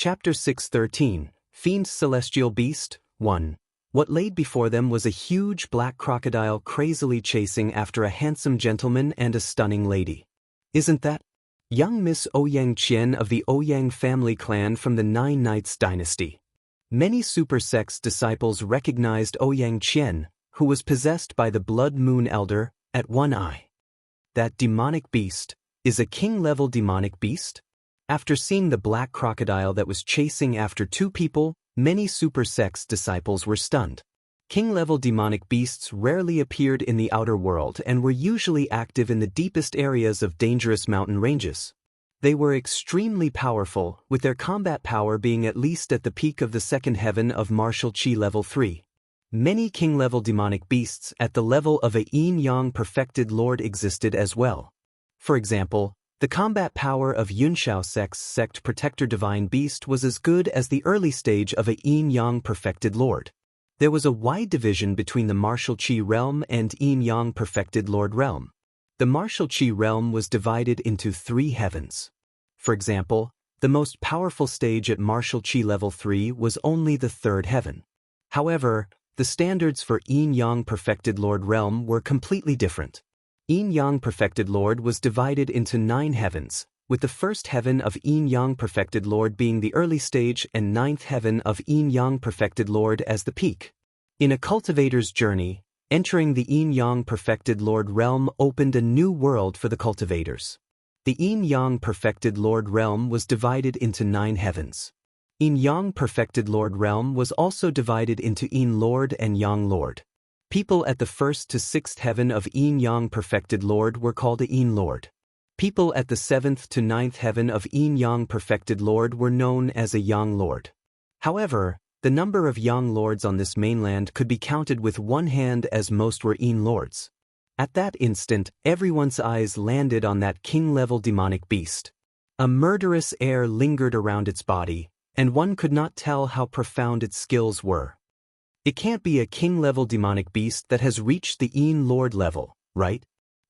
Chapter 613, Fiend Celestial Beast, 1. What laid before them was a huge black crocodile crazily chasing after a handsome gentleman and a stunning lady. Isn't that young Miss Ouyang Qian of the Ouyang family clan from the Nine Knights dynasty? Many Super Sect's disciples recognized Ouyang Qian, who was possessed by the Blood Moon Elder, at one eye. That demonic beast is a king-level demonic beast? After seeing the black crocodile that was chasing after two people, many Super Sect's disciples were stunned. King-level demonic beasts rarely appeared in the outer world and were usually active in the deepest areas of dangerous mountain ranges. They were extremely powerful, with their combat power being at least at the peak of the second heaven of martial chi level 3. Many king-level demonic beasts at the level of a yin-yang perfected lord existed as well. For example, the combat power of Yunshao Sect's sect protector divine beast was as good as the early stage of a yin-yang perfected lord. There was a wide division between the martial chi realm and yin-yang perfected lord realm. The martial chi realm was divided into 3 heavens. For example, the most powerful stage at martial chi level 3 was only the 3rd heaven. However, the standards for yin-yang perfected lord realm were completely different. Yin-yang perfected lord was divided into 9 heavens, with the 1st heaven of yin-yang perfected lord being the early stage and 9th heaven of yin-yang perfected lord as the peak. In a cultivator's journey, entering the yin-yang perfected lord realm opened a new world for the cultivators. The yin-yang perfected lord realm was divided into 9 heavens. Yin-yang perfected lord realm was also divided into yin lord and yang lord. People at the 1st to 6th heaven of yin-yang perfected lord were called a yin lord. People at the 7th to 9th heaven of yin-yang perfected lord were known as a yang lord. However, the number of yang lords on this mainland could be counted with one hand, as most were yin lords. At that instant, everyone's eyes landed on that king-level demonic beast. A murderous air lingered around its body, and one could not tell how profound its skills were. It can't be a king-level demonic beast that has reached the yin lord level, right?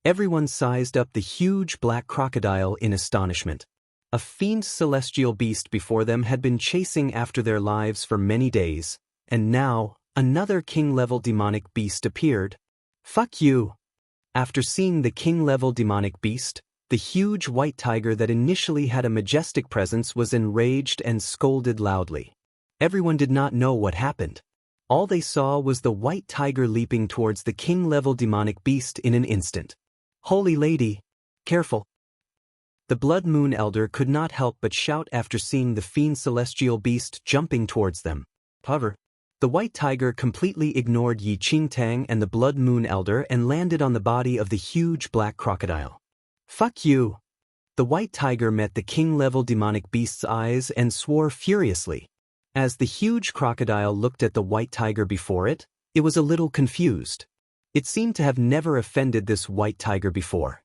Everyone sized up the huge black crocodile in astonishment. A fiend celestial beast before them had been chasing after their lives for many days, and now, another king-level demonic beast appeared. Fuck you! After seeing the king-level demonic beast, the huge white tiger that initially had a majestic presence was enraged and scolded loudly. Everyone did not know what happened. All they saw was the white tiger leaping towards the king-level demonic beast in an instant. Holy lady! Careful! The Blood Moon Elder could not help but shout after seeing the fiend celestial beast jumping towards them. However, the white tiger completely ignored Yi Qingtang and the Blood Moon Elder and landed on the body of the huge black crocodile. Fuck you! The white tiger met the king-level demonic beast's eyes and swore furiously. As the huge crocodile looked at the white tiger before it, it was a little confused. It seemed to have never offended this white tiger before.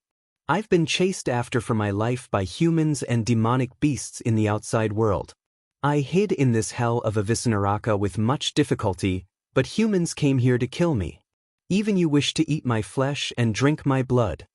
I've been chased after for my life by humans and demonic beasts in the outside world. I hid in this hell of Avicenaraka with much difficulty, but humans came here to kill me. Even you wish to eat my flesh and drink my blood.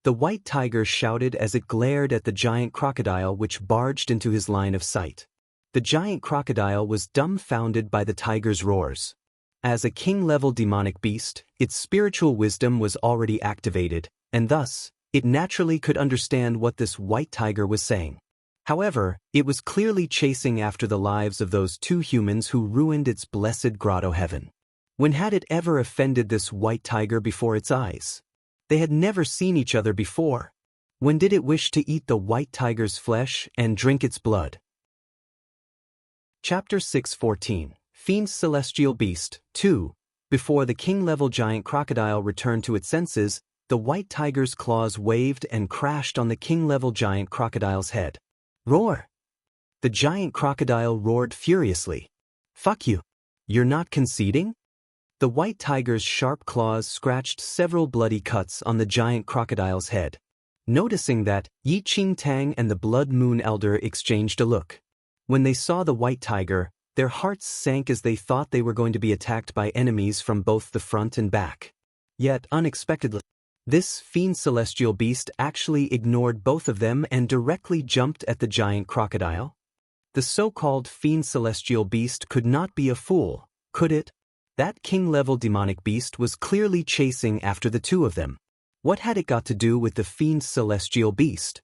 The white tiger shouted as it glared at the giant crocodile which barged into his line of sight. The giant crocodile was dumbfounded by the tiger's roars. As a king-level demonic beast, its spiritual wisdom was already activated, and thus, it naturally could understand what this white tiger was saying. However, it was clearly chasing after the lives of those 2 humans who ruined its blessed grotto heaven. When had it ever offended this white tiger before its eyes? They had never seen each other before. When did it wish to eat the white tiger's flesh and drink its blood? Chapter 614, Fiend Celestial Beast, 2. Before the king-level giant crocodile returned to its senses, the white tiger's claws waved and crashed on the king-level giant crocodile's head. Roar! The giant crocodile roared furiously. Fuck you! You're not conceding? The white tiger's sharp claws scratched several bloody cuts on the giant crocodile's head. Noticing that, Yi Qingtang and the Blood Moon Elder exchanged a look. When they saw the white tiger, their hearts sank as they thought they were going to be attacked by enemies from both the front and back. Yet, unexpectedly, this fiend celestial beast actually ignored both of them and directly jumped at the giant crocodile. The so-called fiend celestial beast could not be a fool, could it? That king-level demonic beast was clearly chasing after the two of them. What had it got to do with the fiend celestial beast?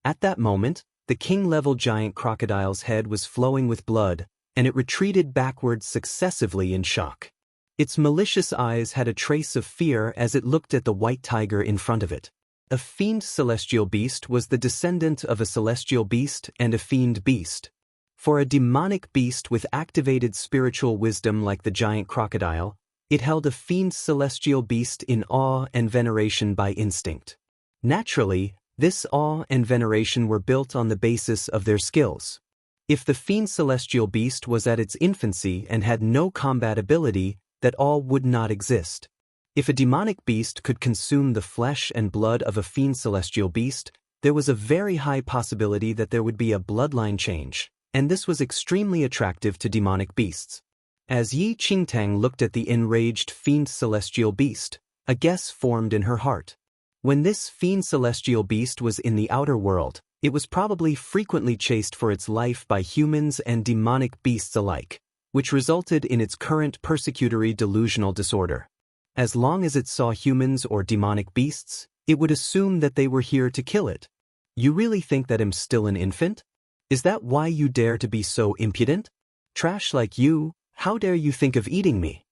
At that moment, the king-level giant crocodile's head was flowing with blood, and it retreated backwards successively in shock. Its malicious eyes had a trace of fear as it looked at the white tiger in front of it. A fiend celestial beast was the descendant of a celestial beast and a fiend beast. For a demonic beast with activated spiritual wisdom like the giant crocodile, it held a fiend celestial beast in awe and veneration by instinct. Naturally, this awe and veneration were built on the basis of their skills. If the fiend celestial beast was at its infancy and had no combat ability, that awe would not exist. If a demonic beast could consume the flesh and blood of a fiend celestial beast, there was a very high possibility that there would be a bloodline change, and this was extremely attractive to demonic beasts. As Yi Qingtang looked at the enraged fiend celestial beast, a guess formed in her heart. When this fiend celestial beast was in the outer world, it was probably frequently chased for its life by humans and demonic beasts alike, which resulted in its current persecutory delusional disorder. As long as it saw humans or demonic beasts, it would assume that they were here to kill it. You really think that I'm still an infant? Is that why you dare to be so impudent? Trash like you, how dare you think of eating me?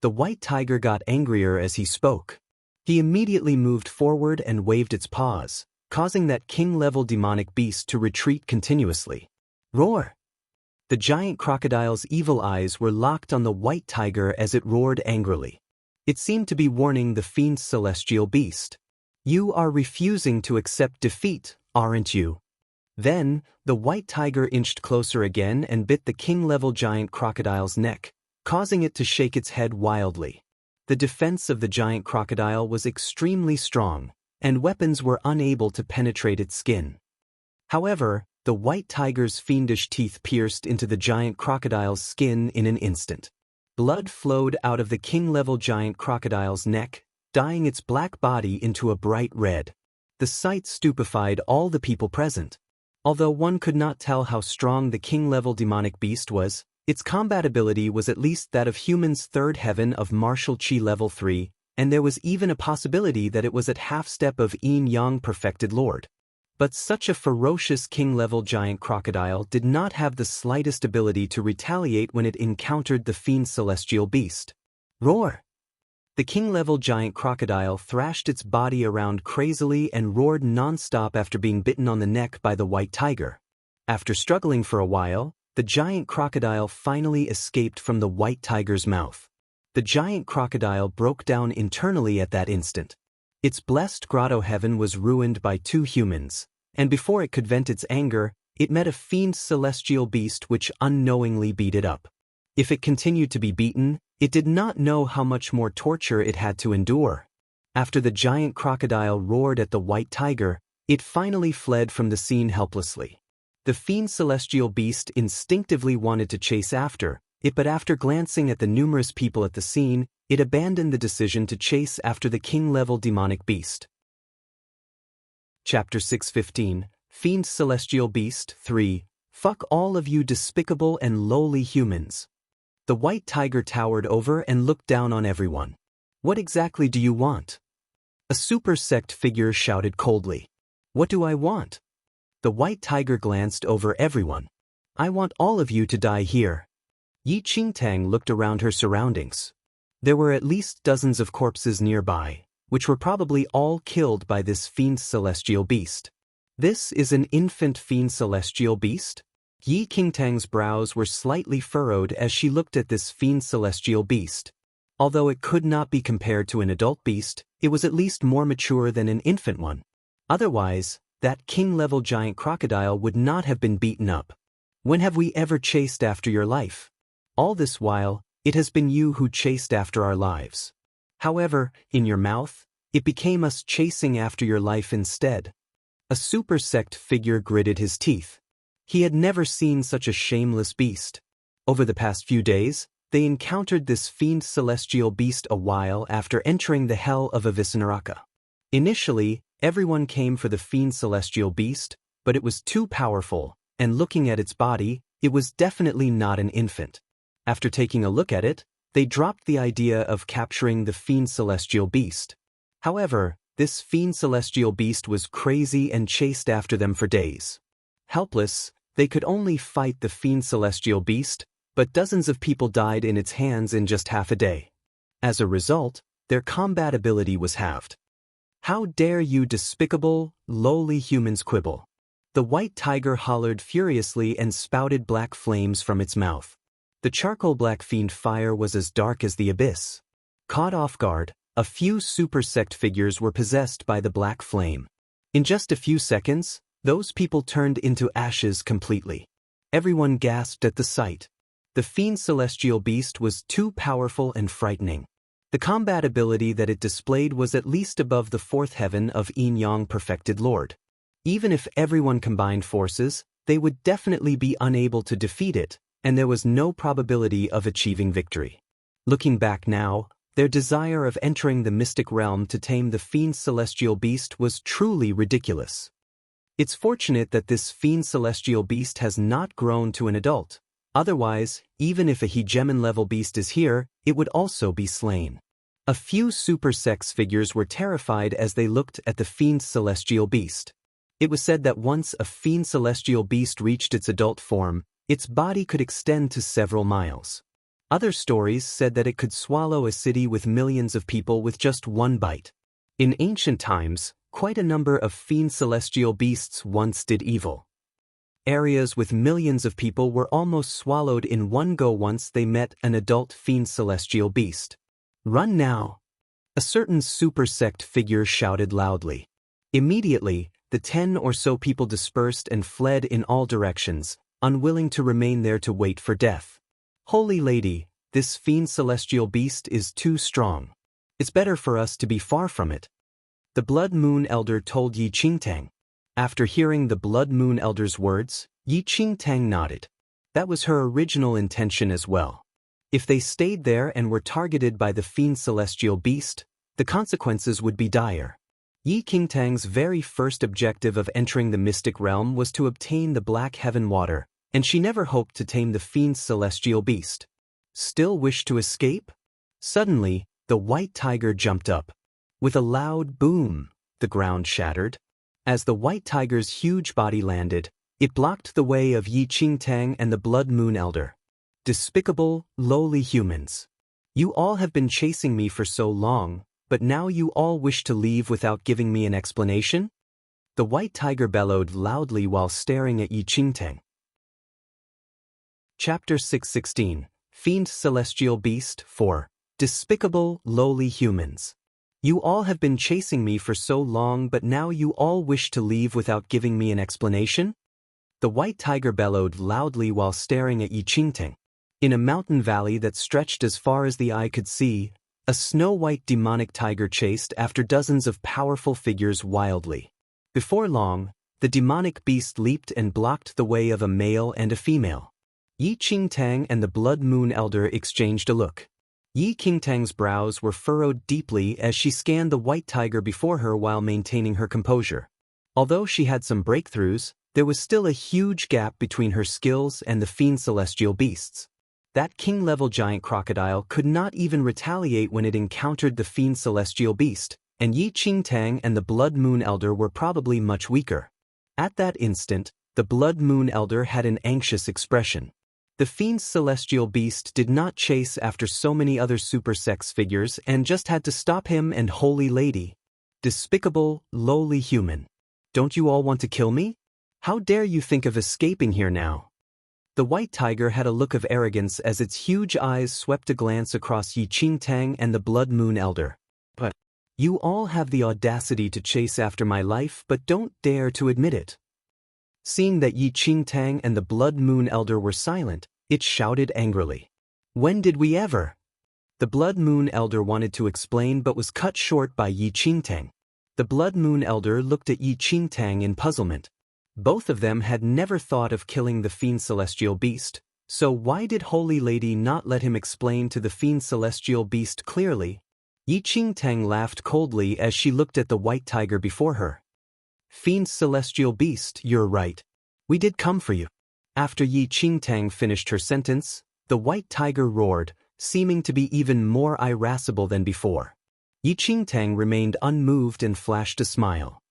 The white tiger got angrier as he spoke. He immediately moved forward and waved its paws, causing that king-level demonic beast to retreat continuously. Roar! The giant crocodile's evil eyes were locked on the white tiger as it roared angrily. It seemed to be warning the fiend celestial beast. You are refusing to accept defeat, aren't you? Then, the white tiger inched closer again and bit the king-level giant crocodile's neck, causing it to shake its head wildly. The defense of the giant crocodile was extremely strong, and weapons were unable to penetrate its skin. However, the white tiger's fiendish teeth pierced into the giant crocodile's skin in an instant. Blood flowed out of the king-level giant crocodile's neck, dyeing its black body into a bright red. The sight stupefied all the people present. Although one could not tell how strong the king-level demonic beast was, its combat ability was at least that of human's third heaven of martial chi level 3, and there was even a possibility that it was at half-step of yin-yang perfected lord. But such a ferocious king-level giant crocodile did not have the slightest ability to retaliate when it encountered the fiend celestial beast. Roar! The king-level giant crocodile thrashed its body around crazily and roared non-stop after being bitten on the neck by the white tiger. After struggling for a while, the giant crocodile finally escaped from the white tiger's mouth. The giant crocodile broke down internally at that instant. Its blessed grotto heaven was ruined by two humans, and before it could vent its anger, it met a fiend celestial beast which unknowingly beat it up. If it continued to be beaten, it did not know how much more torture it had to endure. After the giant crocodile roared at the white tiger, it finally fled from the scene helplessly. The fiend celestial beast instinctively wanted to chase after it, but after glancing at the numerous people at the scene, it abandoned the decision to chase after the king-level demonic beast. Chapter 6:15, Fiend Celestial Beast 3, Fuck all of you despicable and lowly humans. The white tiger towered over and looked down on everyone. What exactly do you want? A super sect figure shouted coldly. What do I want? The white tiger glanced over everyone. I want all of you to die here. Yi Qingtang looked around her surroundings. There were at least dozens of corpses nearby, which were probably all killed by this fiend celestial beast. This is an infant fiend celestial beast? Yi Qingtang's brows were slightly furrowed as she looked at this fiend celestial beast. Although it could not be compared to an adult beast, it was at least more mature than an infant one. Otherwise, that king-level giant crocodile would not have been beaten up. When have we ever chased after your life? All this while, it has been you who chased after our lives. However, in your mouth, it became us chasing after your life instead. A super sect figure gritted his teeth. He had never seen such a shameless beast. Over the past few days, they encountered this fiend celestial beast a while after entering the hell of Avicenaraka. Initially, everyone came for the fiend celestial beast, but it was too powerful, and looking at its body, it was definitely not an infant. After taking a look at it, they dropped the idea of capturing the fiend celestial beast. However, this fiend celestial beast was crazy and chased after them for days. Helpless, they could only fight the fiend celestial beast, but dozens of people died in its hands in just half a day. As a result, their combat ability was halved. How dare you despicable, lowly humans quibble? The white tiger hollered furiously and spouted black flames from its mouth. The charcoal black fiend fire was as dark as the abyss. Caught off guard, a few super sect figures were possessed by the black flame. In just a few seconds, those people turned into ashes completely. Everyone gasped at the sight. The fiend celestial beast was too powerful and frightening. The combat ability that it displayed was at least above the fourth heaven of Yin Yang perfected lord. Even if everyone combined forces, they would definitely be unable to defeat it, and there was no probability of achieving victory. Looking back now, their desire of entering the mystic realm to tame the fiend celestial beast was truly ridiculous. It's fortunate that this fiend celestial beast has not grown to an adult. Otherwise, even if a hegemon-level beast is here, it would also be slain. A few super sex figures were terrified as they looked at the fiend celestial beast. It was said that once a fiend celestial beast reached its adult form, its body could extend to several miles. Other stories said that it could swallow a city with millions of people with just one bite. In ancient times, quite a number of fiend celestial beasts once did evil. Areas with millions of people were almost swallowed in one go once they met an adult fiend celestial beast. Run now! A certain super sect figure shouted loudly. Immediately, the 10 or so people dispersed and fled in all directions, unwilling to remain there to wait for death. Holy Lady, this fiend celestial beast is too strong. It's better for us to be far from it. The Blood Moon Elder told Yi Qingtang. After hearing the Blood Moon Elder's words, Yi Qingtang nodded. That was her original intention as well. If they stayed there and were targeted by the fiend celestial beast, the consequences would be dire. Yi Qingtang's very first objective of entering the mystic realm was to obtain the Black Heaven water, and she never hoped to tame the fiend celestial beast. Still wish to escape? Suddenly, the white tiger jumped up. With a loud boom, the ground shattered. As the white tiger's huge body landed, it blocked the way of Yi Qingtang and the Blood Moon Elder. Despicable, lowly humans. You all have been chasing me for so long, but now you all wish to leave without giving me an explanation? The white tiger bellowed loudly while staring at Yi Qingtang. Chapter 616, Fiend Celestial Beast 4. Despicable, lowly humans. You all have been chasing me for so long, but now you all wish to leave without giving me an explanation? The white tiger bellowed loudly while staring at Yi Qingtang. In a mountain valley that stretched as far as the eye could see, a snow-white demonic tiger chased after dozens of powerful figures wildly. Before long, the demonic beast leaped and blocked the way of a male and a female. Yi Qingtang and the Blood Moon Elder exchanged a look. Yi Qingtang's brows were furrowed deeply as she scanned the white tiger before her while maintaining her composure. Although she had some breakthroughs, there was still a huge gap between her skills and the fiend celestial beasts. That king-level giant crocodile could not even retaliate when it encountered the fiend celestial beast, and Yi Qingtang and the Blood Moon Elder were probably much weaker. At that instant, the Blood Moon Elder had an anxious expression. The fiend celestial beast did not chase after so many other super sex figures and just had to stop him and Holy Lady. Despicable, lowly human. Don't you all want to kill me? How dare you think of escaping here now? The white tiger had a look of arrogance as its huge eyes swept a glance across Yi Qingtang and the Blood Moon Elder. But you all have the audacity to chase after my life but don't dare to admit it. Seeing that Yi Qingtang and the Blood Moon Elder were silent, it shouted angrily. When did we ever? The Blood Moon Elder wanted to explain but was cut short by Yi Qingtang. The Blood Moon Elder looked at Yi Qingtang in puzzlement. Both of them had never thought of killing the fiend celestial beast, so why did Holy Lady not let him explain to the fiend celestial beast clearly? Yi Qingtang laughed coldly as she looked at the white tiger before her. Fiend celestial beast, you're right. We did come for you. After Yi Qingtang finished her sentence, the white tiger roared, seeming to be even more irascible than before. Yi Qingtang remained unmoved and flashed a smile.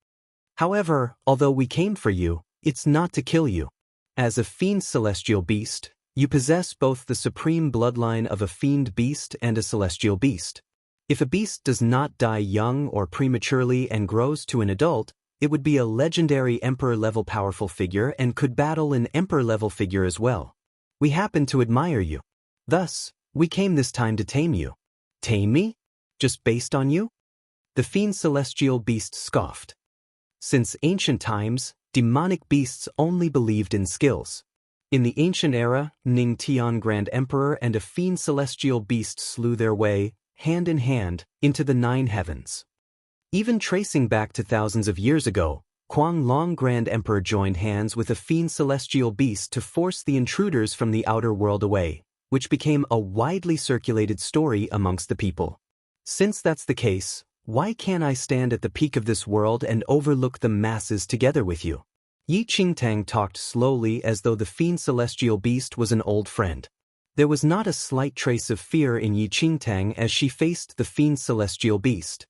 However, although we came for you, it's not to kill you. As a fiend celestial beast, you possess both the supreme bloodline of a fiend beast and a celestial beast. If a beast does not die young or prematurely and grows to an adult, it would be a legendary emperor-level powerful figure and could battle an emperor-level figure as well. We happen to admire you. Thus, we came this time to tame you. Tame me? Just based on you? The fiend celestial beast scoffed. Since ancient times, demonic beasts only believed in skills. In the ancient era, Ning Tian Grand Emperor and a fiend celestial beast slew their way, hand in hand, into the 9 heavens. Even tracing back to thousands of years ago, Kuang Long Grand Emperor joined hands with a fiend celestial beast to force the intruders from the outer world away, which became a widely circulated story amongst the people. Since that's the case, why can't I stand at the peak of this world and overlook the masses together with you? Yi Qingtang talked slowly as though the fiend celestial beast was an old friend. There was not a slight trace of fear in Yi Qingtang as she faced the fiend celestial beast.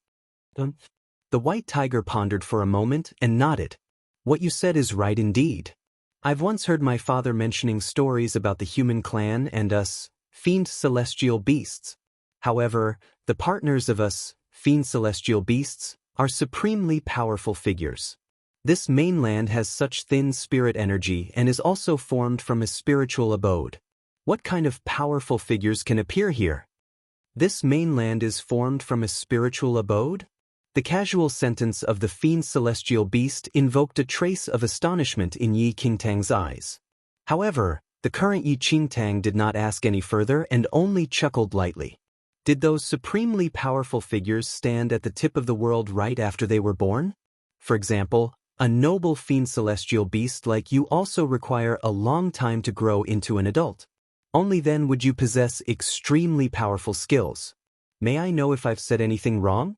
The white tiger pondered for a moment and nodded. What you said is right indeed. I've once heard my father mentioning stories about the human clan and us, fiend celestial beasts. However, the partners of us, fiend celestial beasts, are supremely powerful figures. This mainland has such thin spirit energy and is also formed from a spiritual abode. What kind of powerful figures can appear here? This mainland is formed from a spiritual abode? The casual sentence of the fiend celestial beast invoked a trace of astonishment in Yi Qingtang's eyes. However, the current Yi Qingtang did not ask any further and only chuckled lightly. Did those supremely powerful figures stand at the tip of the world right after they were born? For example, a noble fiend celestial beast like you also require a long time to grow into an adult. Only then would you possess extremely powerful skills. May I know if I've said anything wrong?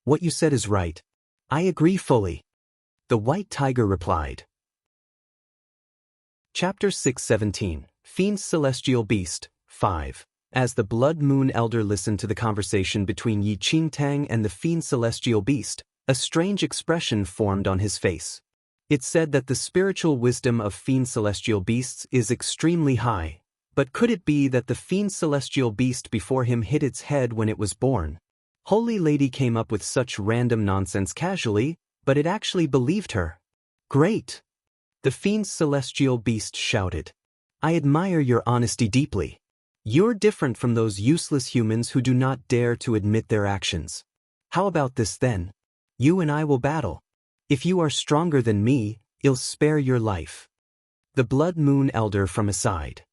What you said is right. I agree fully. The white tiger replied. Chapter 617, Fiend Celestial Beast, 5. As the Blood Moon Elder listened to the conversation between Yi Qingtang and the fiend celestial beast, a strange expression formed on his face. It said that the spiritual wisdom of fiend celestial beasts is extremely high, but could it be that the fiend celestial beast before him hit its head when it was born? Holy Lady came up with such random nonsense casually, but it actually believed her. Great! The fiend celestial beast shouted. I admire your honesty deeply. You're different from those useless humans who do not dare to admit their actions. How about this then? You and I will battle. If you are stronger than me, I'll spare your life. The Blood Moon Elder from aside.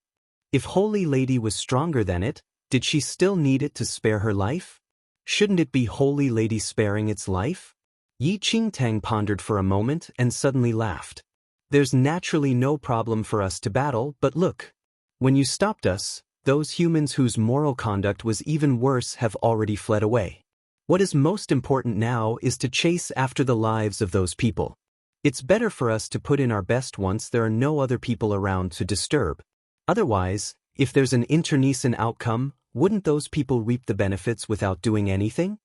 If Holy Lady was stronger than it, did she still need it to spare her life? Shouldn't it be Holy Lady sparing its life? Yi Qingtang pondered for a moment and suddenly laughed. There's naturally no problem for us to battle, but look. When you stopped us, those humans whose moral conduct was even worse have already fled away. What is most important now is to chase after the lives of those people. It's better for us to put in our best once there are no other people around to disturb. Otherwise, if there's an internecine outcome, wouldn't those people reap the benefits without doing anything?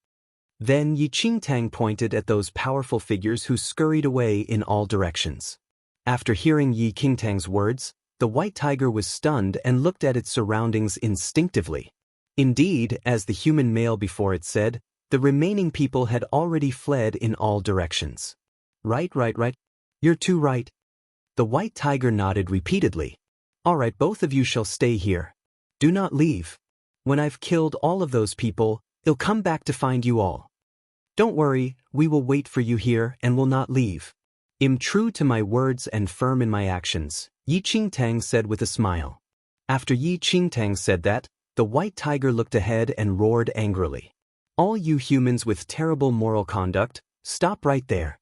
Then Yi Qingtang pointed at those powerful figures who scurried away in all directions. After hearing Yi Qingtang's words, the white tiger was stunned and looked at its surroundings instinctively. Indeed, as the human male before it said, the remaining people had already fled in all directions. Right. You're too right. The white tiger nodded repeatedly. All right, both of you shall stay here. Do not leave. When I've killed all of those people, I'll come back to find you all. Don't worry, we will wait for you here and will not leave. I'm true to my words and firm in my actions, Yi Qingtang said with a smile. After Yi Qingtang said that, the white tiger looked ahead and roared angrily. All you humans with terrible moral conduct, stop right there.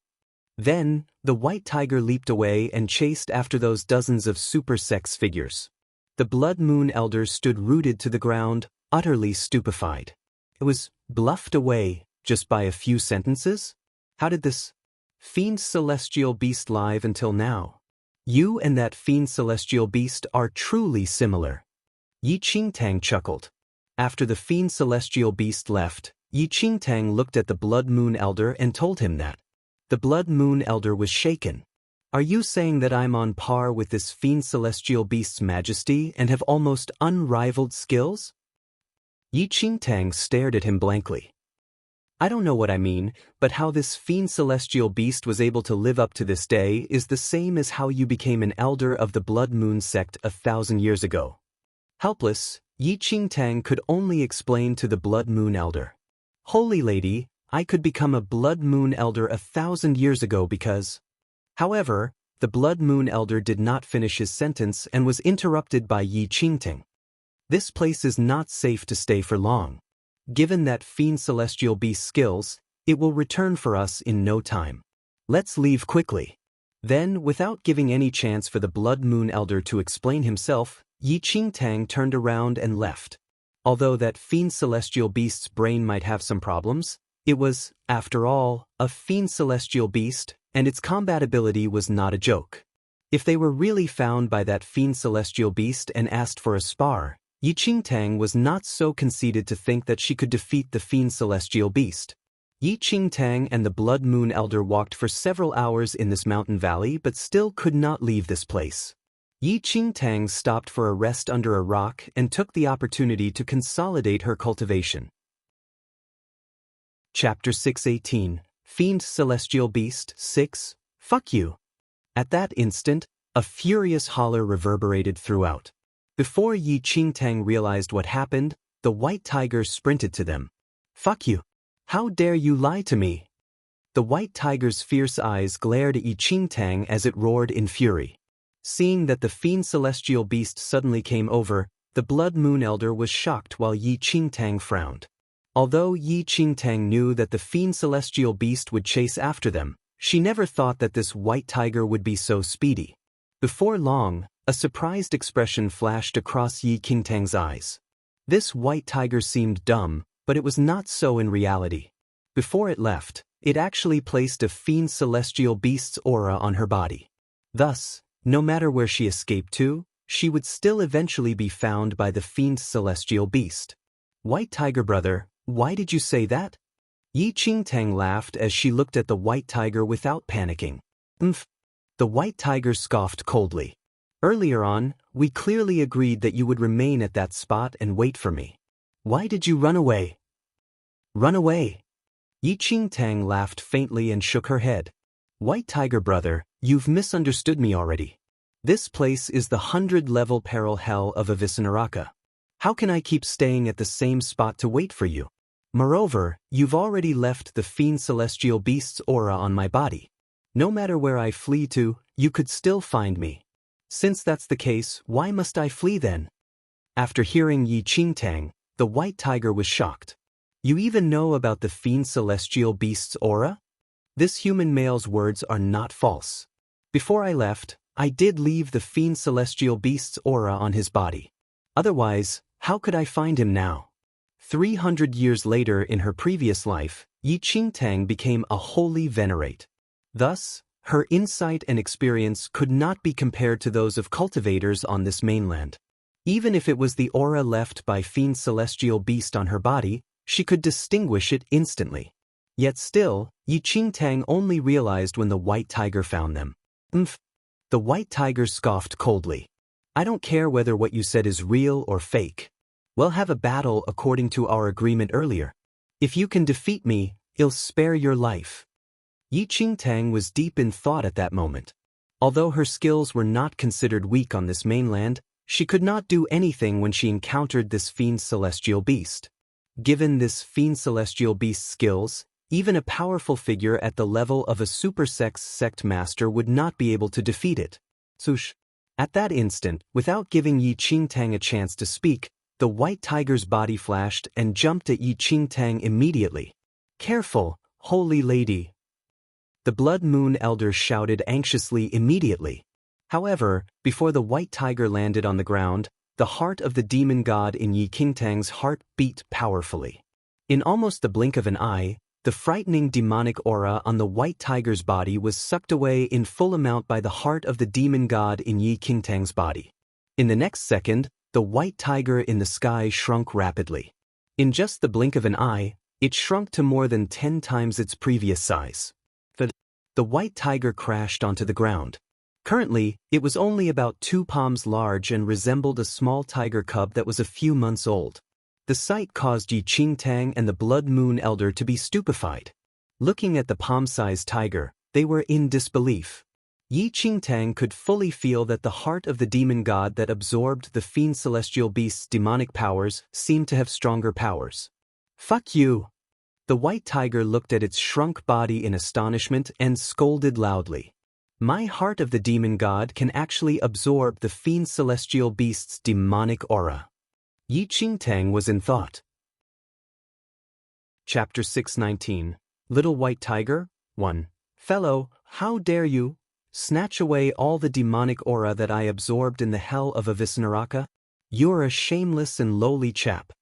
Then, the white tiger leaped away and chased after those dozens of super sex figures. The Blood Moon Elder stood rooted to the ground, utterly stupefied. It was bluffed away, just by a few sentences? How did this fiend celestial beast live until now? You and that fiend celestial beast are truly similar. Yi Qingtang chuckled. After the fiend celestial beast left, Yi Qingtang looked at the Blood Moon Elder and told him that. The Blood Moon Elder was shaken. Are you saying that I'm on par with this fiend celestial beast's majesty and have almost unrivaled skills? Yi Qingtang stared at him blankly. I don't know what I mean, but how this fiend celestial beast was able to live up to this day is the same as how you became an elder of the Blood Moon sect 1,000 years ago. Helpless, Yi Qingtang could only explain to the Blood Moon Elder. Holy Lady, I could become a Blood Moon Elder 1,000 years ago because... However, the Blood Moon Elder did not finish his sentence and was interrupted by Yi Qingtang. This place is not safe to stay for long. Given that fiend celestial beast's skills, it will return for us in no time. Let's leave quickly. Then, without giving any chance for the Blood Moon Elder to explain himself, Yi Qingtang turned around and left. Although that fiend celestial beast's brain might have some problems, it was, after all, a fiend celestial beast, and its combat ability was not a joke. If they were really found by that fiend celestial beast and asked for a spar, Yi Qingtang was not so conceited to think that she could defeat the fiend celestial beast. Yi Qingtang and the Blood Moon Elder walked for several hours in this mountain valley but still could not leave this place. Yi Qingtang stopped for a rest under a rock and took the opportunity to consolidate her cultivation. Chapter 6:18 Fiend Celestial Beast 6, Fuck you! At that instant, a furious holler reverberated throughout. Before Yi Qingtang realized what happened, the white tiger sprinted to them. Fuck you! How dare you lie to me? The white tiger's fierce eyes glared at Yi Qingtang as it roared in fury. Seeing that the fiend celestial beast suddenly came over, the Blood Moon Elder was shocked while Yi Qingtang frowned. Although Yi Qingtang knew that the fiend celestial beast would chase after them, she never thought that this white tiger would be so speedy. Before long, a surprised expression flashed across Yi Qingtang's eyes. This white tiger seemed dumb, but it was not so in reality. Before it left, it actually placed a fiend celestial beast's aura on her body. Thus, no matter where she escaped to, she would still eventually be found by the fiend celestial beast. White tiger brother, why did you say that? Yi Qingtang laughed as she looked at the white tiger without panicking. The white tiger scoffed coldly. Earlier on, we clearly agreed that you would remain at that spot and wait for me. Why did you run away? Run away? Yi Qingtang laughed faintly and shook her head. White tiger brother, you've misunderstood me already. This place is the 100-level peril hell of Avicenaraka. How can I keep staying at the same spot to wait for you? Moreover, you've already left the fiend celestial beast's aura on my body. No matter where I flee to, you could still find me. Since that's the case, why must I flee then? After hearing Yi Qingtang, the white tiger was shocked. You even know about the fiend celestial beast's aura? This human male's words are not false. Before I left, I did leave the fiend celestial beast's aura on his body. Otherwise, how could I find him now? 300 years later in her previous life, Yi Qingtang became a holy venerate. Thus, her insight and experience could not be compared to those of cultivators on this mainland. Even if it was the aura left by fiend celestial beast on her body, she could distinguish it instantly. Yet still, Yi Qingtang only realized when the white tiger found them. The white tiger scoffed coldly. I don't care whether what you said is real or fake. We'll have a battle according to our agreement earlier. If you can defeat me, I'll spare your life. Yi Qingtang was deep in thought at that moment. Although her skills were not considered weak on this mainland, she could not do anything when she encountered this fiend celestial beast. Given this fiend celestial beast's skills, even a powerful figure at the level of a super-sex sect master would not be able to defeat it. Swoosh! At that instant, without giving Yi Qingtang a chance to speak, the white tiger's body flashed and jumped at Yi Qingtang immediately. Careful, holy lady! The Blood Moon Elder shouted anxiously immediately. However, before the white tiger landed on the ground, the heart of the demon god in Yi Qingtang's heart beat powerfully. In almost the blink of an eye, The frightening demonic aura on the white tiger's body was sucked away in full amount by the heart of the demon god in Yi Qingtang's body. In the next second, the white tiger in the sky shrunk rapidly. In just the blink of an eye, it shrunk to more than 10 times its previous size. The white tiger crashed onto the ground. Currently, it was only about 2 palms large and resembled a small tiger cub that was a few months old. The sight caused Yi Qingtang and the Blood Moon Elder to be stupefied. Looking at the palm-sized tiger, they were in disbelief. Yi Qingtang could fully feel that the heart of the demon god that absorbed the fiend celestial beast's demonic powers seemed to have stronger powers. "Fuck you!" The white tiger looked at its shrunk body in astonishment and scolded loudly. "My heart of the demon god can actually absorb the fiend celestial beast's demonic aura." Yi Qingtang was in thought. Chapter 619. Little White Tiger 1. "Fellow, how dare you snatch away all the demonic aura that I absorbed in the hell of Avisnaraka? You're a shameless and lowly chap."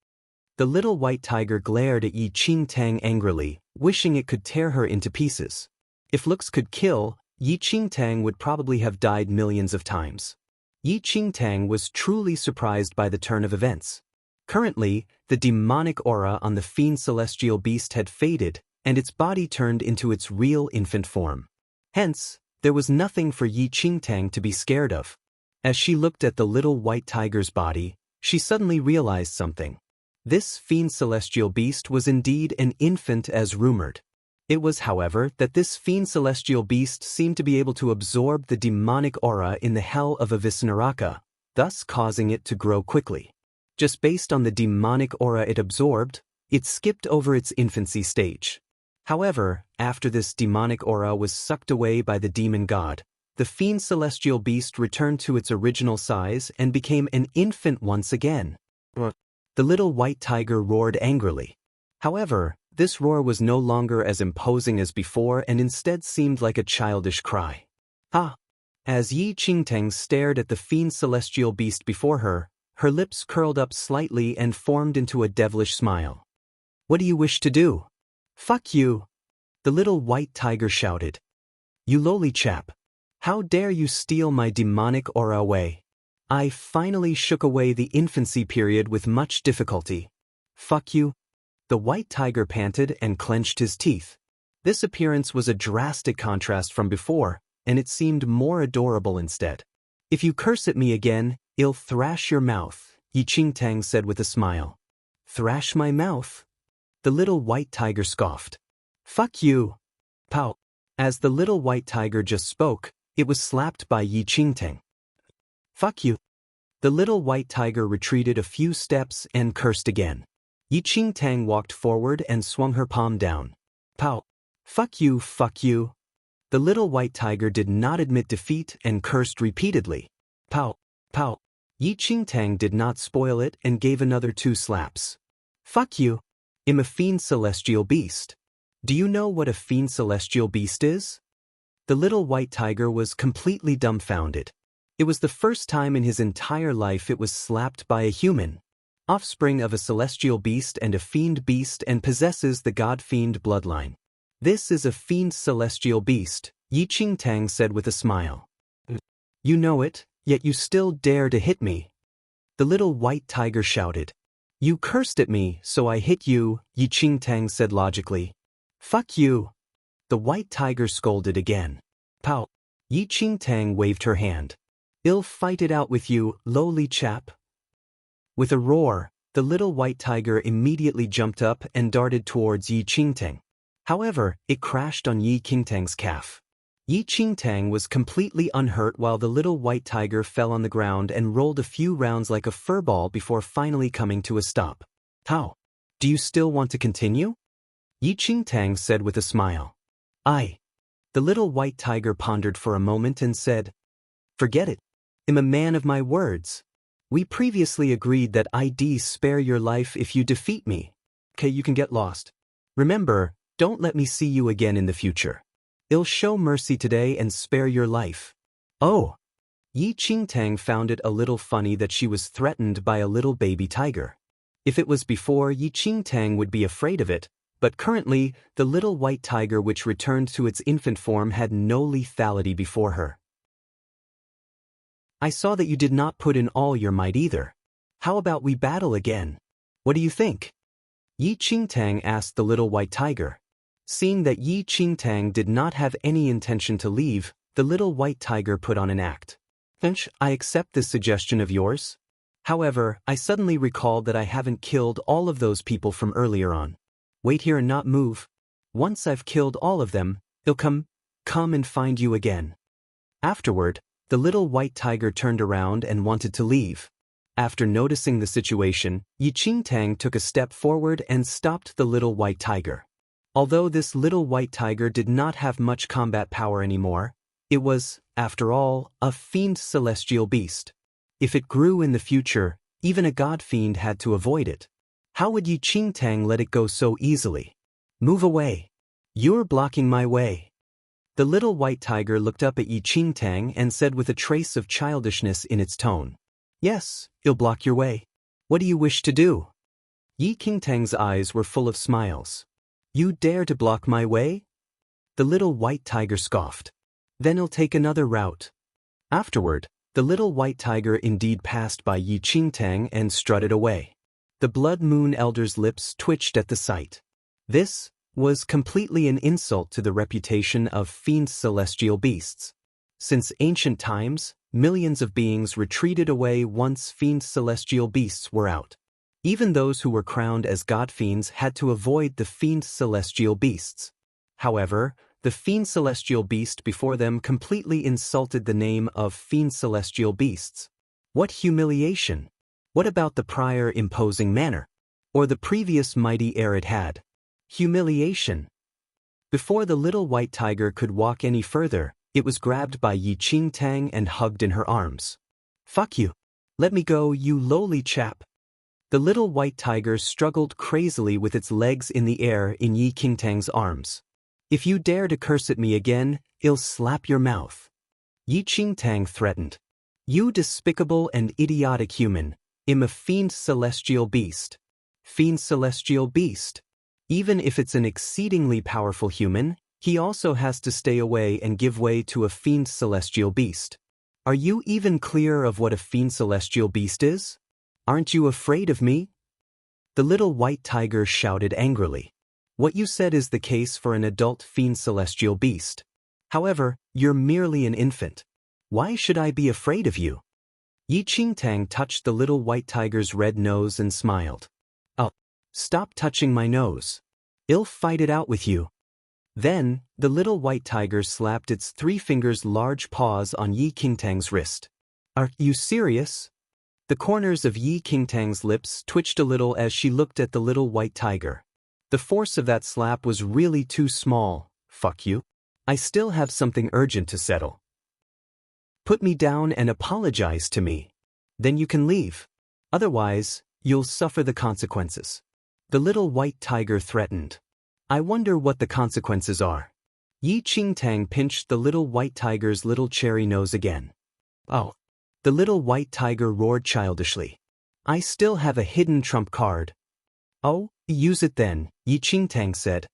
The little white tiger glared at Yi Qingtang angrily, wishing it could tear her into pieces. If looks could kill, Yi Qingtang would probably have died millions of times. Yi Qingtang was truly surprised by the turn of events. Currently, the demonic aura on the fiend celestial beast had faded, and its body turned into its real infant form. Hence, there was nothing for Yi Qingtang to be scared of. As she looked at the little white tiger's body, she suddenly realized something. This fiend celestial beast was indeed an infant as rumored. It was, however, that this fiend celestial beast seemed to be able to absorb the demonic aura in the hell of Avisnaraka, thus causing it to grow quickly. Just based on the demonic aura it absorbed, it skipped over its infancy stage. However, after this demonic aura was sucked away by the demon god, the fiend celestial beast returned to its original size and became an infant once again. The little white tiger roared angrily. However, this roar was no longer as imposing as before and instead seemed like a childish cry. "Ha!" As Yi Qingtang stared at the fiend celestial beast before her, her lips curled up slightly and formed into a devilish smile. "What do you wish to do?" "Fuck you!" the little white tiger shouted. "You lowly chap. How dare you steal my demonic aura away? I finally shook away the infancy period with much difficulty. Fuck you." The white tiger panted and clenched his teeth. This appearance was a drastic contrast from before, and it seemed more adorable instead. "If you curse at me again, I'll thrash your mouth," Yi Qingtang said with a smile. "Thrash my mouth?" The little white tiger scoffed. "Fuck you." Pow! As the little white tiger just spoke, it was slapped by Yi Qingtang. "Fuck you." The little white tiger retreated a few steps and cursed again. Yi Qingtang walked forward and swung her palm down. Pow! "Fuck you, fuck you." The little white tiger did not admit defeat and cursed repeatedly. Pow! Pow! Yi Qingtang did not spoil it and gave another 2 slaps. "Fuck you. I'm a fiend celestial beast. Do you know what a fiend celestial beast is?" The little white tiger was completely dumbfounded. It was the first time in his entire life it was slapped by a human. Offspring of a celestial beast and a fiend beast and possesses the god-fiend bloodline. "This is a fiend celestial beast," Yi Qingtang said with a smile. "You know it, yet you still dare to hit me." The little white tiger shouted. "You cursed at me, so I hit you," Yi Qingtang said logically. "Fuck you." The white tiger scolded again. Pow! Yi Qingtang waved her hand. "I'll fight it out with you, lowly chap." With a roar, the little white tiger immediately jumped up and darted towards Yi Qingtang. However, it crashed on Yi Qingtang's calf. Yi Qingtang was completely unhurt while the little white tiger fell on the ground and rolled a few rounds like a furball before finally coming to a stop. "How? Do you still want to continue?" Yi Qingtang said with a smile. "Aye." The little white tiger pondered for a moment and said, "Forget it. I'm a man of my words. We previously agreed that I'd spare your life if you defeat me. Okay, you can get lost. Remember, don't let me see you again in the future. I'll show mercy today and spare your life." "Oh." Yi Qingtang found it a little funny that she was threatened by a little baby tiger. If it was before, Yi Qingtang would be afraid of it, But currently, the little white tiger which returned to its infant form had no lethality before her. I saw that you did not put in all your might either. How about we battle again? What do you think? Yi Qingtang asked the little white tiger. Seeing that Yi Qingtang did not have any intention to leave, the little white tiger put on an act. Finch, I accept this suggestion of yours. However, I suddenly recalled that I haven't killed all of those people from earlier on. Wait here and not move. Once I've killed all of them, they'll come and find you again. Afterward, the little white tiger turned around and wanted to leave. After noticing the situation, Yi Qingtang took a step forward and stopped the little white tiger. Although this little white tiger did not have much combat power anymore, it was, after all, a fiend celestial beast. If it grew in the future, even a god fiend had to avoid it. How would Yi Qingtang let it go so easily? Move away. You're blocking my way. The little white tiger looked up at Yi Qingtang and said with a trace of childishness in its tone. Yes, you'll block your way. What do you wish to do? Yi Qingtang's eyes were full of smiles. You dare to block my way? The little white tiger scoffed. Then he'll take another route. Afterward, the little white tiger indeed passed by Yi Qingtang and strutted away. The Blood Moon Elder's lips twitched at the sight. This was completely an insult to the reputation of fiend celestial beasts. Since ancient times, millions of beings retreated away once fiend celestial beasts were out. Even those who were crowned as god fiends had to avoid the fiend celestial beasts. However, the fiend celestial beast before them completely insulted the name of fiend celestial beasts. What humiliation! What about the prior imposing manner? Or the previous mighty air it had? Humiliation! Before the little white tiger could walk any further, it was grabbed by Yi Qingtang and hugged in her arms. Fuck you! Let me go, you lowly chap! The little white tiger struggled crazily with its legs in the air in Yi Qingtang's arms. If you dare to curse at me again, I'll slap your mouth. Yi Qingtang threatened. You despicable and idiotic human, I'm a fiend celestial beast. Fiend celestial beast. Even if it's an exceedingly powerful human, he also has to stay away and give way to a fiend celestial beast. Are you even clear of what a fiend celestial beast is? Aren't you afraid of me? The little white tiger shouted angrily. What you said is the case for an adult fiend celestial beast. However, you're merely an infant. Why should I be afraid of you? Yi Qingtang touched the little white tiger's red nose and smiled. Oh, stop touching my nose. I'll fight it out with you. Then, the little white tiger slapped its 3 fingers large paws on Yi Qingtang's wrist. Are you serious? The corners of Yi Qingtang's lips twitched a little as she looked at the little white tiger. The force of that slap was really too small. Fuck you. I still have something urgent to settle. Put me down and apologize to me. Then you can leave. Otherwise, you'll suffer the consequences. The little white tiger threatened. I wonder what the consequences are. Yi Qingtang pinched the little white tiger's little cherry nose again. Oh. The little white tiger roared childishly. I still have a hidden trump card. Oh, use it then, Yi Qingtang said.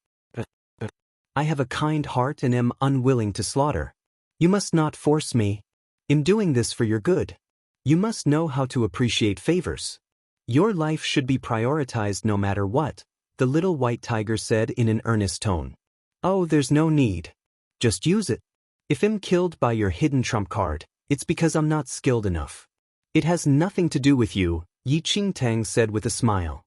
I have a kind heart and am unwilling to slaughter. You must not force me. I'm doing this for your good. You must know how to appreciate favors. Your life should be prioritized no matter what, the little white tiger said in an earnest tone. Oh, there's no need. Just use it. If I'm killed by your hidden trump card, it's because I'm not skilled enough. It has nothing to do with you, Yi Qingtang said with a smile.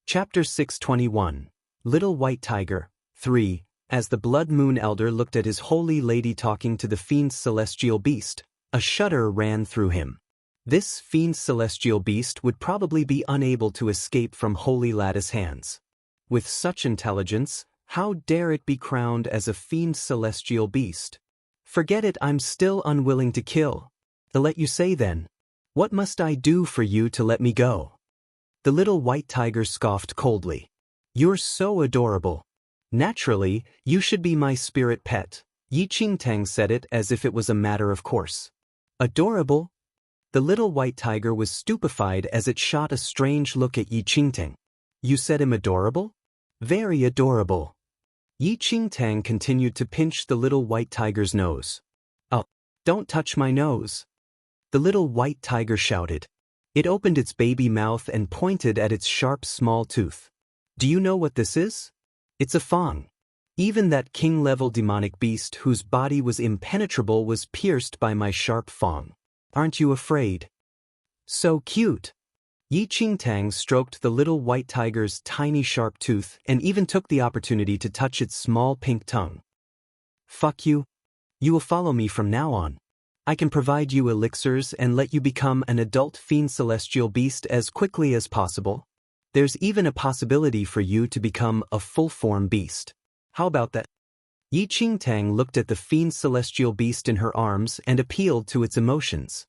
Chapter 621. Little White Tiger. 3. As the Blood Moon Elder looked at his holy lady talking to the fiend celestial beast, a shudder ran through him. This fiend celestial beast would probably be unable to escape from Holy Lattice hands. With such intelligence, how dare it be crowned as a fiend celestial beast? Forget it, I'm still unwilling to kill. To let you say then. What must I do for you to let me go? The little white tiger scoffed coldly. You're so adorable. Naturally, you should be my spirit pet. Yi Qingtang said it as if it was a matter of course. Adorable? The little white tiger was stupefied as it shot a strange look at Yi Qingtang. You said him adorable? Very adorable. Yi Qingtang continued to pinch the little white tiger's nose. Oh, don't touch my nose. The little white tiger shouted. It opened its baby mouth and pointed at its sharp small tooth. Do you know what this is? It's a fang. Even that king-level demonic beast whose body was impenetrable was pierced by my sharp fang. Aren't you afraid? So cute. Yi Qingtang stroked the little white tiger's tiny sharp tooth and even took the opportunity to touch its small pink tongue. Fuck you. You will follow me from now on. I can provide you elixirs and let you become an adult fiend celestial beast as quickly as possible. There's even a possibility for you to become a full-form beast. How about that? Yi Qingtang looked at the fiend celestial beast in her arms and appealed to its emotions.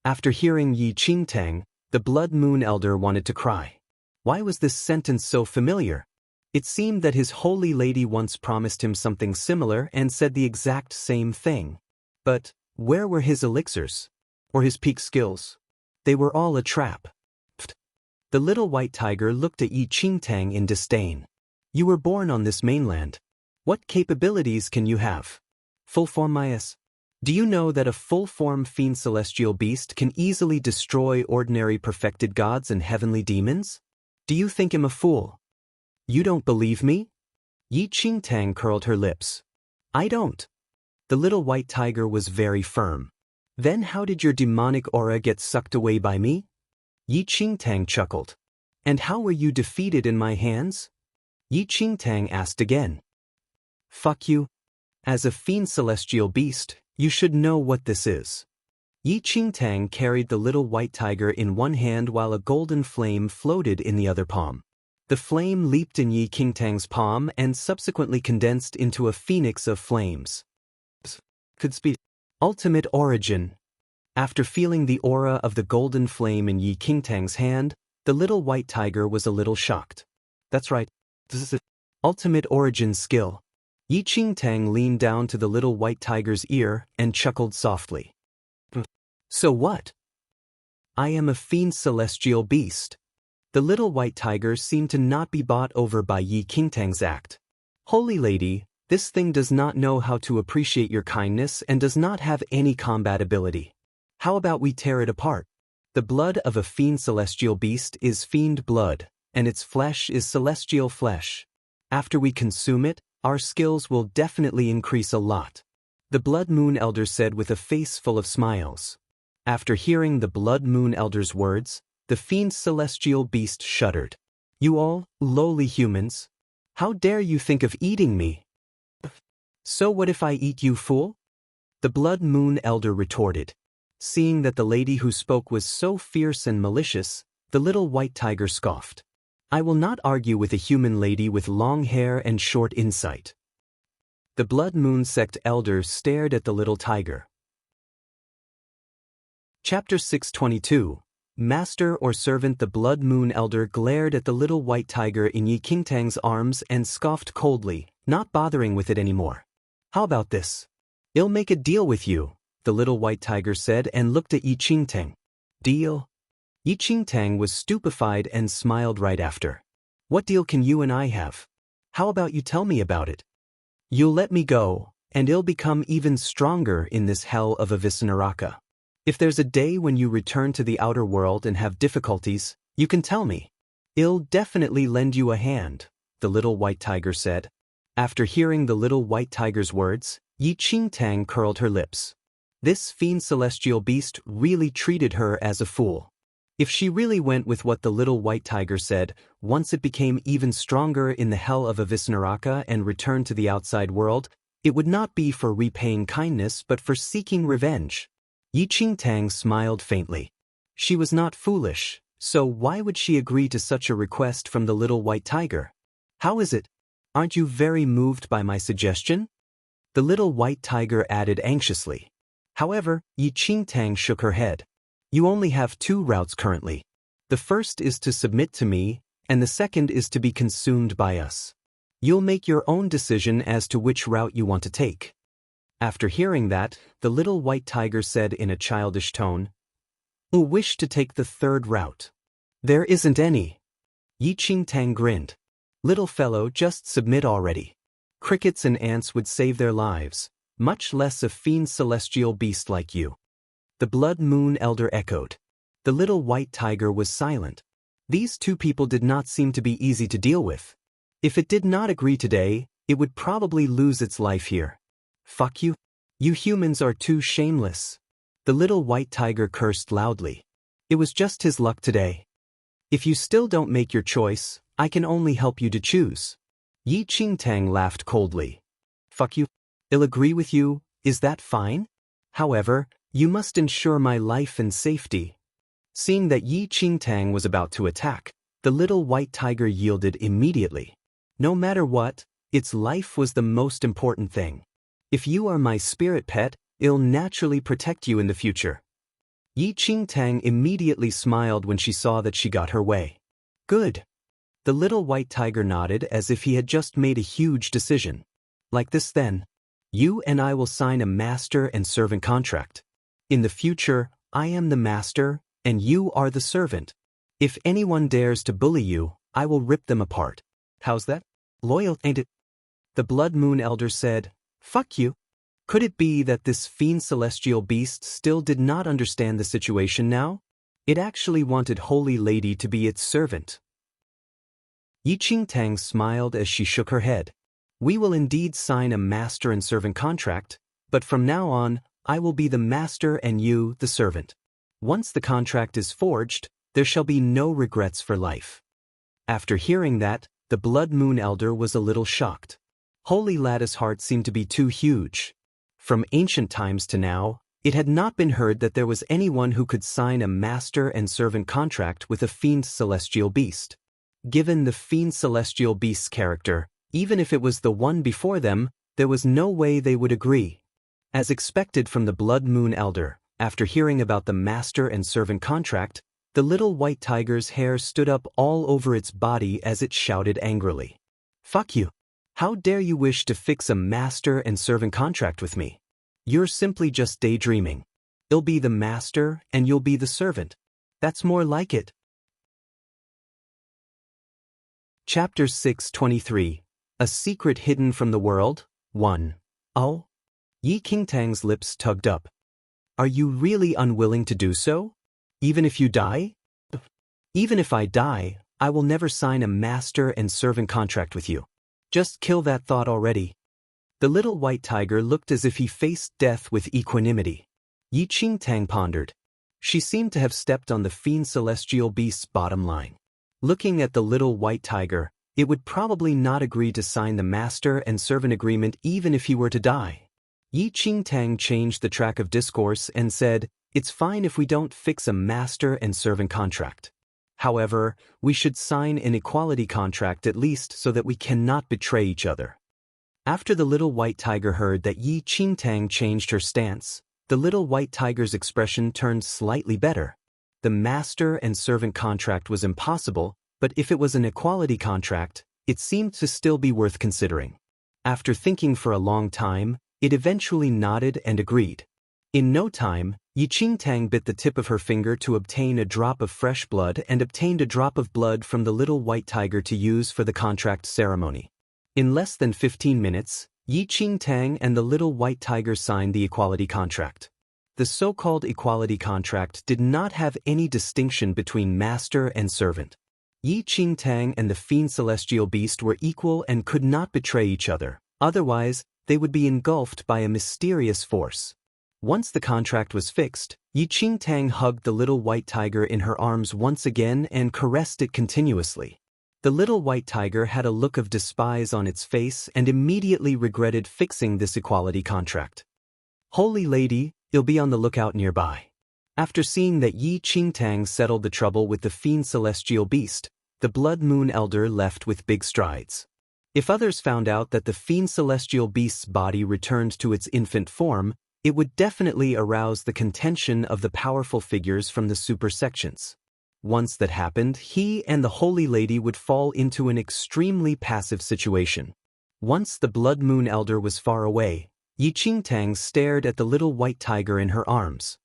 After hearing Yi Qingtang, the Blood Moon Elder wanted to cry. Why was this sentence so familiar? It seemed that his holy lady once promised him something similar and said the exact same thing. But where were his elixirs? Or his peak skills? They were all a trap. Pfft. The little white tiger looked at Yi Qingtang in disdain. You were born on this mainland. What capabilities can you have? Full-form Myas? Do you know that a full-form fiend celestial beast can easily destroy ordinary perfected gods and heavenly demons? Do you think him a fool? You don't believe me? Yi Qingtang curled her lips. I don't. The little white tiger was very firm. Then how did your demonic aura get sucked away by me? Yi Qingtang chuckled. And how were you defeated in my hands? Yi Qingtang asked again. Fuck you. As a fiend celestial beast, you should know what this is. Yi Qingtang carried the little white tiger in one hand while a golden flame floated in the other palm. The flame leaped in Yi Qingtang's palm and subsequently condensed into a phoenix of flames. Could speed. Ultimate origin. After feeling the aura of the golden flame in Yi Qingtang's hand, the little white tiger was a little shocked. That's right. This is an ultimate origin skill. Yi Qingtang leaned down to the little white tiger's ear and chuckled softly. So what? I am a fiend celestial beast. The little white tiger seemed to not be bought over by Yi Qingtang's act. Holy lady, this thing does not know how to appreciate your kindness and does not have any combat ability. How about we tear it apart? The blood of a fiend celestial beast is fiend blood, and its flesh is celestial flesh. After we consume it, our skills will definitely increase a lot. The Blood Moon Elder said with a face full of smiles. After hearing the Blood Moon Elder's words, the fiend celestial beast shuddered. You all, lowly humans, how dare you think of eating me? So what if I eat you, fool? The Blood Moon Elder retorted. Seeing that the lady who spoke was so fierce and malicious, the little white tiger scoffed. I will not argue with a human lady with long hair and short insight. The Blood Moon Sect Elder stared at the little tiger. Chapter 622. Master or servant. The Blood Moon Elder glared at the little white tiger in Yi Qingtang's arms and scoffed coldly, not bothering with it anymore. How about this? I'll make a deal with you, the little white tiger said and looked at Yi Qingtang. Deal? Yi Qingtang was stupefied and smiled right after. What deal can you and I have? How about you tell me about it? You'll let me go, and I'll become even stronger in this hell of a Visnaraka. If there's a day when you return to the outer world and have difficulties, you can tell me. I'll definitely lend you a hand, the little white tiger said. After hearing the little white tiger's words, Yi Qingtang curled her lips. This fiend celestial beast really treated her as a fool. If she really went with what the little white tiger said, once it became even stronger in the hell of a Visnaraka and returned to the outside world, it would not be for repaying kindness but for seeking revenge. Yi Qingtang smiled faintly. She was not foolish, so why would she agree to such a request from the little white tiger? How is it? Aren't you very moved by my suggestion? The little white tiger added anxiously. However, Yi Qingtang shook her head. You only have two routes currently. The first is to submit to me, and the second is to be consumed by us. You'll make your own decision as to which route you want to take. After hearing that, the little white tiger said in a childish tone, I wish to take the third route. There isn't any. Yi Qingtang grinned. Little fellow, just submit already. Crickets and ants would save their lives, much less a fiend celestial beast like you. The Blood Moon Elder echoed. The little white tiger was silent. These two people did not seem to be easy to deal with. If it did not agree today, it would probably lose its life here. Fuck you. You humans are too shameless. The little white tiger cursed loudly. It was just his luck today. If you still don't make your choice, I can only help you to choose. Yi Qingtang laughed coldly. Fuck you. I'll agree with you, is that fine? However, you must ensure my life and safety. Seeing that Yi Qingtang was about to attack, the little white tiger yielded immediately. No matter what, its life was the most important thing. If you are my spirit pet, I'll naturally protect you in the future. Yi Qingtang immediately smiled when she saw that she got her way. Good. The little white tiger nodded as if he had just made a huge decision. Like this then. You and I will sign a master and servant contract. In the future, I am the master, and you are the servant. If anyone dares to bully you, I will rip them apart. How's that? Loyal, ain't it? The Blood Moon Elder said, fuck you. Could it be that this fiend celestial beast still did not understand the situation now? It actually wanted Holy Lady to be its servant. Yi Qingtang smiled as she shook her head. We will indeed sign a master and servant contract, but from now on, I will be the master and you the servant. Once the contract is forged, there shall be no regrets for life. After hearing that, the Blood Moon Elder was a little shocked. Holy Lattice Heart seemed to be too huge. From ancient times to now, it had not been heard that there was anyone who could sign a master and servant contract with a fiend celestial beast. Given the fiend celestial beast's character, even if it was the one before them, there was no way they would agree. As expected from the Blood Moon Elder, after hearing about the master and servant contract, the little white tiger's hair stood up all over its body as it shouted angrily. Fuck you. How dare you wish to fix a master and servant contract with me? You're simply just daydreaming. I'll be the master and you'll be the servant. That's more like it. Chapter 623. A Secret Hidden from the World, 1. Oh? Yi Qingtang's lips tugged up. Are you really unwilling to do so? Even if you die? Even if I die, I will never sign a master and servant contract with you. Just kill that thought already. The little white tiger looked as if he faced death with equanimity. Yi Qingtang pondered. She seemed to have stepped on the fiend celestial beast's bottom line. Looking at the little white tiger, it would probably not agree to sign the master and servant agreement even if he were to die. Yi Qingtang changed the track of discourse and said, it's fine if we don't fix a master and servant contract. However, we should sign an equality contract at least so that we cannot betray each other. After the little white tiger heard that Yi Qingtang changed her stance, the little white tiger's expression turned slightly better. The master and servant contract was impossible, but if it was an equality contract, it seemed to still be worth considering. After thinking for a long time, it eventually nodded and agreed. In no time, Yi Qingtang bit the tip of her finger to obtain a drop of fresh blood and obtained a drop of blood from the little white tiger to use for the contract ceremony. In less than 15 minutes, Yi Qingtang and the little white tiger signed the equality contract. The so-called equality contract did not have any distinction between master and servant. Yi Qingtang and the fiend celestial beast were equal and could not betray each other, otherwise they would be engulfed by a mysterious force. Once the contract was fixed, Yi Qingtang hugged the little white tiger in her arms once again and caressed it continuously. The little white tiger had a look of despise on its face and immediately regretted fixing this equality contract. Holy Lady, you'll be on the lookout nearby. After seeing that Yi Qingtang settled the trouble with the fiend celestial beast, the Blood Moon Elder left with big strides. If others found out that the fiend celestial beast's body returned to its infant form, it would definitely arouse the contention of the powerful figures from the super sections. Once that happened, he and the Holy Lady would fall into an extremely passive situation. Once the Blood Moon Elder was far away, Yi Qingtang stared at the little white tiger in her arms.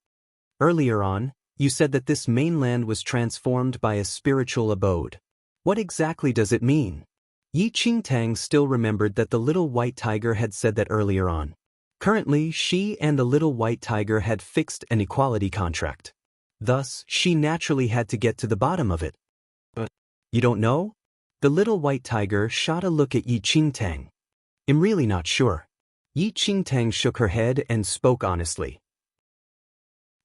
Earlier on, you said that this mainland was transformed by a spiritual abode. What exactly does it mean? Yi Qingtang still remembered that the little white tiger had said that earlier on. Currently, she and the little white tiger had fixed an equality contract. Thus, she naturally had to get to the bottom of it. But you don't know? The little white tiger shot a look at Yi Qingtang. I'm really not sure. Yi Qingtang shook her head and spoke honestly.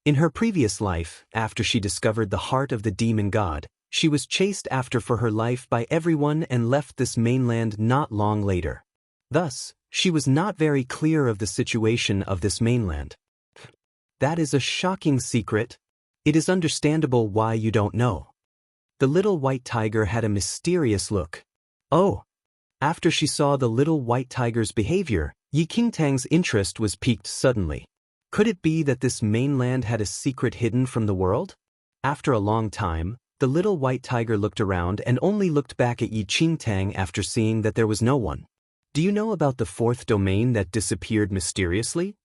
In her previous life, after she discovered the heart of the demon god, she was chased after for her life by everyone and left this mainland not long later. Thus, she was not very clear of the situation of this mainland. That is a shocking secret. It is understandable why you don't know. The little white tiger had a mysterious look. Oh! After she saw the little white tiger's behavior, Yi Qingtang's interest was piqued suddenly. Could it be that this mainland had a secret hidden from the world? After a long time, the little white tiger looked around and only looked back at Yi Qingtang after seeing that there was no one. Do you know about the fourth domain that disappeared mysteriously?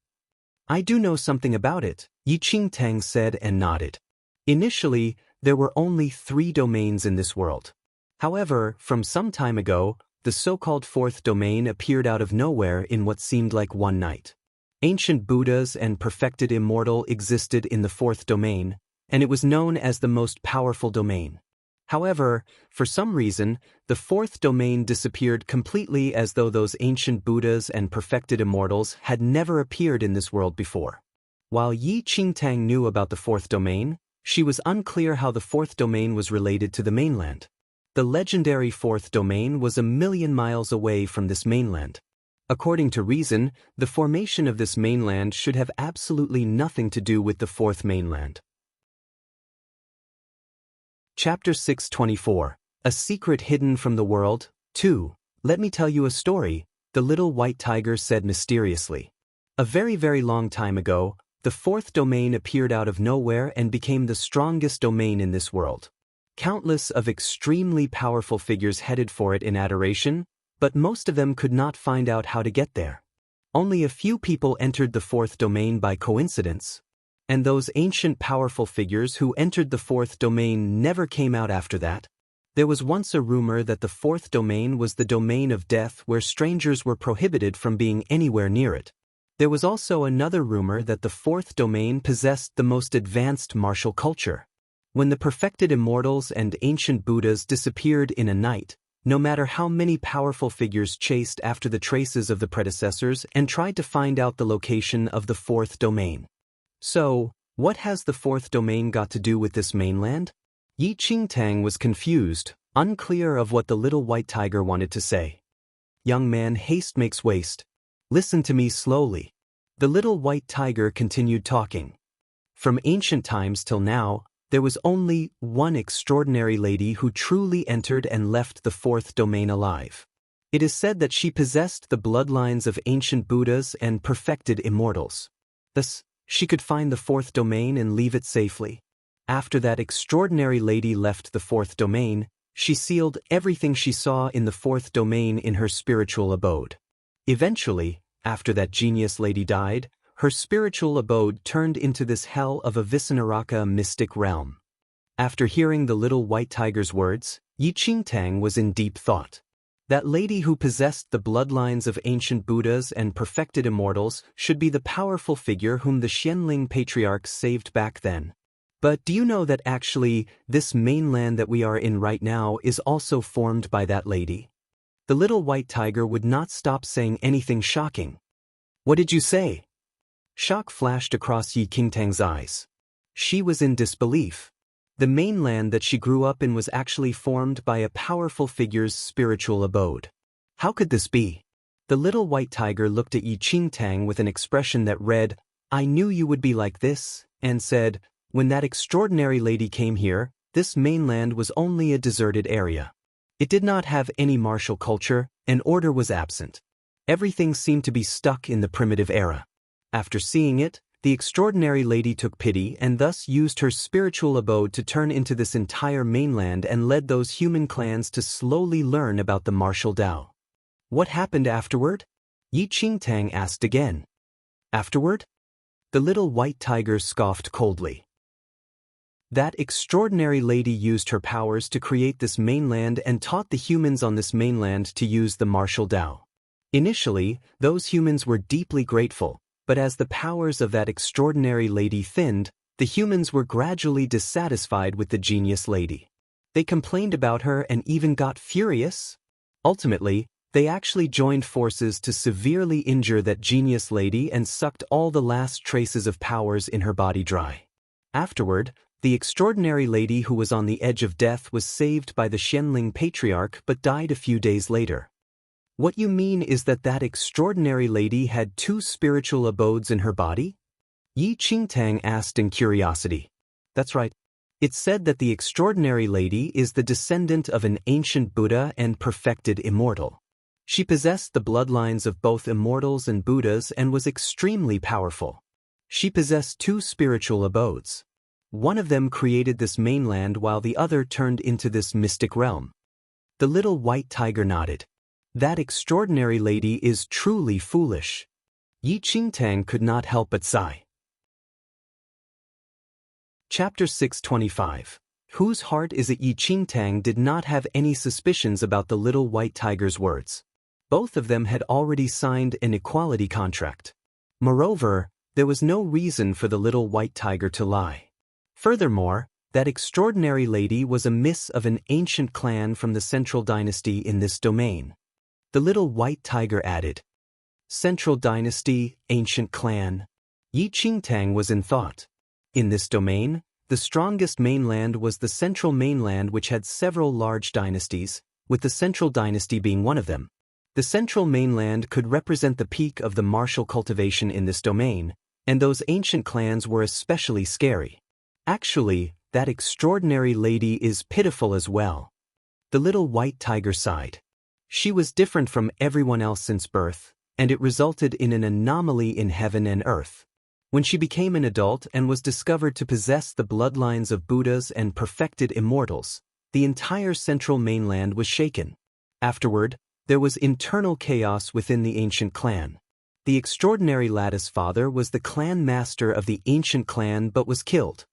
I do know something about it, Yi Qingtang said and nodded. Initially, there were only 3 domains in this world. However, from some time ago, the so-called fourth domain appeared out of nowhere in what seemed like one night. Ancient Buddhas and perfected immortal existed in the fourth domain, and it was known as the most powerful domain. However, for some reason, the fourth domain disappeared completely, as though those ancient Buddhas and perfected immortals had never appeared in this world before. While Yi Qingtang knew about the fourth domain, she was unclear how the fourth domain was related to the mainland. The legendary fourth domain was 1,000,000 miles away from this mainland. According to reason, the formation of this mainland should have absolutely nothing to do with the fourth mainland. Chapter 624. A Secret Hidden from the World. 2. Let me tell you a story, the little white tiger said mysteriously. A very, very long time ago, the fourth domain appeared out of nowhere and became the strongest domain in this world. Countless of extremely powerful figures headed for it in adoration, but most of them could not find out how to get there. Only a few people entered the fourth domain by coincidence, and those ancient powerful figures who entered the fourth domain never came out after that. There was once a rumor that the fourth domain was the domain of death, where strangers were prohibited from being anywhere near it. There was also another rumor that the fourth domain possessed the most advanced martial culture. When the perfected immortals and ancient Buddhas disappeared in a night, no matter how many powerful figures chased after the traces of the predecessors and tried to find out the location of the fourth domain. So, what has the fourth domain got to do with this mainland? Yi Qingtang was confused, unclear of what the little white tiger wanted to say. Young man, haste makes waste. Listen to me slowly. The little white tiger continued talking. From ancient times till now, there was only one extraordinary lady who truly entered and left the fourth domain alive. It is said that she possessed the bloodlines of ancient Buddhas and perfected immortals. Thus, she could find the fourth domain and leave it safely. After that extraordinary lady left the fourth domain, she sealed everything she saw in the fourth domain in her spiritual abode. Eventually, after that genius lady died, her spiritual abode turned into this hell of a Visanaraka mystic realm. After hearing the little white tiger's words, Yi Qingtang was in deep thought. That lady who possessed the bloodlines of ancient Buddhas and perfected immortals should be the powerful figure whom the Xianling patriarchs saved back then. But do you know that actually, this mainland that we are in right now is also formed by that lady? The little white tiger would not stop saying anything shocking. What did you say? Shock flashed across Yi Qingtang's eyes. She was in disbelief. The mainland that she grew up in was actually formed by a powerful figure's spiritual abode. How could this be? The little white tiger looked at Yi Qingtang with an expression that read, "I knew you would be like this," and said, "When that extraordinary lady came here, this mainland was only a deserted area. It did not have any martial culture, and order was absent. Everything seemed to be stuck in the primitive era. After seeing it, the extraordinary lady took pity and thus used her spiritual abode to turn into this entire mainland and led those human clans to slowly learn about the martial Tao." What happened afterward? Yi Qingtang asked again. Afterward? The little white tiger scoffed coldly. That extraordinary lady used her powers to create this mainland and taught the humans on this mainland to use the martial Tao. Initially, those humans were deeply grateful, but as the powers of that extraordinary lady thinned, the humans were gradually dissatisfied with the genius lady. They complained about her and even got furious. Ultimately, they actually joined forces to severely injure that genius lady and sucked all the last traces of powers in her body dry. Afterward, the extraordinary lady who was on the edge of death was saved by the Xianling patriarch but died a few days later. What you mean is that that extraordinary lady had two spiritual abodes in her body? Yi Qingtang asked in curiosity. That's right. It's said that the extraordinary lady is the descendant of an ancient Buddha and perfected immortal. She possessed the bloodlines of both immortals and Buddhas and was extremely powerful. She possessed two spiritual abodes. One of them created this mainland while the other turned into this mystic realm. The little white tiger nodded. That extraordinary lady is truly foolish. Yi Qingtang could not help but sigh. Chapter 625. Whose heart is it? Yi Qingtang did not have any suspicions about the little white tiger's words. Both of them had already signed an equality contract. Moreover, there was no reason for the little white tiger to lie. Furthermore, that extraordinary lady was a miss of an ancient clan from the central dynasty in this domain. The little white tiger added. Central dynasty, ancient clan. Yi Qingtang was in thought. In this domain, the strongest mainland was the central mainland, which had several large dynasties, with the central dynasty being one of them. The central mainland could represent the peak of the martial cultivation in this domain, and those ancient clans were especially scary. Actually, that extraordinary lady is pitiful as well. The little white tiger sighed. She was different from everyone else since birth, and it resulted in an anomaly in heaven and earth. When she became an adult and was discovered to possess the bloodlines of Buddhas and perfected immortals, the entire central mainland was shaken. Afterward, there was internal chaos within the ancient clan. The extraordinary lattice father was the clan master of the ancient clan but was killed.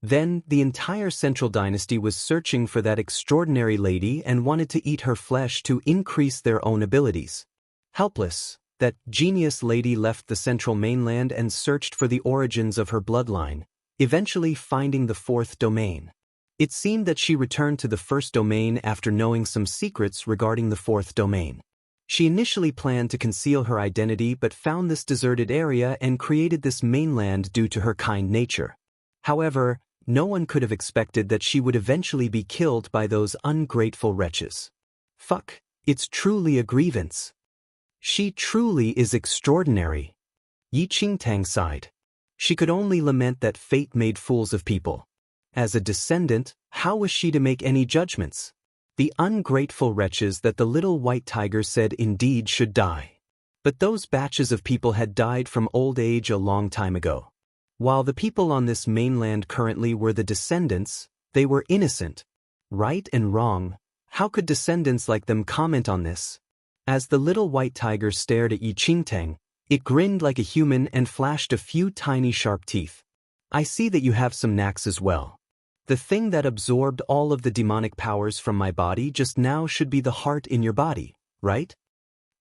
Then, the entire central dynasty was searching for that extraordinary lady and wanted to eat her flesh to increase their own abilities. Helpless, that genius lady left the central mainland and searched for the origins of her bloodline, eventually finding the fourth domain. It seemed that she returned to the first domain after knowing some secrets regarding the fourth domain. She initially planned to conceal her identity but found this deserted area and created this mainland due to her kind nature. However, no one could have expected that she would eventually be killed by those ungrateful wretches. Fuck, it's truly a grievance. She truly is extraordinary. Yi Qingtang sighed. She could only lament that fate made fools of people. As a descendant, how was she to make any judgments? The ungrateful wretches that the little white tiger said indeed should die. But those batches of people had died from old age a long time ago. While the people on this mainland currently were the descendants, they were innocent. Right and wrong, how could descendants like them comment on this? As the little white tiger stared at Yi Qingtang, it grinned like a human and flashed a few tiny sharp teeth. I see that you have some knacks as well. The thing that absorbed all of the demonic powers from my body just now should be the heart in your body, right?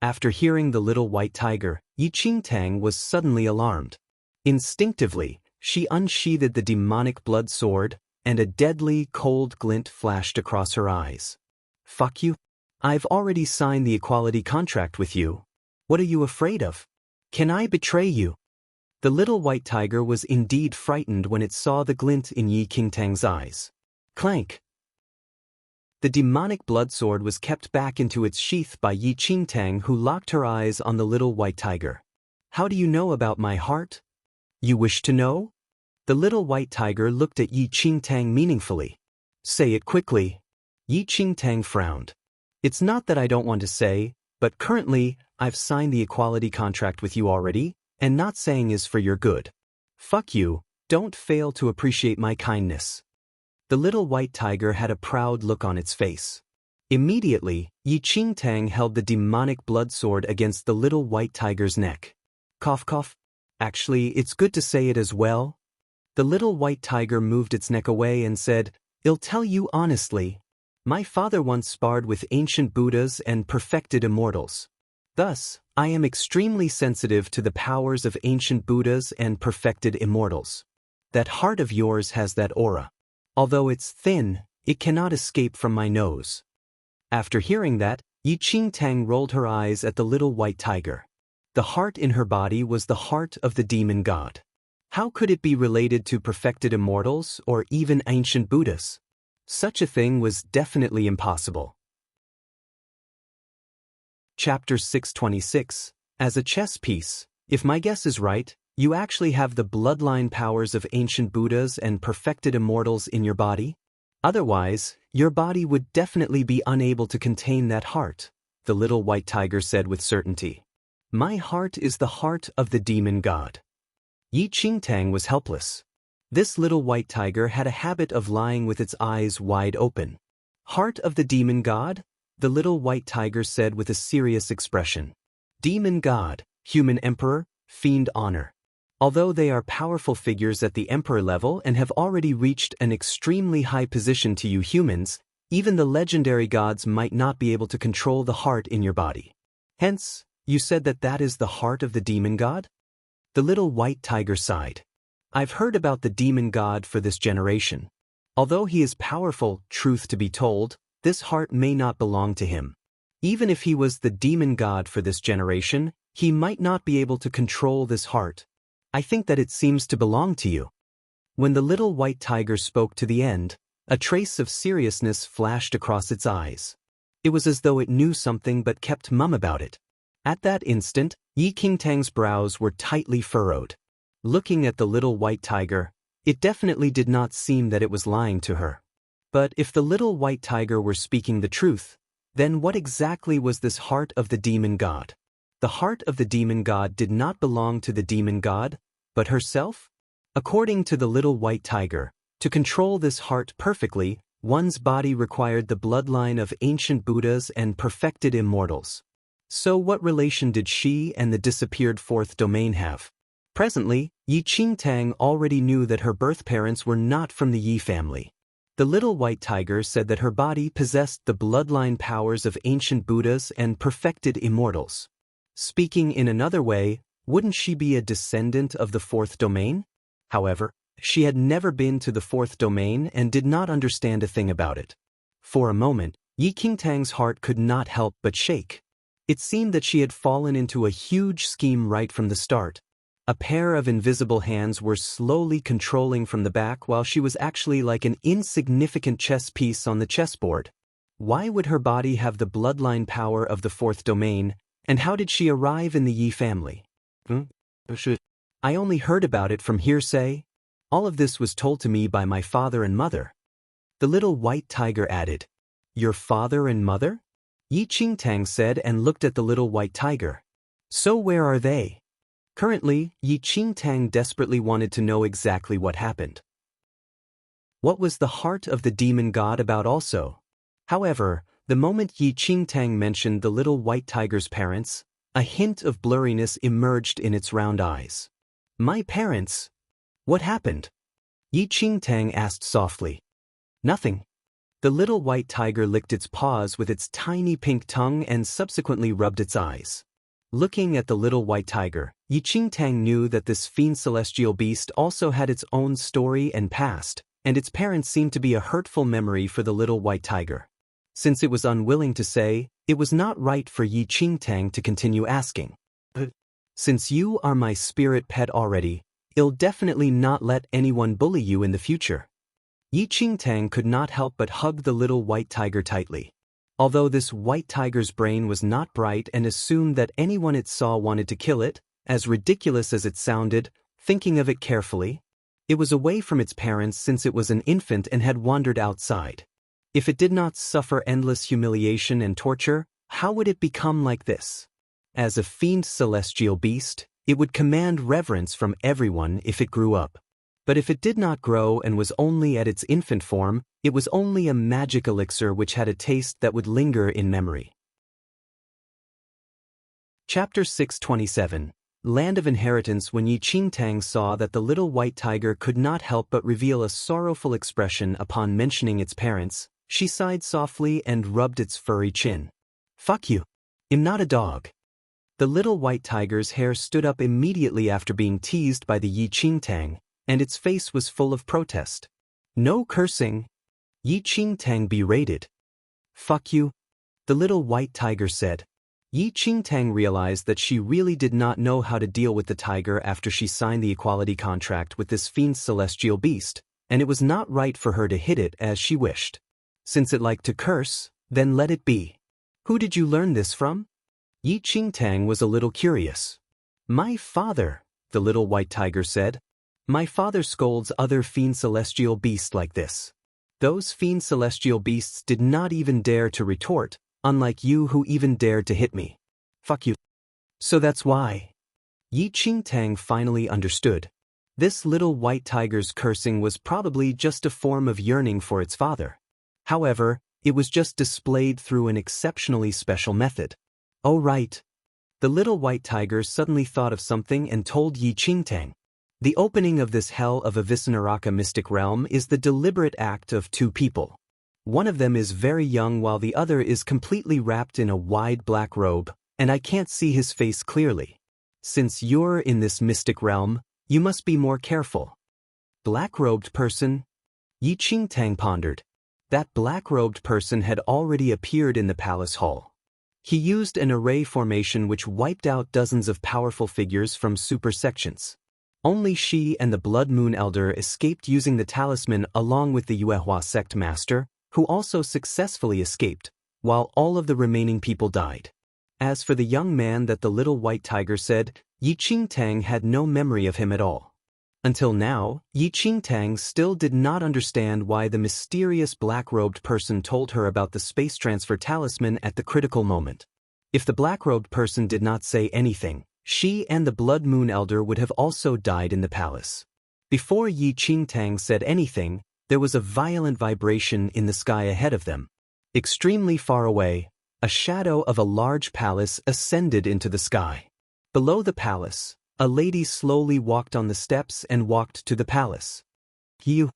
After hearing the little white tiger, Yi Qingtang was suddenly alarmed. Instinctively, she unsheathed the demonic blood sword, and a deadly, cold glint flashed across her eyes. Fuck you. I've already signed the equality contract with you. What are you afraid of? Can I betray you? The little white tiger was indeed frightened when it saw the glint in Yi Qingtang's eyes. Clank! The demonic blood sword was kept back into its sheath by Yi Qingtang, who locked her eyes on the little white tiger. How do you know about my heart? You wish to know? The little white tiger looked at Yi Qingtang meaningfully. Say it quickly. Yi Qingtang frowned. It's not that I don't want to say, but currently, I've signed the equality contract with you already, and not saying is for your good. Fuck you, don't fail to appreciate my kindness. The little white tiger had a proud look on its face. Immediately, Yi Qingtang held the demonic blood sword against the little white tiger's neck. Cough cough. Actually, it's good to say it as well. The little white tiger moved its neck away and said, "I'll tell you honestly. My father once sparred with ancient Buddhas and perfected immortals. Thus, I am extremely sensitive to the powers of ancient Buddhas and perfected immortals. That heart of yours has that aura. Although it's thin, it cannot escape from my nose." After hearing that, Yi Qingtang rolled her eyes at the little white tiger. The heart in her body was the heart of the demon god. How could it be related to perfected immortals or even ancient Buddhas? Such a thing was definitely impossible. Chapter 626. As a chess piece, if my guess is right, you actually have the bloodline powers of ancient Buddhas and perfected immortals in your body? Otherwise, your body would definitely be unable to contain that heart, the little white tiger said with certainty. My heart is the heart of the demon god. Yi Qingtang was helpless. This little white tiger had a habit of lying with its eyes wide open. Heart of the demon god? The little white tiger said with a serious expression. Demon god, human emperor, fiend honor. Although they are powerful figures at the emperor level and have already reached an extremely high position to you humans, even the legendary gods might not be able to control the heart in your body. Hence, you said that that is the heart of the demon god? The little white tiger sighed. I've heard about the demon god for this generation. Although he is powerful, truth to be told, this heart may not belong to him. Even if he was the demon god for this generation, he might not be able to control this heart. I think that it seems to belong to you. When the little white tiger spoke to the end, a trace of seriousness flashed across its eyes. It was as though it knew something but kept mum about it. At that instant, Yi Qingtang's brows were tightly furrowed. Looking at the little white tiger, it definitely did not seem that it was lying to her. But if the little white tiger were speaking the truth, then what exactly was this heart of the demon god? The heart of the demon god did not belong to the demon god, but herself? According to the little white tiger, to control this heart perfectly, one's body required the bloodline of ancient Buddhas and perfected immortals. So what relation did she and the disappeared fourth domain have? Presently, Yi Qingtang already knew that her birth parents were not from the Yi family. The little white tiger said that her body possessed the bloodline powers of ancient Buddhas and perfected immortals. Speaking in another way, wouldn't she be a descendant of the fourth domain? However, she had never been to the fourth domain and did not understand a thing about it. For a moment, Yi Qingtang's heart could not help but shake. It seemed that she had fallen into a huge scheme right from the start. A pair of invisible hands were slowly controlling from the back while she was actually like an insignificant chess piece on the chessboard. Why would her body have the bloodline power of the fourth domain, and how did she arrive in the Yi family? I only heard about it from hearsay. All of this was told to me by my father and mother. The little white tiger added. Your father and mother? Yi Qingtang said and looked at the little white tiger. So where are they? Currently, Yi Qingtang desperately wanted to know exactly what happened. What was the heart of the demon god about also? However, the moment Yi Qingtang mentioned the little white tiger's parents, a hint of blurriness emerged in its round eyes. My parents? What happened? Yi Qingtang asked softly. Nothing. The little white tiger licked its paws with its tiny pink tongue and subsequently rubbed its eyes. Looking at the little white tiger, Yi Qingtang knew that this fiend celestial beast also had its own story and past, and its parents seemed to be a hurtful memory for the little white tiger. Since it was unwilling to say, it was not right for Yi Qingtang to continue asking. Since you are my spirit pet already, I'll definitely not let anyone bully you in the future. Yi Qingtang could not help but hug the little white tiger tightly. Although this white tiger's brain was not bright and assumed that anyone it saw wanted to kill it, as ridiculous as it sounded, thinking of it carefully, it was away from its parents since it was an infant and had wandered outside. If it did not suffer endless humiliation and torture, how would it become like this? As a fiend celestial beast, it would command reverence from everyone if it grew up. But if it did not grow and was only at its infant form, it was only a magic elixir which had a taste that would linger in memory. Chapter 627. Land of Inheritance. When Yi Qingtang saw that the little white tiger could not help but reveal a sorrowful expression upon mentioning its parents, she sighed softly and rubbed its furry chin. Fuck you. I'm not a dog. The little white tiger's hair stood up immediately after being teased by the Yi Qingtang, and its face was full of protest. No cursing. Yi Qingtang berated. Fuck you. The little white tiger said. Yi Qingtang realized that she really did not know how to deal with the tiger after she signed the equality contract with this fiend's celestial beast, and it was not right for her to hit it as she wished. Since it liked to curse, then let it be. Who did you learn this from? Yi Qingtang was a little curious. My father, the little white tiger said. My father scolds other fiend celestial beasts like this. Those fiend celestial beasts did not even dare to retort, unlike you who even dared to hit me. Fuck you. So that's why. Yi Qingtang finally understood. This little white tiger's cursing was probably just a form of yearning for its father. However, it was just displayed through an exceptionally special method. Oh right. The little white tiger suddenly thought of something and told Yi Qingtang. The opening of this hell of a Visnaraka mystic realm is the deliberate act of two people. One of them is very young while the other is completely wrapped in a wide black robe, and I can't see his face clearly. Since you're in this mystic realm, you must be more careful. Black-robed person? Yi Qingtang pondered. That black-robed person had already appeared in the palace hall. He used an array formation which wiped out dozens of powerful figures from super sections. Only she and the Blood Moon Elder escaped using the talisman along with the Yuehua sect master, who also successfully escaped, while all of the remaining people died. As for the young man that the little white tiger said, Yi Qingtang had no memory of him at all. Until now, Yi Qingtang still did not understand why the mysterious black-robed person told her about the space transfer talisman at the critical moment. If the black-robed person did not say anything, she and the Blood Moon Elder would have also died in the palace. Before Yi Qingtang said anything, there was a violent vibration in the sky ahead of them. Extremely far away, a shadow of a large palace ascended into the sky. Below the palace, a lady slowly walked on the steps and walked to the palace. You.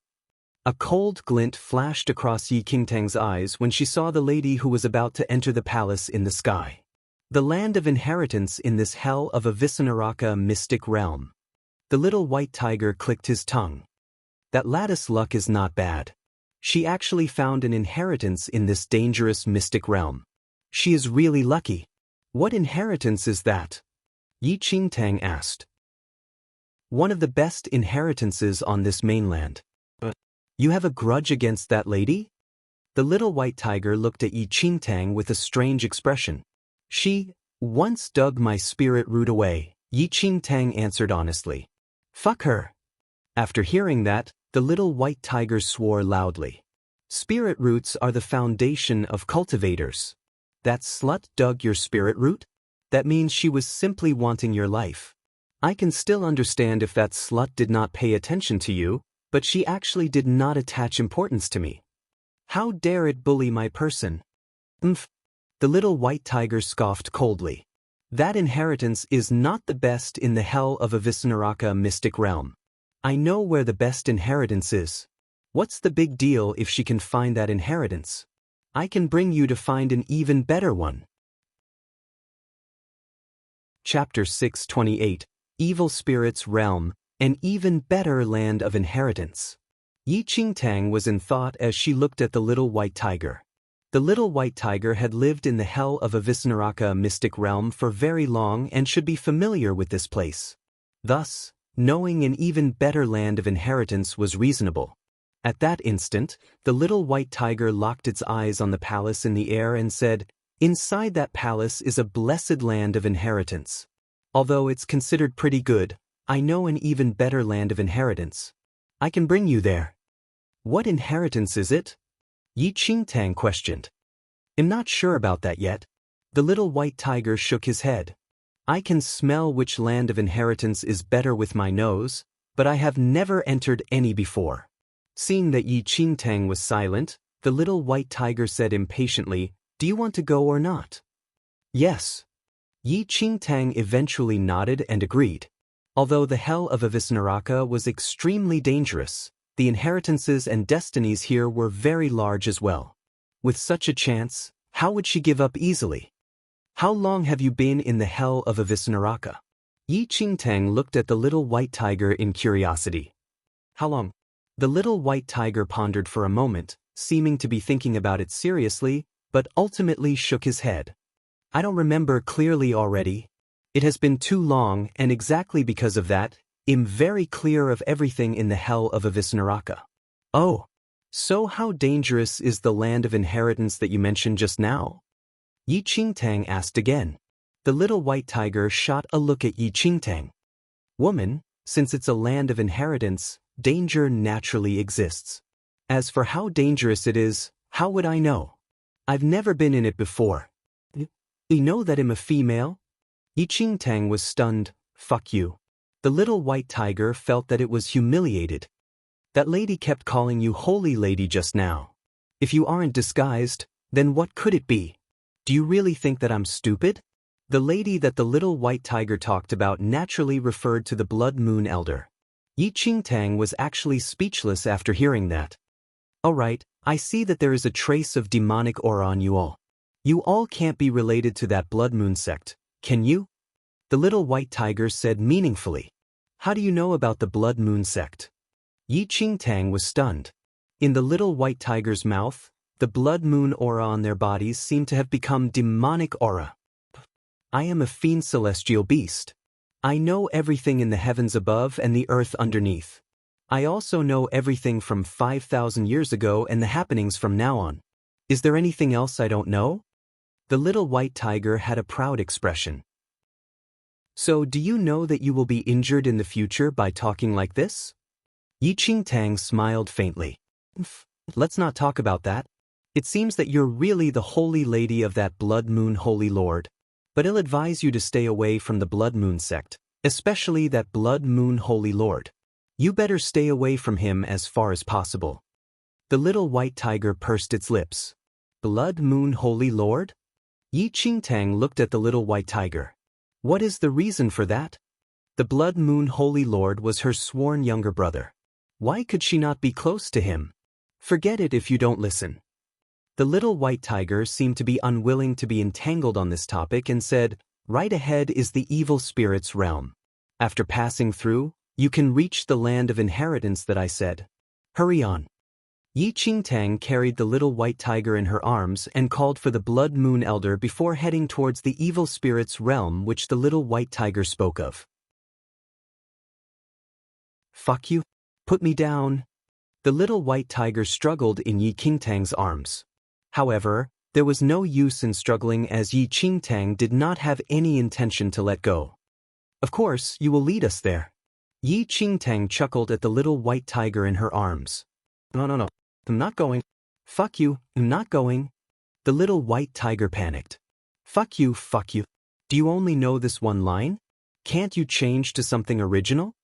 A cold glint flashed across Yi Qingtang's eyes when she saw the lady who was about to enter the palace in the sky. The land of inheritance in this hell of a Visnaraka mystic realm. The little white tiger clicked his tongue. That lattice luck is not bad. She actually found an inheritance in this dangerous mystic realm. She is really lucky. What inheritance is that? Yi Qingtang asked. One of the best inheritances on this mainland. You have a grudge against that lady? The little white tiger looked at Yi Qingtang with a strange expression. She once dug my spirit root away, Yi Qingtang answered honestly. Fuck her. After hearing that, the little white tiger swore loudly. Spirit roots are the foundation of cultivators. That slut dug your spirit root? That means she was simply wanting your life. I can still understand if that slut did not pay attention to you, but she actually did not attach importance to me. How dare it bully my person? Umph. The little white tiger scoffed coldly. That inheritance is not the best in the hell of a Visnaraka mystic realm. I know where the best inheritance is. What's the big deal if she can find that inheritance? I can bring you to find an even better one. Chapter 628, Evil Spirits Realm, an even better land of inheritance. Yi Qingtang was in thought as she looked at the little white tiger. The little white tiger had lived in the hell of a Visnaraka mystic realm for very long and should be familiar with this place. Thus, knowing an even better land of inheritance was reasonable. At that instant, the little white tiger locked its eyes on the palace in the air and said, Inside that palace is a blessed land of inheritance. Although it's considered pretty good, I know an even better land of inheritance. I can bring you there. What inheritance is it? Yi Qingtang questioned. I'm not sure about that yet. The little white tiger shook his head. I can smell which land of inheritance is better with my nose, but I have never entered any before. Seeing that Yi Qingtang was silent, the little white tiger said impatiently, Do you want to go or not? Yes. Yi Qingtang eventually nodded and agreed. Although the hell of Avisnaraka was extremely dangerous, the inheritances and destinies here were very large as well. With such a chance, how would she give up easily? How long have you been in the hell of Avisnaraka? Yi Qingtang looked at the little white tiger in curiosity. How long? The little white tiger pondered for a moment, seeming to be thinking about it seriously, but ultimately shook his head. I don't remember clearly already. It has been too long, and exactly because of that, I'm very clear of everything in the hell of Avisnaraka. Oh, so how dangerous is the land of inheritance that you mentioned just now? Yi Qingtang asked again. The little white tiger shot a look at Yi Qingtang. Woman, since it's a land of inheritance, danger naturally exists. As for how dangerous it is, how would I know? I've never been in it before. You know that I'm a female? Yi Qingtang was stunned. Fuck you. The little white tiger felt that it was humiliated. That lady kept calling you holy lady just now. If you aren't disguised, then what could it be? Do you really think that I'm stupid? The lady that the little white tiger talked about naturally referred to the Blood Moon Elder. Yi Qingtang was actually speechless after hearing that. Alright, I see that there is a trace of demonic aura on you all. You all can't be related to that Blood Moon sect, can you? The little white tiger said meaningfully. How do you know about the Blood Moon sect? Yi Qingtang was stunned. In the little white tiger's mouth, the Blood Moon aura on their bodies seemed to have become demonic aura. I am a fiend celestial beast. I know everything in the heavens above and the earth underneath. I also know everything from 5,000 years ago and the happenings from now on. Is there anything else I don't know? The little white tiger had a proud expression. So do you know that you will be injured in the future by talking like this? Yi Qingtang smiled faintly. Let's not talk about that. It seems that you're really the holy lady of that Blood Moon Holy Lord. But I'll advise you to stay away from the Blood Moon sect, especially that Blood Moon Holy Lord. You better stay away from him as far as possible. The little white tiger pursed its lips. Blood Moon Holy Lord? Yi Qingtang looked at the little white tiger. What is the reason for that? The Blood Moon Holy Lord was her sworn younger brother. Why could she not be close to him? Forget it if you don't listen. The little white tiger seemed to be unwilling to be entangled on this topic and said, right ahead is the evil spirit's realm. After passing through, you can reach the land of inheritance that I said. Hurry on. Yi Qingtang carried the little white tiger in her arms and called for the Blood Moon Elder before heading towards the evil spirit's realm which the little white tiger spoke of. Fuck you. Put me down. The little white tiger struggled in Yi Qingtang's arms. However, there was no use in struggling as Yi Qingtang did not have any intention to let go. Of course, you will lead us there. Yi Qingtang chuckled at the little white tiger in her arms. No, I'm not going. Fuck you, I'm not going. The little white tiger panicked. Fuck you. Do you only know this one line? Can't you change to something original?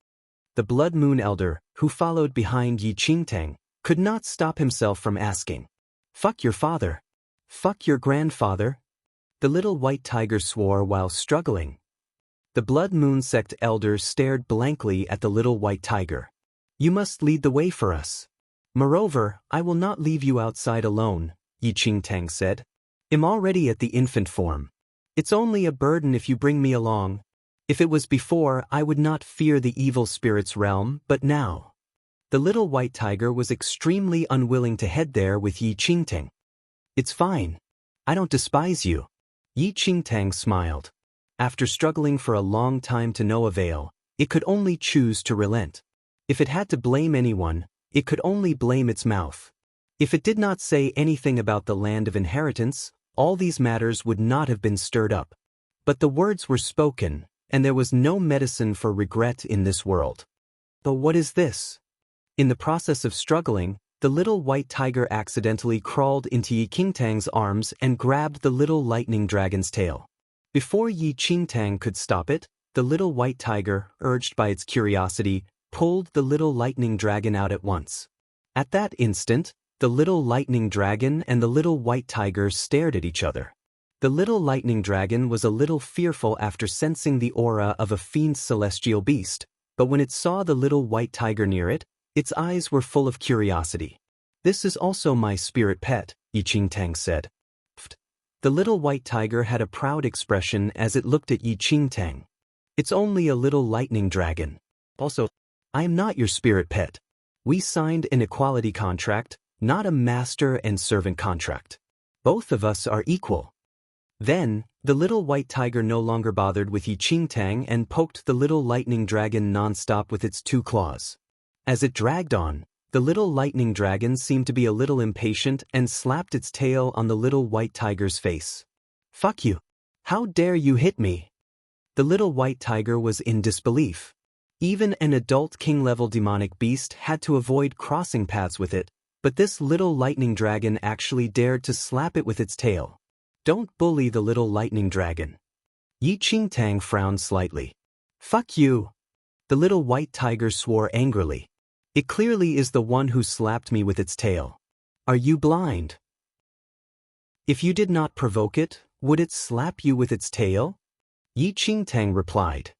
The Blood Moon Elder, who followed behind Yi Qingtang, could not stop himself from asking. Fuck your father. Fuck your grandfather. The little white tiger swore while struggling. The Blood Moon sect elder stared blankly at the little white tiger. You must lead the way for us. Moreover, I will not leave you outside alone, Yi Qingtang said. I'm already at the infant form. It's only a burden if you bring me along. If it was before, I would not fear the evil spirit's realm, but now. The little white tiger was extremely unwilling to head there with Yi Qingtang. It's fine. I don't despise you. Yi Qingtang smiled. After struggling for a long time to no avail, it could only choose to relent. If it had to blame anyone, it could only blame its mouth. If it did not say anything about the land of inheritance, all these matters would not have been stirred up. But the words were spoken, and there was no medicine for regret in this world. But what is this? In the process of struggling, the little white tiger accidentally crawled into Yi Qingtang's arms and grabbed the little lightning dragon's tail. Before Yi Qingtang could stop it, the little white tiger, urged by its curiosity, pulled the little lightning dragon out at once. At that instant, the little lightning dragon and the little white tiger stared at each other. The little lightning dragon was a little fearful after sensing the aura of a fiend's celestial beast, but when it saw the little white tiger near it, its eyes were full of curiosity. "This is also my spirit pet," Yi Qingtang said. The little white tiger had a proud expression as it looked at Yi Qingtang. "It's only a little lightning dragon. Also, I am not your spirit pet. We signed an equality contract, not a master and servant contract. Both of us are equal." Then, the little white tiger no longer bothered with Yi Qingtang and poked the little lightning dragon non-stop with its 2 claws. As it dragged on, the little lightning dragon seemed to be a little impatient and slapped its tail on the little white tiger's face. "Fuck you! How dare you hit me!" The little white tiger was in disbelief. Even an adult king-level demonic beast had to avoid crossing paths with it, but this little lightning dragon actually dared to slap it with its tail. "Don't bully the little lightning dragon." Yi Qingtang frowned slightly. "Fuck you!" The little white tiger swore angrily. "It clearly is the one who slapped me with its tail. Are you blind? If you did not provoke it, would it slap you with its tail?" Yi Qingtang replied.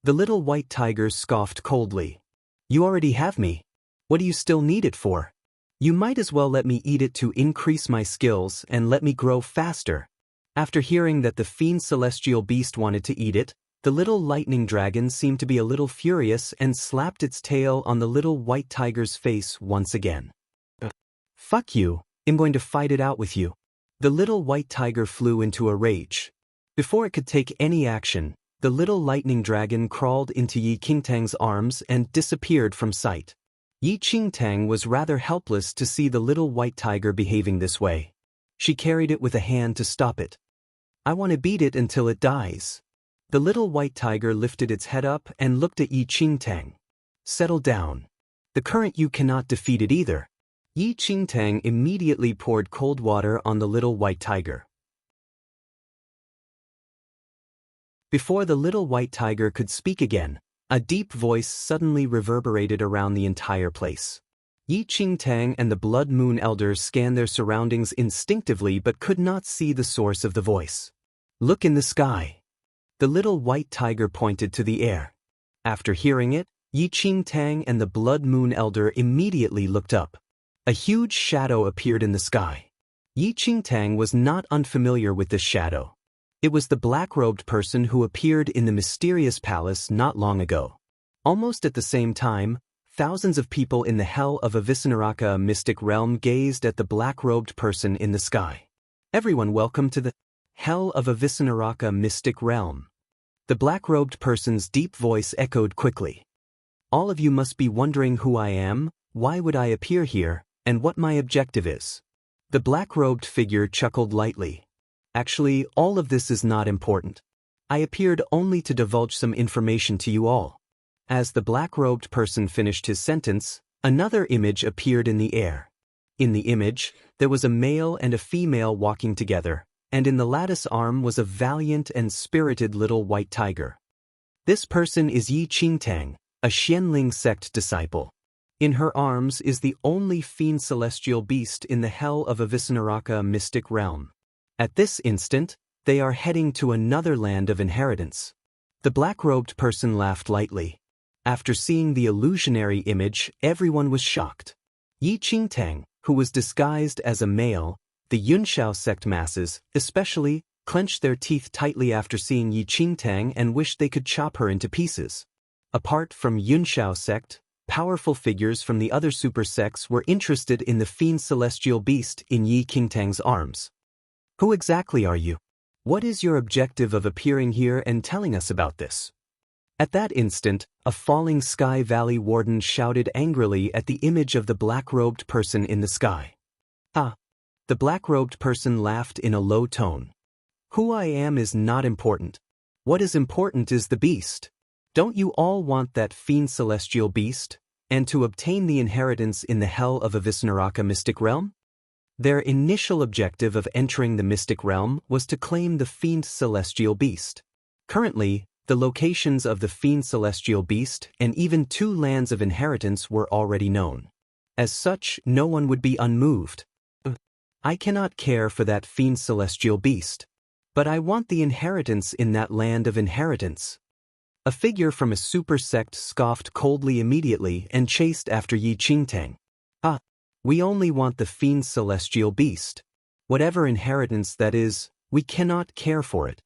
The little white tiger scoffed coldly. "You already have me. What do you still need it for? You might as well let me eat it to increase my skills and let me grow faster." After hearing that the fiend celestial beast wanted to eat it, the little lightning dragon seemed to be a little furious and slapped its tail on the little white tiger's face once again. "Fuck you, I'm going to fight it out with you." The little white tiger flew into a rage. Before it could take any action, the little lightning dragon crawled into Yi Qingtang's arms and disappeared from sight. Yi Qingtang was rather helpless to see the little white tiger behaving this way. She carried it with a hand to stop it. "I want to beat it until it dies." The little white tiger lifted its head up and looked at Yi Qingtang. "Settle down. The current you cannot defeat it either." Yi Qingtang immediately poured cold water on the little white tiger. Before the little white tiger could speak again, a deep voice suddenly reverberated around the entire place. Yi Qingtang and the Blood Moon Elder scanned their surroundings instinctively but could not see the source of the voice. "Look in the sky." The little white tiger pointed to the air. After hearing it, Yi Qingtang and the Blood Moon Elder immediately looked up. A huge shadow appeared in the sky. Yi Qingtang was not unfamiliar with this shadow. It was the black-robed person who appeared in the mysterious palace not long ago. Almost at the same time, thousands of people in the Hell of Avicenaraka mystic realm gazed at the black-robed person in the sky. "Everyone welcome to the Hell of Avicenaraka mystic realm." The black-robed person's deep voice echoed quickly. "All of you must be wondering who I am, why would I appear here, and what my objective is." The black-robed figure chuckled lightly. "Actually, all of this is not important. I appeared only to divulge some information to you all." As the black-robed person finished his sentence, another image appeared in the air. In the image, there was a male and a female walking together, and in the lattice arm was a valiant and spirited little white tiger. This person is Yi Qingtang, a Xianling sect disciple. In her arms is the only fiend celestial beast in the Hell of Avicenaraka mystic realm. At this instant, they are heading to another land of inheritance. The black-robed person laughed lightly. After seeing the illusionary image, everyone was shocked. Yi Qingtang, who was disguised as a male, the Yunshao sect masses, especially, clenched their teeth tightly after seeing Yi Qingtang and wished they could chop her into pieces. Apart from Yunshao sect, powerful figures from the other super sects were interested in the fiend celestial beast in Yi Qingtang's arms. "Who exactly are you? What is your objective of appearing here and telling us about this?" At that instant, a falling sky valley warden shouted angrily at the image of the black-robed person in the sky. "Ah!" The black-robed person laughed in a low tone. "Who I am is not important. What is important is the beast. Don't you all want that fiend celestial beast, and to obtain the inheritance in the Hell of Avicenaraka mystic realm?" Their initial objective of entering the mystic realm was to claim the fiend celestial beast. Currently, the locations of the fiend celestial beast and even 2 lands of inheritance were already known. As such, no one would be unmoved. I cannot care for that fiend celestial beast. But I want the inheritance in that land of inheritance. A figure from a super sect scoffed coldly immediately and chased after Yi Qingtang. Ah, we only want the fiend celestial beast. Whatever inheritance that is, we cannot care for it.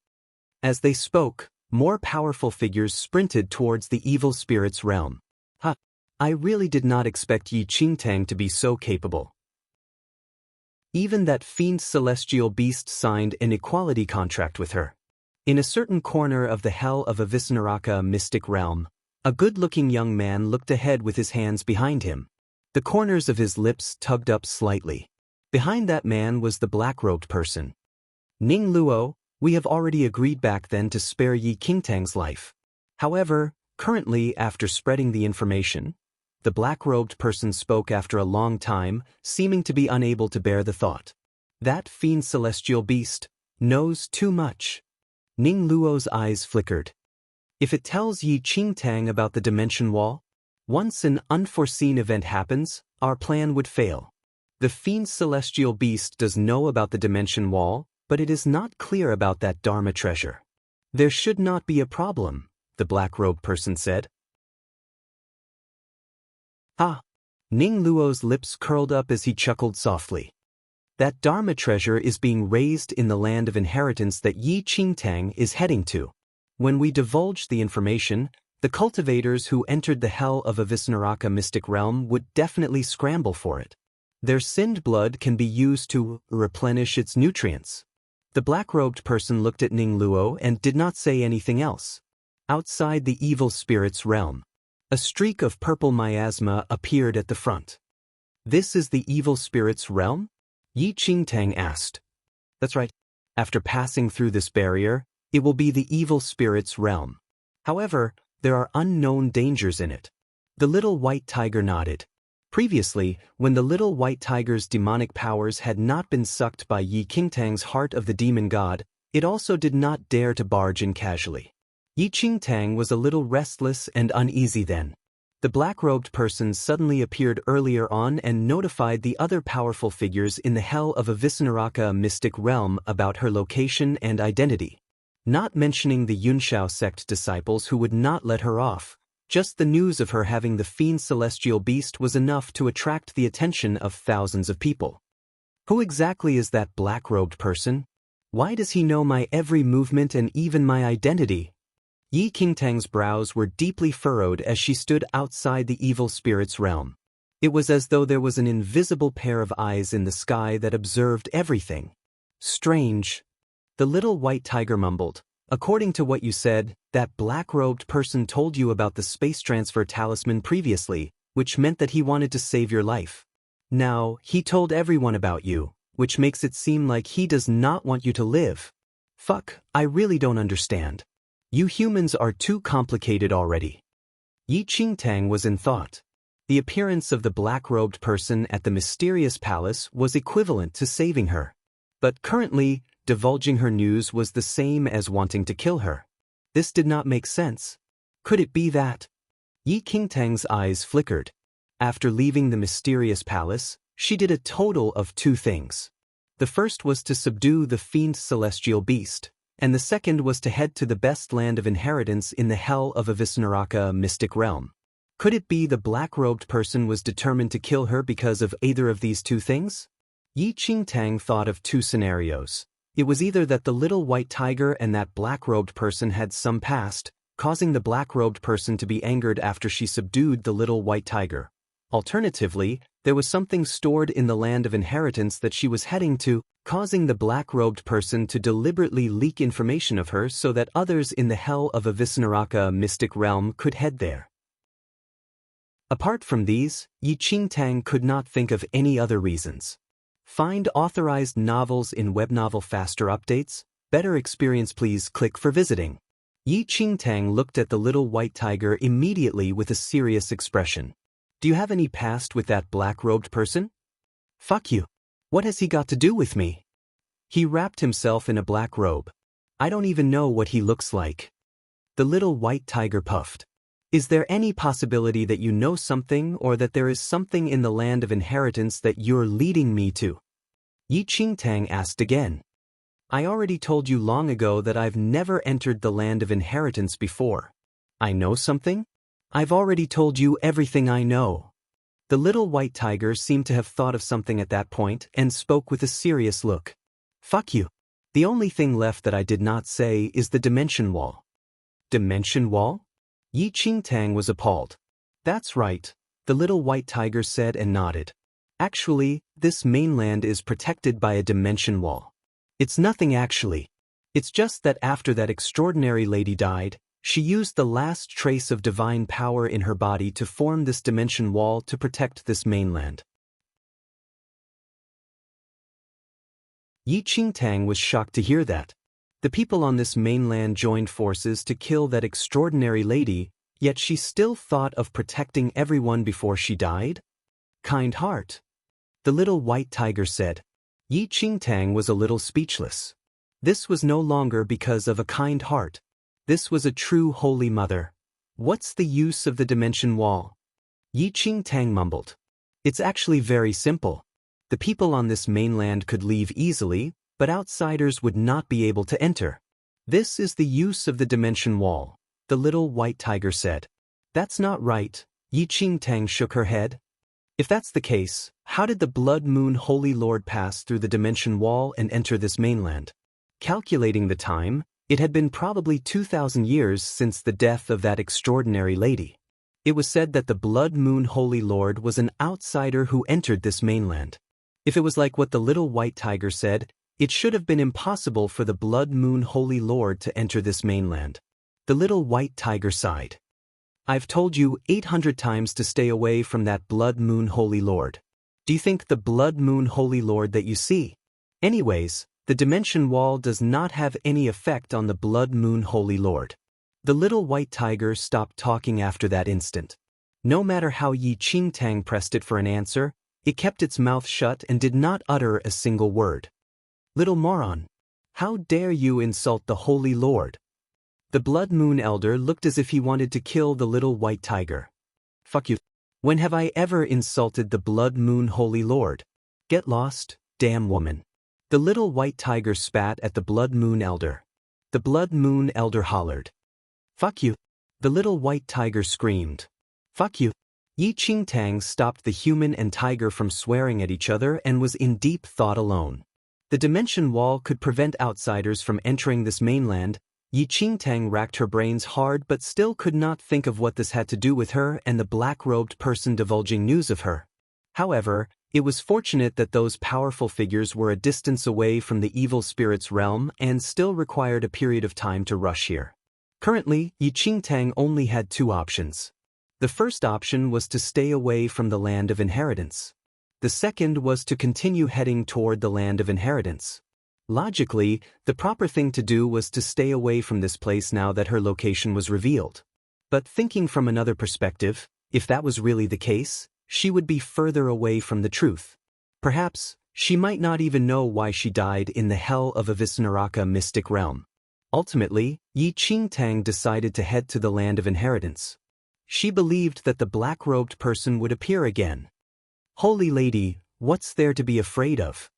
As they spoke, more powerful figures sprinted towards the evil spirit's realm. Ha! I really did not expect Yi Qingtang to be so capable. Even that fiend celestial beast signed an equality contract with her. In a certain corner of the hell of a Visnaraka mystic realm, a good-looking young man looked ahead with his hands behind him. The corners of his lips tugged up slightly. Behind that man was the black-robed person. Ning Luo, we have already agreed back then to spare Yi Qingtang's life. However, currently after spreading the information, the black-robed person spoke after a long time, seeming to be unable to bear the thought. That fiend celestial beast knows too much. Ning Luo's eyes flickered. If it tells Yi Qingtang about the dimension wall, once an unforeseen event happens, our plan would fail. The fiend celestial beast does know about the dimension wall, but it is not clear about that Dharma treasure. There should not be a problem, the black-robed person said. Ah! Ning Luo's lips curled up as he chuckled softly. That Dharma treasure is being raised in the land of inheritance that Yi Qingtang is heading to. When we divulge the information, the cultivators who entered the hell of a Visnaraka mystic realm would definitely scramble for it. Their sinned blood can be used to replenish its nutrients. The black-robed person looked at Ning Luo and did not say anything else. Outside the evil spirit's realm, a streak of purple miasma appeared at the front. This is the evil spirit's realm? Yi Qingtang asked. That's right. After passing through this barrier, it will be the evil spirit's realm. However, there are unknown dangers in it. The little white tiger nodded. Previously, when the little white tiger's demonic powers had not been sucked by Yi Qingtang's heart of the demon god, it also did not dare to barge in casually. Yi Qingtang was a little restless and uneasy then. The black-robed person suddenly appeared earlier on and notified the other powerful figures in the hell of a Visnaraka mystic realm about her location and identity. Not mentioning the Yunshao sect disciples who would not let her off, just the news of her having the fiend celestial beast was enough to attract the attention of thousands of people. Who exactly is that black-robed person? Why does he know my every movement and even my identity? Yi Qingtang's brows were deeply furrowed as she stood outside the evil spirit's realm. It was as though there was an invisible pair of eyes in the sky that observed everything. Strange. The little white tiger mumbled. According to what you said, that black-robed person told you about the space transfer talisman previously, which meant that he wanted to save your life. Now, he told everyone about you, which makes it seem like he does not want you to live. Fuck, I really don't understand. You humans are too complicated already. Yi Qingtang was in thought. The appearance of the black-robed person at the mysterious palace was equivalent to saving her. But currently, divulging her news was the same as wanting to kill her. This did not make sense. Could it be that? Yi Qingtang's eyes flickered. After leaving the mysterious palace, she did a total of 2 things. The first was to subdue the fiend celestial beast, and the second was to head to the best land of inheritance in the hell of a Visnaraka mystic realm. Could it be the black-robed person was determined to kill her because of either of these 2 things? Yi Qingtang thought of 2 scenarios. It was either that the little white tiger and that black-robed person had some past, causing the black-robed person to be angered after she subdued the little white tiger. Alternatively, there was something stored in the land of inheritance that she was heading to, causing the black-robed person to deliberately leak information of her so that others in the hell of a Visnaraka mystic realm could head there. Apart from these, Yi Qingtang could not think of any other reasons. Find authorized novels in Webnovel Faster Updates. Better experience, please click for visiting. Yi Qingtang looked at the little white tiger immediately with a serious expression. Do you have any past with that black-robed person? Fuck you. What has he got to do with me? He wrapped himself in a black robe. I don't even know what he looks like. The little white tiger puffed. Is there any possibility that you know something or that there is something in the land of inheritance that you're leading me to? Yi Qingtang asked again. I already told you long ago that I've never entered the land of inheritance before. I know something? I've already told you everything I know. The little white tiger seemed to have thought of something at that point and spoke with a serious look. Fuck you. The only thing left that I did not say is the dimension wall. Dimension wall? Yi Qingtang was appalled. That's right, the little white tiger said and nodded. Actually, this mainland is protected by a dimension wall. It's nothing actually. It's just that after that extraordinary lady died, she used the last trace of divine power in her body to form this dimension wall to protect this mainland. Yi Qingtang was shocked to hear that. The people on this mainland joined forces to kill that extraordinary lady, yet she still thought of protecting everyone before she died? Kind heart. The little white tiger said. Yi Qingtang was a little speechless. This was no longer because of a kind heart. This was a true holy mother. What's the use of the dimension wall? Yi Qingtang mumbled. It's actually very simple. The people on this mainland could leave easily, but outsiders would not be able to enter. This is the use of the dimension wall, the little white tiger said. That's not right, Yi Qingtang shook her head. If that's the case, how did the Blood Moon Holy Lord pass through the dimension wall and enter this mainland? Calculating the time, it had been probably 2,000 years since the death of that extraordinary lady. It was said that the Blood Moon Holy Lord was an outsider who entered this mainland. If it was like what the little white tiger said, it should have been impossible for the Blood Moon Holy Lord to enter this mainland. The little white tiger sighed. I've told you 800 times to stay away from that Blood Moon Holy Lord. Do you think the Blood Moon Holy Lord that you see? Anyways, the dimension wall does not have any effect on the Blood Moon Holy Lord. The little white tiger stopped talking after that instant. No matter how Yi Qingtang pressed it for an answer, it kept its mouth shut and did not utter a single word. Little moron! How dare you insult the Holy Lord? The Blood Moon Elder looked as if he wanted to kill the little white tiger. Fuck you. When have I ever insulted the Blood Moon Holy Lord? Get lost, damn woman. The little white tiger spat at the Blood Moon Elder. The Blood Moon Elder hollered. Fuck you. The little white tiger screamed. Fuck you. Yi Qingtang stopped the human and tiger from swearing at each other and was in deep thought alone. The dimension wall could prevent outsiders from entering this mainland. Yi Qingtang racked her brains hard but still could not think of what this had to do with her and the black-robed person divulging news of her. However, it was fortunate that those powerful figures were a distance away from the evil spirit's realm and still required a period of time to rush here. Currently, Yi Qingtang only had two options. The first option was to stay away from the land of inheritance. The second was to continue heading toward the land of inheritance. Logically, the proper thing to do was to stay away from this place now that her location was revealed. But thinking from another perspective, if that was really the case, she would be further away from the truth. Perhaps, she might not even know why she died in the hell of Avisnaraka mystic realm. Ultimately, Yi Qingtang decided to head to the land of inheritance. She believed that the black-robed person would appear again. Holy Lady, what's there to be afraid of?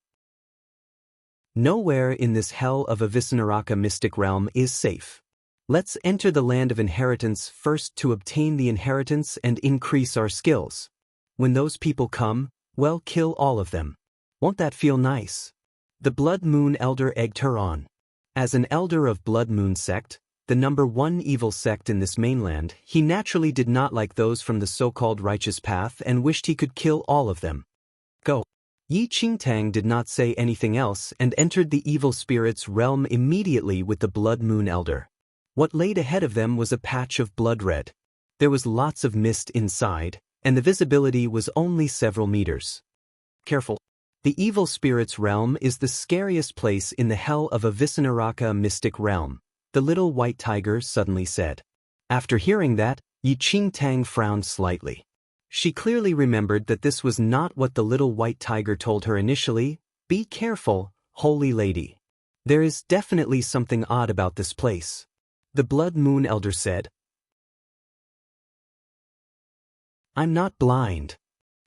Nowhere in this hell of Avisnaraka mystic realm is safe. Let's enter the land of inheritance first to obtain the inheritance and increase our skills. When those people come, well, kill all of them. Won't that feel nice? The Blood Moon Elder egged her on. As an elder of Blood Moon sect, the #1 evil sect in this mainland, he naturally did not like those from the so-called righteous path and wished he could kill all of them. Go. Yi Qingtang did not say anything else and entered the evil spirit's realm immediately with the Blood Moon Elder. What laid ahead of them was a patch of blood red. There was lots of mist inside, and the visibility was only several meters. Careful. The evil spirit's realm is the scariest place in the hell of Avisnaraka mystic realm, the little white tiger suddenly said. After hearing that, Yi Qingtang frowned slightly. She clearly remembered that this was not what the little white tiger told her initially. Be careful, Holy Lady. There is definitely something odd about this place. The Blood Moon Elder said. I'm not blind.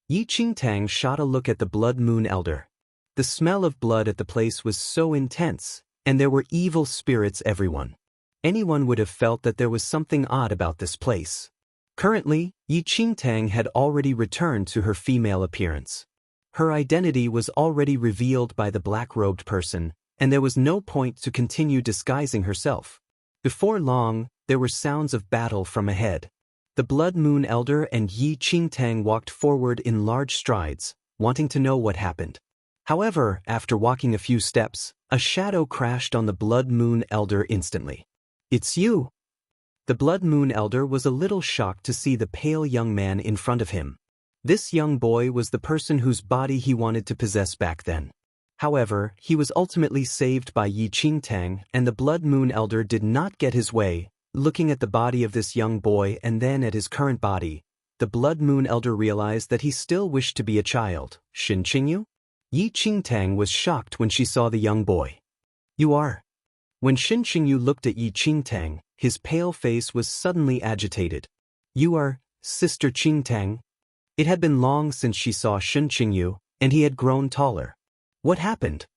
Yi Qingtang shot a look at the Blood Moon Elder. The smell of blood at the place was so intense, and there were evil spirits everyone. Anyone would have felt that there was something odd about this place. Currently, Yi Qingtang had already returned to her female appearance. Her identity was already revealed by the black-robed person, and there was no point to continue disguising herself. Before long, there were sounds of battle from ahead. The Blood Moon Elder and Yi Qingtang walked forward in large strides, wanting to know what happened. However, after walking a few steps, a shadow crashed on the Blood Moon Elder instantly. "It's you!" The Blood Moon Elder was a little shocked to see the pale young man in front of him. This young boy was the person whose body he wanted to possess back then. However, he was ultimately saved by Yi Qingtang, and the Blood Moon Elder did not get his way. Looking at the body of this young boy and then at his current body, the Blood Moon Elder realized that he still wished to be a child. "Shin Qingyu?" Yi Qingtang was shocked when she saw the young boy. "You are." When Shin Qingyu looked at Yi Qingtang, his pale face was suddenly agitated. "You are Sister Qingtang?" It had been long since she saw Shin Qingyu, and he had grown taller. "What happened?"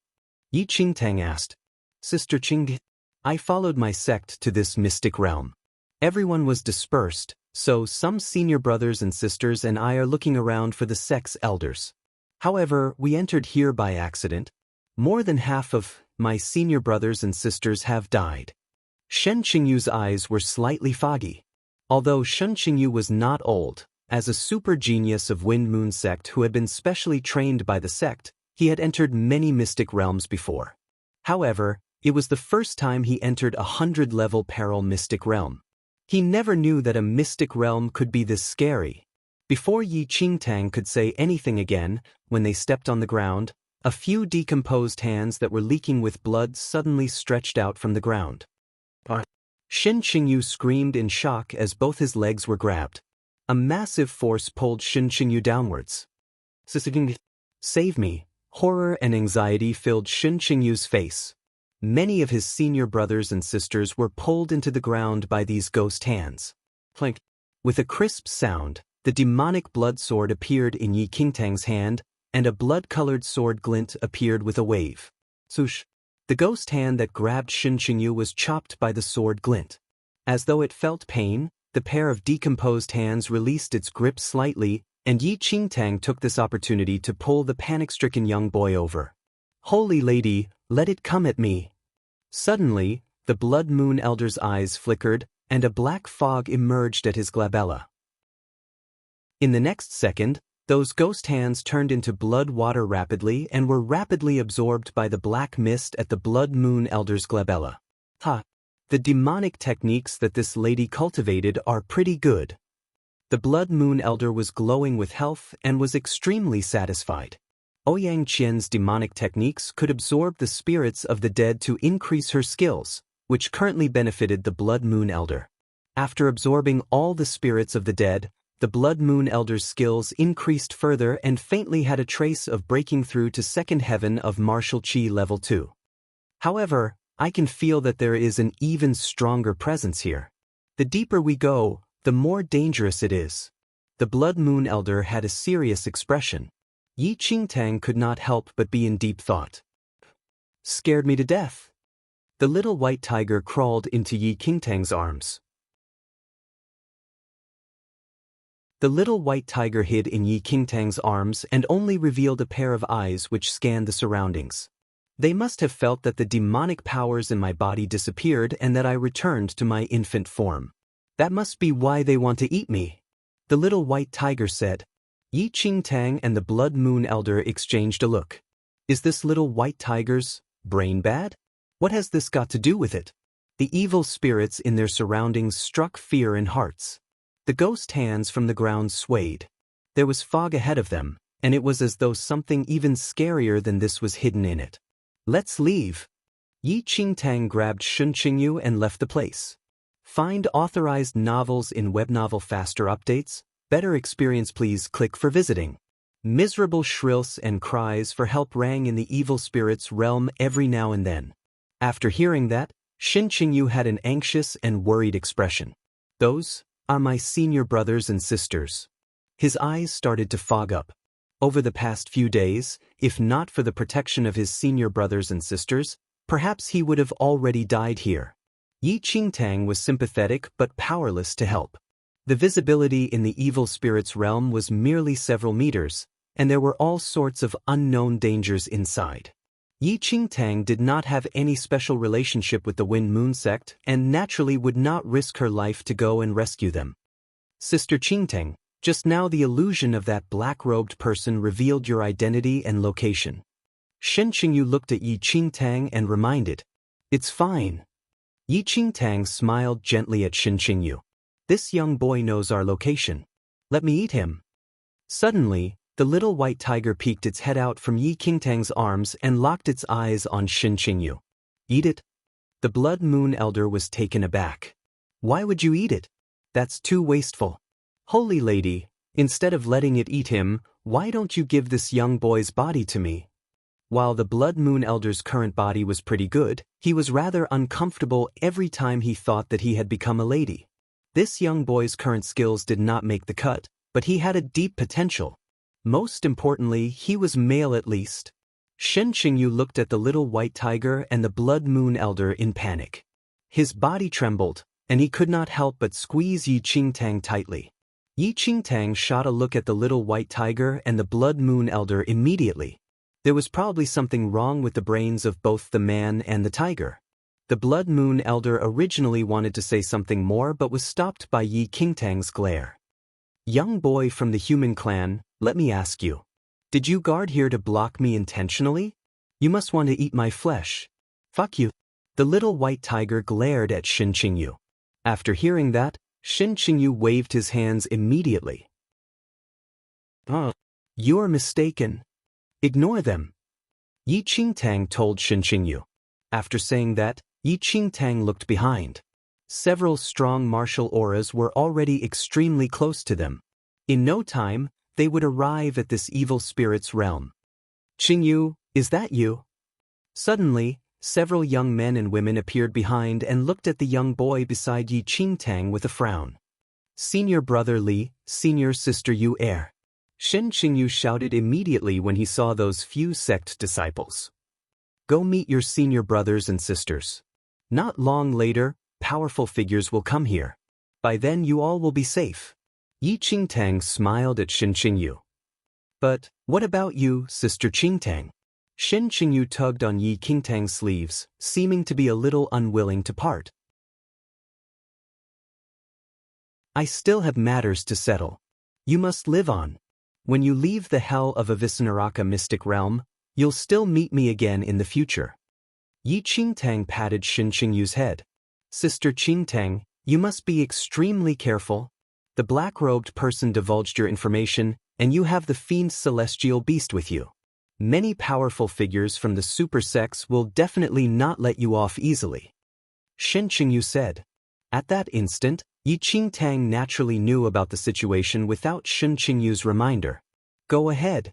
Yi Qingtang asked. "Sister Qing, I followed my sect to this mystic realm. Everyone was dispersed, so some senior brothers and sisters and I are looking around for the sect's elders. However, we entered here by accident. More than half of my senior brothers and sisters have died." Shen Qingyu's eyes were slightly foggy. Although Shen Qingyu was not old, as a super genius of Wind Moon sect who had been specially trained by the sect, he had entered many mystic realms before. However, it was the first time he entered a 100-level peril mystic realm. He never knew that a mystic realm could be this scary. Before Yi Qingtang could say anything again, when they stepped on the ground, a few decomposed hands that were leaking with blood suddenly stretched out from the ground. Shin Qingyu screamed in shock as both his legs were grabbed. A massive force pulled Shin Qingyu downwards. "Save me!" Horror and anxiety filled Shin Qingyu's face. Many of his senior brothers and sisters were pulled into the ground by these ghost hands. Clink. With a crisp sound, the demonic blood sword appeared in Yi Qingtang's hand, and a blood-colored sword glint appeared with a wave. Swoosh! The ghost hand that grabbed Shin Qingyu was chopped by the sword glint. As though it felt pain, the pair of decomposed hands released its grip slightly, and Yi Qingtang took this opportunity to pull the panic-stricken young boy over. "Holy Lady, let it come at me!" Suddenly, the Blood Moon Elder's eyes flickered, and a black fog emerged at his glabella. In the next second, those ghost hands turned into blood water rapidly and were rapidly absorbed by the black mist at the Blood Moon Elder's glabella. Ha! The demonic techniques that this lady cultivated are pretty good. The Blood Moon Elder was glowing with health and was extremely satisfied. Ouyang Qian's demonic techniques could absorb the spirits of the dead to increase her skills, which currently benefited the Blood Moon Elder. After absorbing all the spirits of the dead, the Blood Moon Elder's skills increased further and faintly had a trace of breaking through to second heaven of martial Qi level 2. However, I can feel that there is an even stronger presence here. The deeper we go, the more dangerous it is. The Blood Moon Elder had a serious expression. Yi Qingtang could not help but be in deep thought. "Scared me to death." The little white tiger crawled into Yi Qingtang's arms. The little white tiger hid in Yi Qingtang's arms and only revealed a pair of eyes which scanned the surroundings. They must have felt that the demonic powers in my body disappeared and that I returned to my infant form. That must be why they want to eat me, the little white tiger said. Yi Qingtang and the Blood Moon Elder exchanged a look. Is this little white tiger's brain bad? What has this got to do with it? The evil spirits in their surroundings struck fear in hearts. The ghost hands from the ground swayed. There was fog ahead of them, and it was as though something even scarier than this was hidden in it. "Let's leave." Yi Qingtang grabbed Shin Qingyu and left the place. Find authorized novels in Webnovel Faster Updates. Better experience, please click for visiting. Miserable shrills and cries for help rang in the evil spirit's realm every now and then. After hearing that, Shin Qingyu had an anxious and worried expression. "Those are my senior brothers and sisters." His eyes started to fog up. Over the past few days, if not for the protection of his senior brothers and sisters, perhaps he would have already died here. Yi Qingtang was sympathetic but powerless to help. The visibility in the evil spirit's realm was merely several meters, and there were all sorts of unknown dangers inside. Yi Qingtang did not have any special relationship with the Wind Moon sect and naturally would not risk her life to go and rescue them. Sister Qingtang, just now the illusion of that black-robed person revealed your identity and location. Shen Qingyu looked at Yi Qingtang and reminded, "It's fine." Yi Qingtang smiled gently at Shen Qingyu. "This young boy knows our location. Let me eat him." Suddenly, the little white tiger peeked its head out from Yi Qingtang's arms and locked its eyes on Shen Qingyu. "Eat it?" The Blood Moon Elder was taken aback. "Why would you eat it? That's too wasteful. Holy lady, instead of letting it eat him, why don't you give this young boy's body to me?" While the Blood Moon Elder's current body was pretty good, he was rather uncomfortable every time he thought that he had become a lady. This young boy's current skills did not make the cut, but he had a deep potential. Most importantly, he was male at least. Shen Qingyu looked at the little white tiger and the Blood Moon Elder in panic. His body trembled, and he could not help but squeeze Yi Qingtang tightly. Yi Qingtang shot a look at the little white tiger and the Blood Moon Elder immediately. There was probably something wrong with the brains of both the man and the tiger. The Blood Moon Elder originally wanted to say something more but was stopped by Yi Qingtang's glare. "Young boy from the human clan, let me ask you. Did you guard here to block me intentionally? You must want to eat my flesh. Fuck you." The little white tiger glared at Shen Qingyu. After hearing that, Shen Qingyu waved his hands immediately. You're mistaken. Ignore them." Yi Qingtang told Shen Qingyu. After saying that, Yi Qingtang looked behind. Several strong martial auras were already extremely close to them. In no time, they would arrive at this evil spirit's realm. "Qingyu, is that you?" Suddenly, several young men and women appeared behind and looked at the young boy beside Yi Qingtang with a frown. "Senior brother Li, senior sister Yu heir." Shen Qingyu shouted immediately when he saw those few sect disciples. "Go meet your senior brothers and sisters. Not long later, powerful figures will come here. By then you all will be safe." Yi Qingtang smiled at Shen Qingyu. "But what about you, Sister Qingtang?" Shen Qingyu tugged on Yi Qingtang's sleeves, seeming to be a little unwilling to part. "I still have matters to settle. You must live on. When you leave the hell of Avicenaraka mystic realm, you'll still meet me again in the future." Yi Qingtang patted Shen Qingyu's head. "Sister Qingtang, you must be extremely careful. The black-robed person divulged your information, and you have the fiend celestial beast with you. Many powerful figures from the super sects will definitely not let you off easily," Shen Qingyu said. At that instant, Yi Qingtang naturally knew about the situation without Shen Qingyu's reminder. "Go ahead."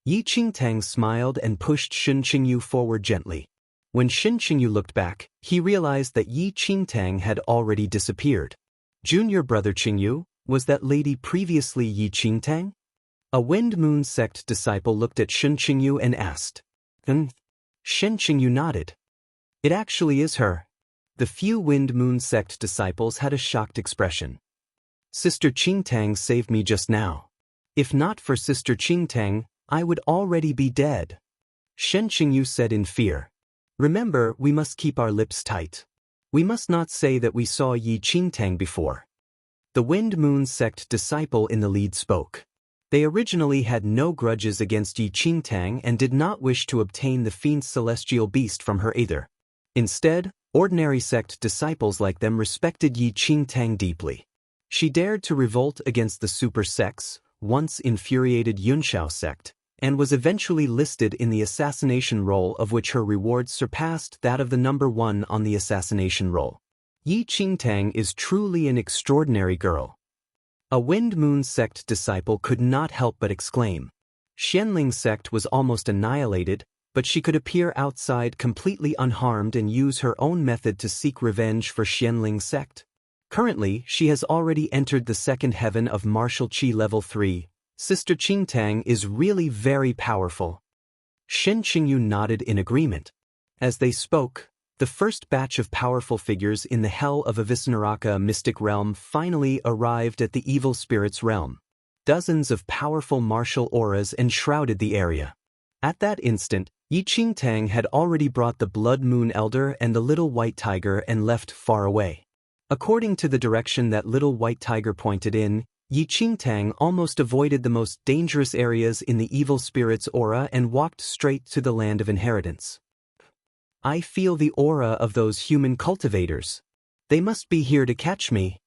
Yi Qingtang smiled and pushed Shen Qingyu forward gently. When Shen Qingyu looked back, he realized that Yi Qingtang had already disappeared. Junior brother Qingyu, was that lady previously Yi Qingtang? A Wind Moon sect disciple looked at Shen Qingyu and asked. Shen Qingyu nodded. "It actually is her." The few Wind Moon sect disciples had a shocked expression. "Sister Qingtang saved me just now. If not for Sister Qingtang, I would already be dead," Shen Qingyu said in fear. "Remember, we must keep our lips tight. We must not say that we saw Yi Qingtang before." The Wind Moon sect disciple in the lead spoke. They originally had no grudges against Yi Qingtang and did not wish to obtain the fiend celestial beast from her either. Instead, ordinary sect disciples like them respected Yi Qingtang deeply. She dared to revolt against the super sects, once infuriated Yunshao sect, and was eventually listed in the assassination roll, of which her reward surpassed that of the number 1 on the assassination roll. Yi Qingtang is truly an extraordinary girl. A Wind Moon sect disciple could not help but exclaim. Xianling sect was almost annihilated, but she could appear outside completely unharmed and use her own method to seek revenge for Xianling sect. Currently, she has already entered the second heaven of martial qi level 3, Sister Qingtang is really very powerful. Shen Qingyu nodded in agreement. As they spoke, the first batch of powerful figures in the Hell of Avisnaraka mystic realm finally arrived at the evil spirit's realm. Dozens of powerful martial auras enshrouded the area. At that instant, Yi Qingtang had already brought the Blood Moon Elder and the Little White Tiger and left far away. According to the direction that Little White Tiger pointed in, Yi Qingtang almost avoided the most dangerous areas in the evil spirit's aura and walked straight to the land of inheritance. I feel the aura of those human cultivators. They must be here to catch me.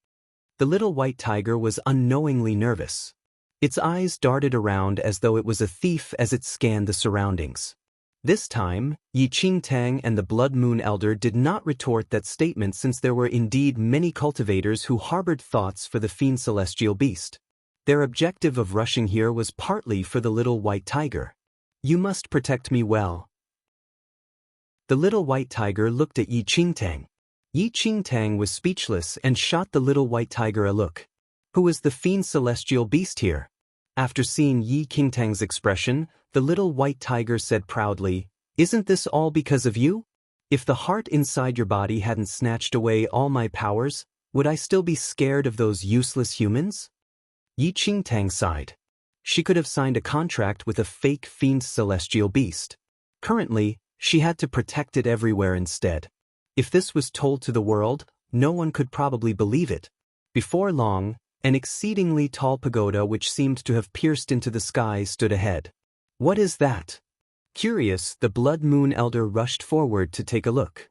The Little White Tiger was unknowingly nervous. Its eyes darted around as though it was a thief as it scanned the surroundings. This time, Yi Qingtang and the Blood Moon Elder did not retort that statement since there were indeed many cultivators who harbored thoughts for the fiend celestial beast. Their objective of rushing here was partly for the Little White Tiger. You must protect me well. The Little White Tiger looked at Yi Qingtang. Yi Qingtang was speechless and shot the Little White Tiger a look. Who is the fiend celestial beast here? After seeing Yi Qingtang's expression, the Little White Tiger said proudly, "Isn't this all because of you? If the heart inside your body hadn't snatched away all my powers, would I still be scared of those useless humans?" Yi Qingtang sighed. She could have signed a contract with a fake fiend celestial beast. Currently, she had to protect it everywhere instead. If this was told to the world, no one could probably believe it. Before long, an exceedingly tall pagoda which seemed to have pierced into the sky stood ahead. What is that? Curious, the Blood Moon Elder rushed forward to take a look.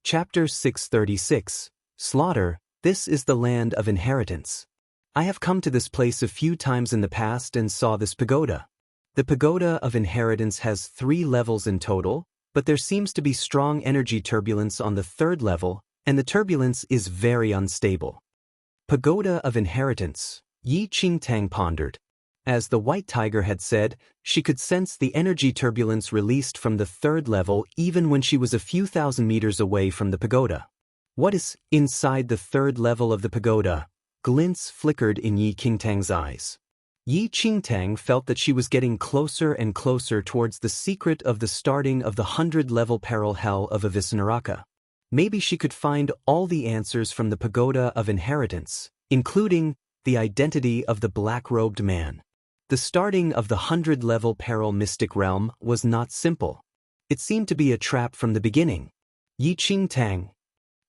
Chapter 636. Slaughter. This is the land of inheritance. I have come to this place a few times in the past and saw this pagoda. The pagoda of inheritance has 3 levels in total, but there seems to be strong energy turbulence on the 3rd level, and the turbulence is very unstable. Pagoda of inheritance, Yi Qingtang pondered. As the White Tiger had said, she could sense the energy turbulence released from the 3rd level even when she was a few thousand meters away from the pagoda. What is inside the 3rd level of the pagoda? Glints flickered in Yi Qingtang's eyes. Yi Qingtang felt that she was getting closer and closer towards the secret of the starting of the 100-level peril hell of Avisnaraka. Maybe she could find all the answers from the pagoda of inheritance, including the identity of the black-robed man. The starting of the 100-level peril mystic realm was not simple. It seemed to be a trap from the beginning. Yi Qingtang.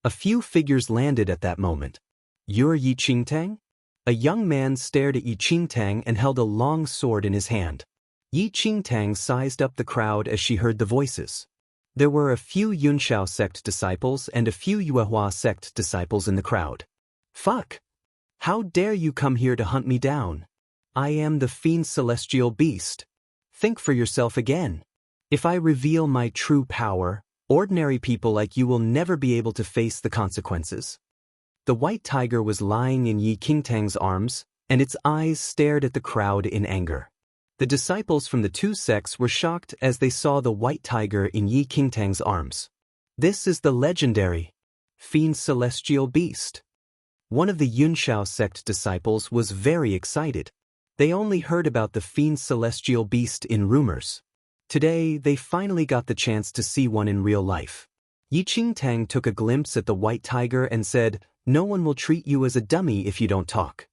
A few figures landed at that moment. You're Yi Qingtang? A young man stared at Yi Qingtang and held a long sword in his hand. Yi Qingtang sized up the crowd as she heard the voices. There were a few Yunshao sect disciples and a few Yuehua sect disciples in the crowd. Fuck! How dare you come here to hunt me down? I am the fiend celestial beast. Think for yourself again. If I reveal my true power, ordinary people like you will never be able to face the consequences. The White Tiger was lying in Yi Qingtang's arms, and its eyes stared at the crowd in anger. The disciples from the 2 sects were shocked as they saw the White Tiger in Yi Qingtang's arms. This is the legendary fiend celestial beast. One of the Yunshao sect disciples was very excited. They only heard about the fiend celestial beast in rumors. Today, they finally got the chance to see one in real life. Yi Qingtang took a glimpse at the White Tiger and said, "No one will treat you as a dummy if you don't talk.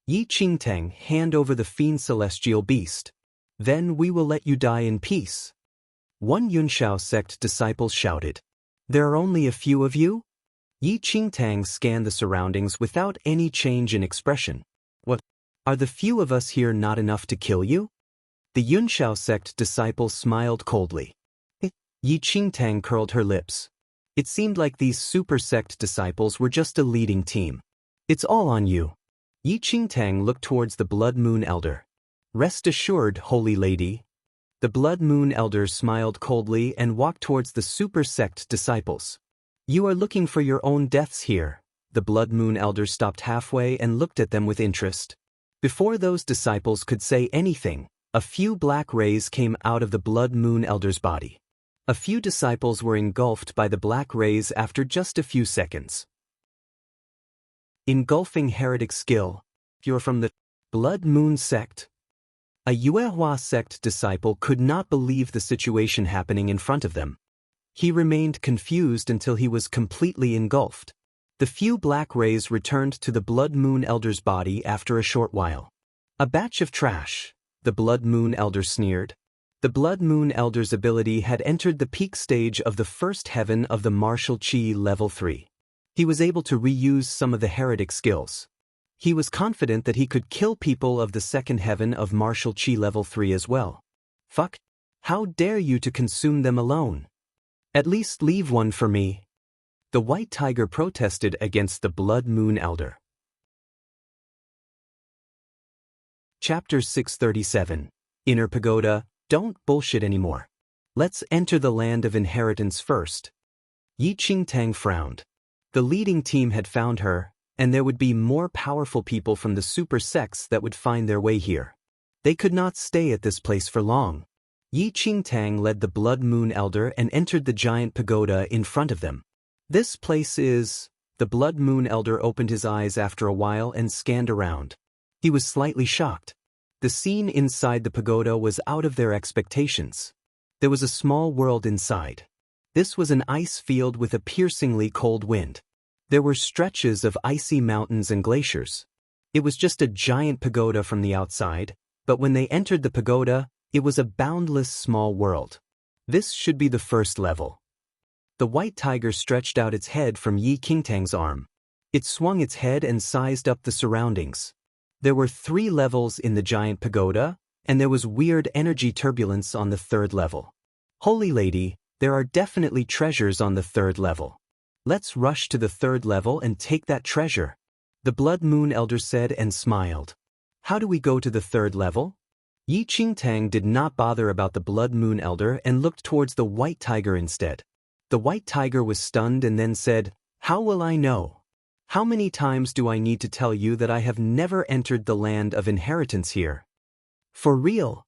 Yi Qingtang, hand over the fiend celestial beast. Then we will let you die in peace." One Yunshao sect disciple shouted. "There are only a few of you?" Yi Qingtang scanned the surroundings without any change in expression. "What? Are the few of us here not enough to kill you?" The Yunshao sect disciple smiled coldly. Yi Qingtang curled her lips. It seemed like these super sect disciples were just a leading team. "It's all on you." Yi Qingtang looked towards the Blood Moon Elder. "Rest assured, Holy Lady." The Blood Moon Elder smiled coldly and walked towards the super sect disciples. "You are looking for your own deaths here." The Blood Moon Elder stopped halfway and looked at them with interest. Before those disciples could say anything, a few black rays came out of the Blood Moon Elder's body. A few disciples were engulfed by the black rays after just a few seconds. Engulfing heretic skill. You're from the Blood Moon sect. A Yuehua sect disciple could not believe the situation happening in front of them. He remained confused until he was completely engulfed. The few black rays returned to the Blood Moon Elder's body after a short while. A batch of trash, the Blood Moon Elder sneered. The Blood Moon Elder's ability had entered the peak stage of the first heaven of the martial chi level 3. He was able to reuse some of the heretic skills. He was confident that he could kill people of the second heaven of martial chi level 3 as well. Fuck! How dare you to consume them alone? At least leave one for me. The White Tiger protested against the Blood Moon Elder. Chapter 637. Inner Pagoda. Don't bullshit anymore. Let's enter the land of inheritance first. Yi Qingtang frowned. The leading team had found her, and there would be more powerful people from the super sects that would find their way here. They could not stay at this place for long. Yi Qingtang led the Blood Moon Elder and entered the giant pagoda in front of them. This place is... The Blood Moon Elder opened his eyes after a while and scanned around. He was slightly shocked. The scene inside the pagoda was out of their expectations. There was a small world inside. This was an ice field with a piercingly cold wind. There were stretches of icy mountains and glaciers. It was just a giant pagoda from the outside, but when they entered the pagoda, it was a boundless small world. This should be the first level. The White Tiger stretched out its head from Yi Qingtang's arm. It swung its head and sized up the surroundings. There were 3 levels in the giant pagoda, and there was weird energy turbulence on the 3rd level. Holy Lady, there are definitely treasures on the 3rd level. Let's rush to the 3rd level and take that treasure, the Blood Moon Elder said and smiled. How do we go to the 3rd level? Yi Qingtang did not bother about the Blood Moon Elder and looked towards the White Tiger instead. The White Tiger was stunned and then said, "How will I know? How many times do I need to tell you that I have never entered the land of inheritance here?" For real?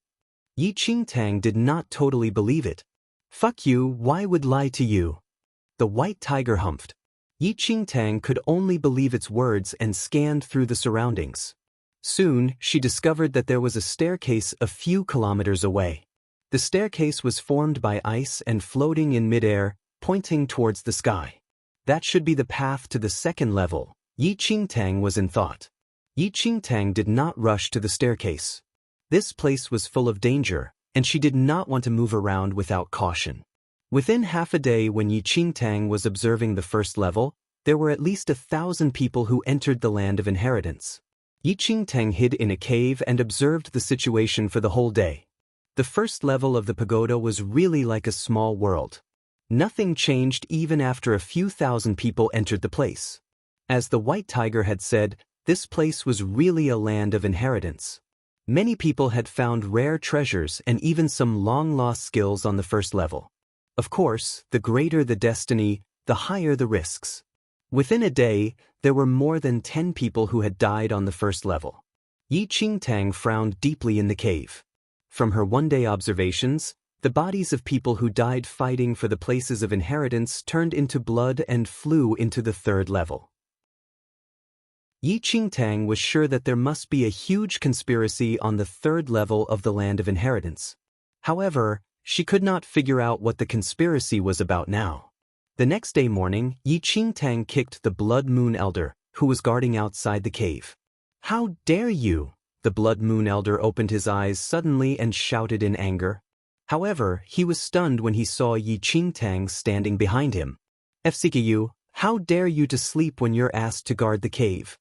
Yi Qingtang did not totally believe it. Fuck you, why would lie to you? The White Tiger humphed. Yi Qingtang could only believe its words and scanned through the surroundings. Soon, she discovered that there was a staircase a few kilometers away. The staircase was formed by ice and floating in midair, pointing towards the sky. That should be the path to the 2nd level, Yi Qingtang was in thought. Yi Qingtang did not rush to the staircase. This place was full of danger, and she did not want to move around without caution. Within half a day when Yi Qingtang was observing the 1st level, there were at least 1,000 people who entered the land of inheritance. Yi Qingtang hid in a cave and observed the situation for the whole day. The 1st level of the pagoda was really like a small world. Nothing changed even after a few thousand people entered the place. As the White Tiger had said, this place was really a land of inheritance. Many people had found rare treasures and even some long-lost skills on the 1st level. Of course, the greater the destiny, the higher the risks. Within a day, there were more than 10 people who had died on the 1st level. Yi Qingtang frowned deeply in the cave. From her one-day observations, the bodies of people who died fighting for the places of inheritance turned into blood and flew into the 3rd level. Yi Qingtang was sure that there must be a huge conspiracy on the 3rd level of the land of inheritance. However, she could not figure out what the conspiracy was about now. The next day morning, Yi Qingtang kicked the Blood Moon Elder, who was guarding outside the cave. "How dare you!" The Blood Moon Elder opened his eyes suddenly and shouted in anger. However, he was stunned when he saw Yi Qingtang standing behind him. "FCKU, how dare you to sleep when you're asked to guard the cave?"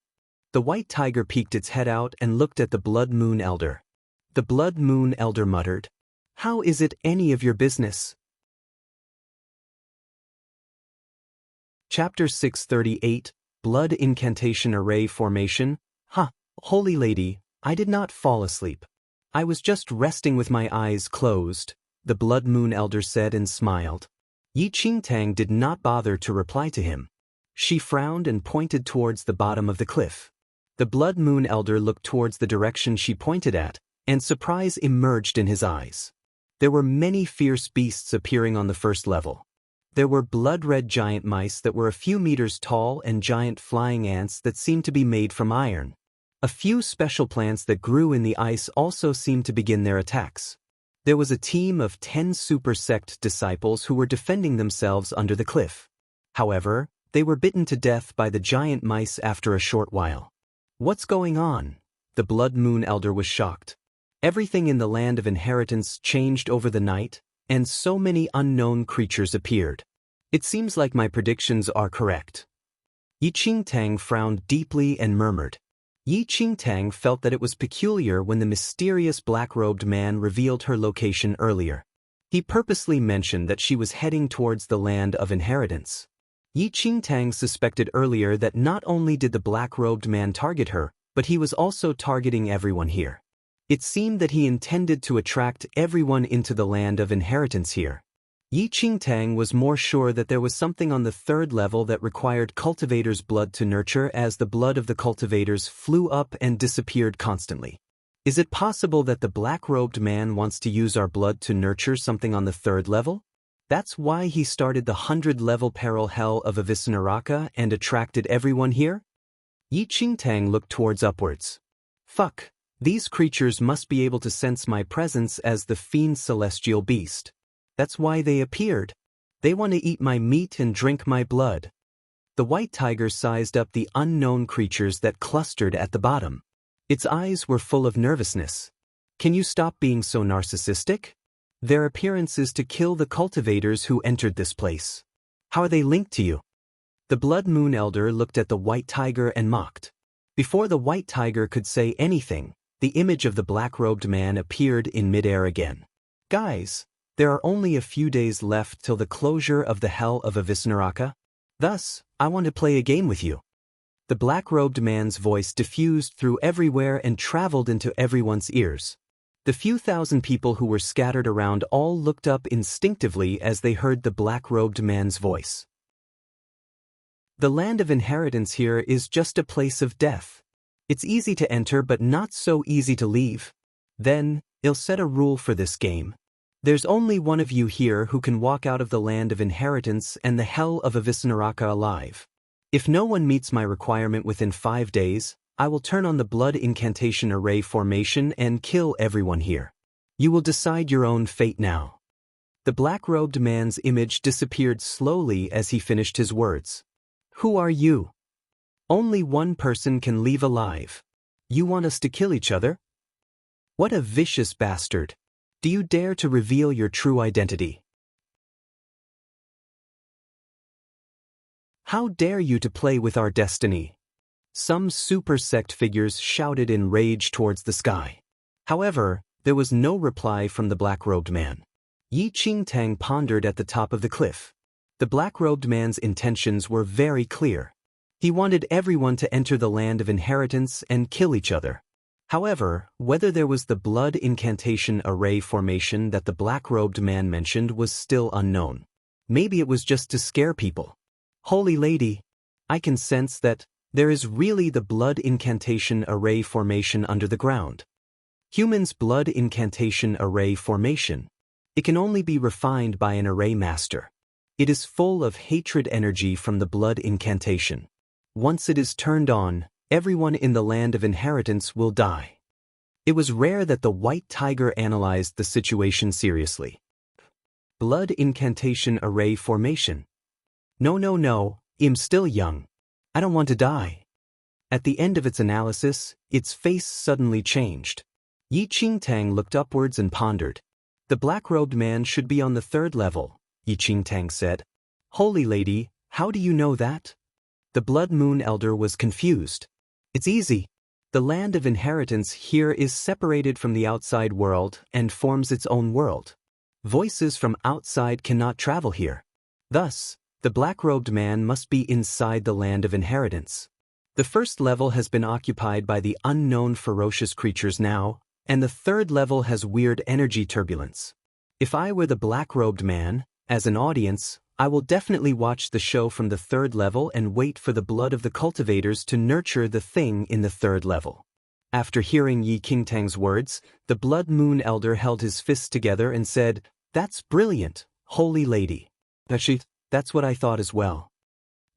The White Tiger peeked its head out and looked at the Blood Moon Elder. The Blood Moon Elder muttered, "How is it any of your business?" Chapter 638, Blood Incantation Array Formation. Holy Lady, I did not fall asleep. I was just resting with my eyes closed, the Blood Moon Elder said and smiled. Yi Qingtang did not bother to reply to him. She frowned and pointed towards the bottom of the cliff. The Blood Moon Elder looked towards the direction she pointed at, and surprise emerged in his eyes. There were many fierce beasts appearing on the 1st level. There were blood-red giant mice that were a few meters tall and giant flying ants that seemed to be made from iron. A few special plants that grew in the ice also seemed to begin their attacks. There was a team of 10 super sect disciples who were defending themselves under the cliff. However, they were bitten to death by the giant mice after a short while. What's going on? The Blood Moon Elder was shocked. Everything in the land of inheritance changed over the night, and so many unknown creatures appeared. It seems like my predictions are correct. Yi Qingtang frowned deeply and murmured. Yi Qingtang felt that it was peculiar when the mysterious black-robed man revealed her location earlier. He purposely mentioned that she was heading towards the land of inheritance. Yi Qingtang suspected earlier that not only did the black-robed man target her, but he was also targeting everyone here. It seemed that he intended to attract everyone into the land of inheritance here. Yi Qingtang was more sure that there was something on the third level that required cultivators' blood to nurture, as the blood of the cultivators flew up and disappeared constantly. Is it possible that the black-robed man wants to use our blood to nurture something on the third level? That's why he started the 100-level peril hell of Avisnaraka and attracted everyone here? Yi Qingtang looked towards upwards. Fuck, these creatures must be able to sense my presence as the fiend celestial beast. That's why they appeared. They want to eat my meat and drink my blood. The white tiger sized up the unknown creatures that clustered at the bottom. Its eyes were full of nervousness. Can you stop being so narcissistic? Their appearance is to kill the cultivators who entered this place. How are they linked to you? The Blood Moon Elder looked at the white tiger and mocked. Before the white tiger could say anything, the image of the black-robed man appeared in midair again. Guys, there are only a few days left till the closure of the Hell of Avisnaraka. Thus, I want to play a game with you. The black-robed man's voice diffused through everywhere and traveled into everyone's ears. The few thousand people who were scattered around all looked up instinctively as they heard the black-robed man's voice. The land of inheritance here is just a place of death. It's easy to enter but not so easy to leave. Then, I'll set a rule for this game. There's only one of you here who can walk out of the land of inheritance and the hell of Avisnaraka alive. If no one meets my requirement within 5 days, I will turn on the blood incantation array formation and kill everyone here. You will decide your own fate now. The black-robed man's image disappeared slowly as he finished his words. Who are you? Only one person can leave alive. You want us to kill each other? What a vicious bastard. Do you dare to reveal your true identity? How dare you to play with our destiny? Some super sect figures shouted in rage towards the sky. However, there was no reply from the black-robed man. Yi Qingtang pondered at the top of the cliff. The black-robed man's intentions were very clear. He wanted everyone to enter the land of inheritance and kill each other. However, whether there was the blood incantation array formation that the black-robed man mentioned was still unknown. Maybe it was just to scare people. Holy Lady, I can sense that there is really the blood incantation array formation under the ground. Humans' blood incantation array formation. It can only be refined by an array master. It is full of hatred energy from the blood incantation. Once it is turned on, everyone in the land of inheritance will die. It was rare that the white tiger analyzed the situation seriously. Blood incantation array formation. No, I'm still young. I don't want to die. At the end of its analysis, its face suddenly changed. Yi Qingtang looked upwards and pondered. The black-robed man should be on the third level, Yi Qingtang said. Holy Lady, how do you know that? The Blood Moon Elder was confused. It's easy. The land of inheritance here is separated from the outside world and forms its own world. Voices from outside cannot travel here. Thus, the black-robed man must be inside the land of inheritance. The first level has been occupied by the unknown ferocious creatures now, and the third level has weird energy turbulence. If I were the black-robed man, as an audience, I will definitely watch the show from the third level and wait for the blood of the cultivators to nurture the thing in the third level. After hearing Yi Qingtang's words, the Blood Moon Elder held his fists together and said, That's brilliant, Holy Lady. That's what I thought as well.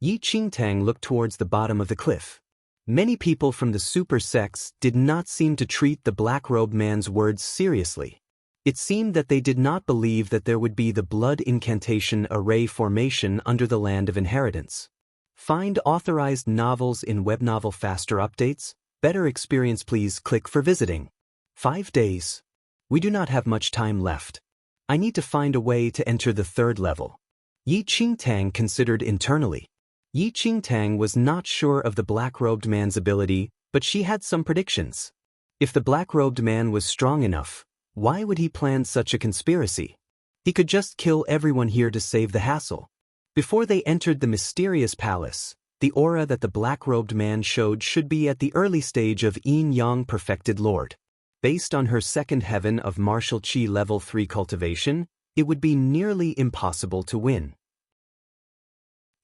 Yi Qingtang looked towards the bottom of the cliff. Many people from the super sects did not seem to treat the black-robed man's words seriously. It seemed that they did not believe that there would be the blood incantation array formation under the land of inheritance. Find authorized novels in webnovel faster updates. Better experience, please click for visiting. 5 days. We do not have much time left. I need to find a way to enter the 3rd level. Yi Qingtang considered internally. Yi Qingtang was not sure of the black-robed man's ability, but she had some predictions. If the black-robed man was strong enough, why would he plan such a conspiracy? He could just kill everyone here to save the hassle. Before they entered the mysterious palace, the aura that the black-robed man showed should be at the early stage of Yin-Yang perfected lord. Based on her 2nd heaven of martial qi level 3 cultivation, it would be nearly impossible to win.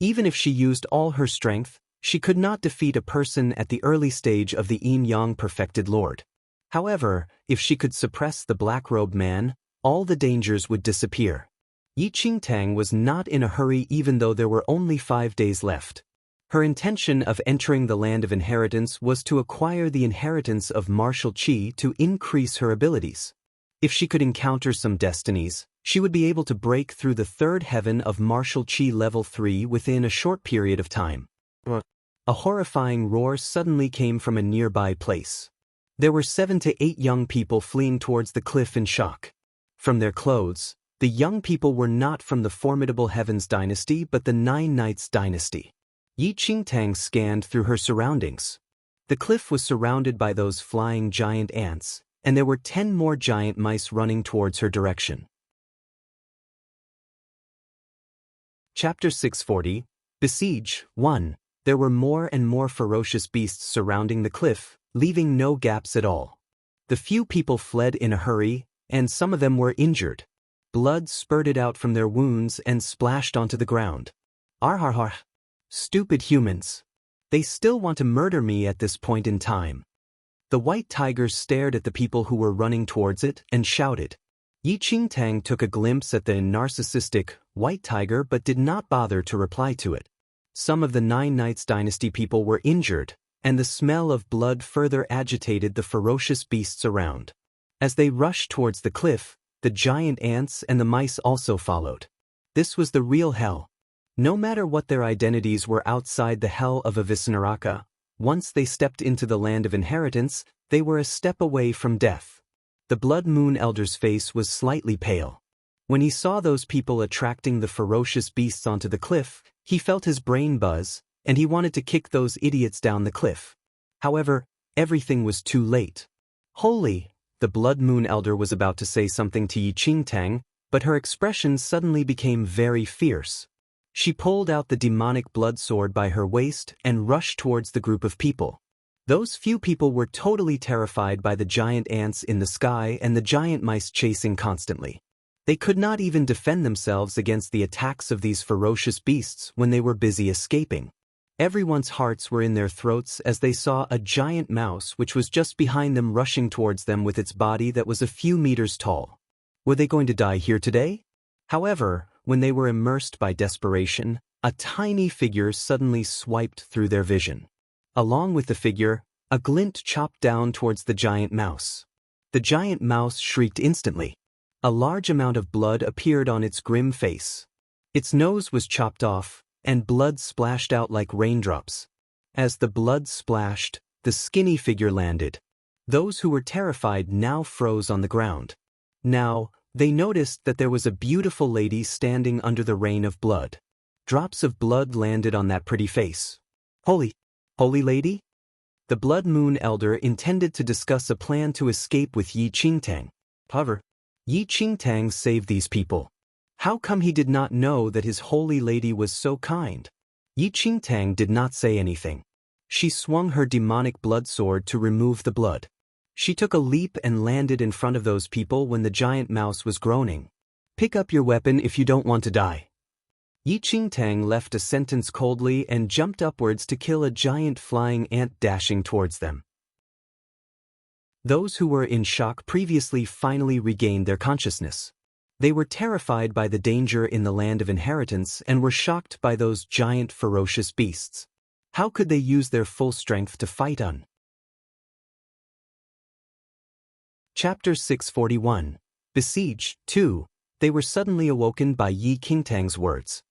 Even if she used all her strength, she could not defeat a person at the early stage of the Yin-Yang perfected lord. However, if she could suppress the black-robed man, all the dangers would disappear. Yi Qingtang was not in a hurry even though there were only 5 days left. Her intention of entering the land of inheritance was to acquire the inheritance of martial qi to increase her abilities. If she could encounter some destinies, she would be able to break through the 3rd heaven of martial qi level 3 within a short period of time. A horrifying roar suddenly came from a nearby place. There were 7 to 8 young people fleeing towards the cliff in shock. From their clothes, the young people were not from the formidable Heavens dynasty but the Nine Knights dynasty. Yi Qingtang scanned through her surroundings. The cliff was surrounded by those flying giant ants, and there were 10 more giant mice running towards her direction. Chapter 640, Besiege 1. There were more and more ferocious beasts surrounding the cliff, leaving no gaps at all. The few people fled in a hurry, and some of them were injured. Blood spurted out from their wounds and splashed onto the ground. Arharhar. Stupid humans. They still want to murder me at this point in time. The white tiger stared at the people who were running towards it and shouted. Yi Qingtang took a glimpse at the narcissistic white tiger but did not bother to reply to it. Some of the Nine Knights dynasty people were injured, and the smell of blood further agitated the ferocious beasts around. As they rushed towards the cliff, the giant ants and the mice also followed. This was the real hell. No matter what their identities were outside the hell of Avicenaraka, once they stepped into the land of inheritance, they were a step away from death. The Blood Moon Elder's face was slightly pale. When he saw those people attracting the ferocious beasts onto the cliff, he felt his brain buzz, and he wanted to kick those idiots down the cliff. However, everything was too late. Holy! The Blood Moon Elder was about to say something to Yi Qingtang, but her expression suddenly became very fierce. She pulled out the demonic blood sword by her waist and rushed towards the group of people. Those few people were totally terrified by the giant ants in the sky and the giant mice chasing constantly. They could not even defend themselves against the attacks of these ferocious beasts when they were busy escaping. Everyone's hearts were in their throats as they saw a giant mouse which was just behind them rushing towards them with its body that was a few meters tall. Were they going to die here today? However, when they were immersed by desperation, a tiny figure suddenly swiped through their vision. Along with the figure, a glint chopped down towards the giant mouse. The giant mouse shrieked instantly. A large amount of blood appeared on its grim face. Its nose was chopped off, and blood splashed out like raindrops. As the blood splashed, the skinny figure landed. Those who were terrified now froze on the ground. Now, they noticed that there was a beautiful lady standing under the rain of blood. Drops of blood landed on that pretty face. Holy lady? The Blood Moon Elder intended to discuss a plan to escape with Yi Qingtang. However, Yi Qingtang saved these people. How come he did not know that his holy lady was so kind? Yi Qingtang did not say anything. She swung her demonic blood sword to remove the blood. She took a leap and landed in front of those people when the giant mouse was groaning. Pick up your weapon if you don't want to die. Yi Qingtang left a sentence coldly and jumped upwards to kill a giant flying ant dashing towards them. Those who were in shock previously finally regained their consciousness. They were terrified by the danger in the land of inheritance and were shocked by those giant ferocious beasts. How could they use their full strength to fight on? Chapter 641. Besiege, 2. They were suddenly awoken by Yi Qingtang's words.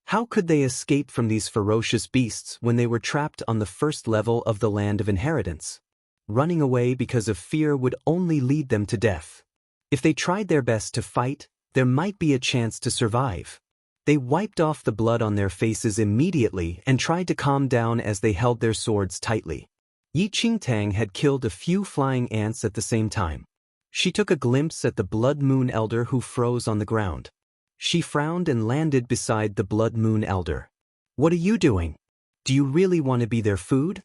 How could they escape from these ferocious beasts when they were trapped on the first level of the land of inheritance? Running away because of fear would only lead them to death. If they tried their best to fight, there might be a chance to survive. They wiped off the blood on their faces immediately and tried to calm down as they held their swords tightly. Yi Qingtang had killed a few flying ants at the same time. She took a glimpse at the Blood Moon Elder who froze on the ground. She frowned and landed beside the Blood Moon Elder. "What are you doing? Do you really want to be their food?"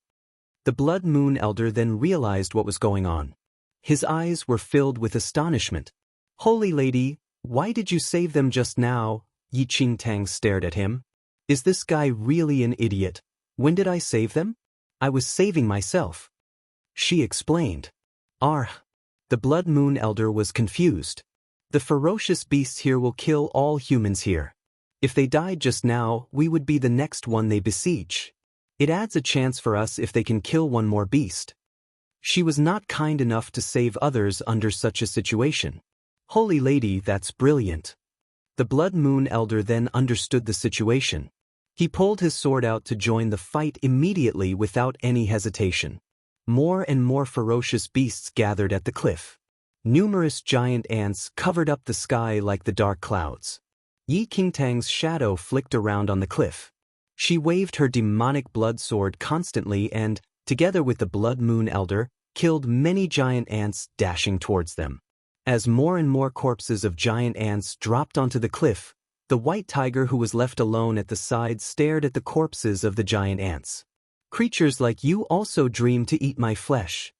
The Blood Moon Elder then realized what was going on. His eyes were filled with astonishment. "Holy Lady, why did you save them just now?" Yi Qingtang stared at him. "Is this guy really an idiot? When did I save them? I was saving myself." She explained. The Blood Moon Elder was confused. "The ferocious beasts here will kill all humans here. If they died just now, we would be the next one they besiege. It adds a chance for us if they can kill one more beast." She was not kind enough to save others under such a situation. "Holy Lady, that's brilliant." The Blood Moon Elder then understood the situation. He pulled his sword out to join the fight immediately without any hesitation. More and more ferocious beasts gathered at the cliff. Numerous giant ants covered up the sky like the dark clouds. Yi Qingtang's shadow flicked around on the cliff. She waved her demonic blood sword constantly and, together with the Blood Moon Elder, killed many giant ants dashing towards them. As more and more corpses of giant ants dropped onto the cliff, the white tiger who was left alone at the side stared at the corpses of the giant ants. "Creatures like you also dream to eat my flesh."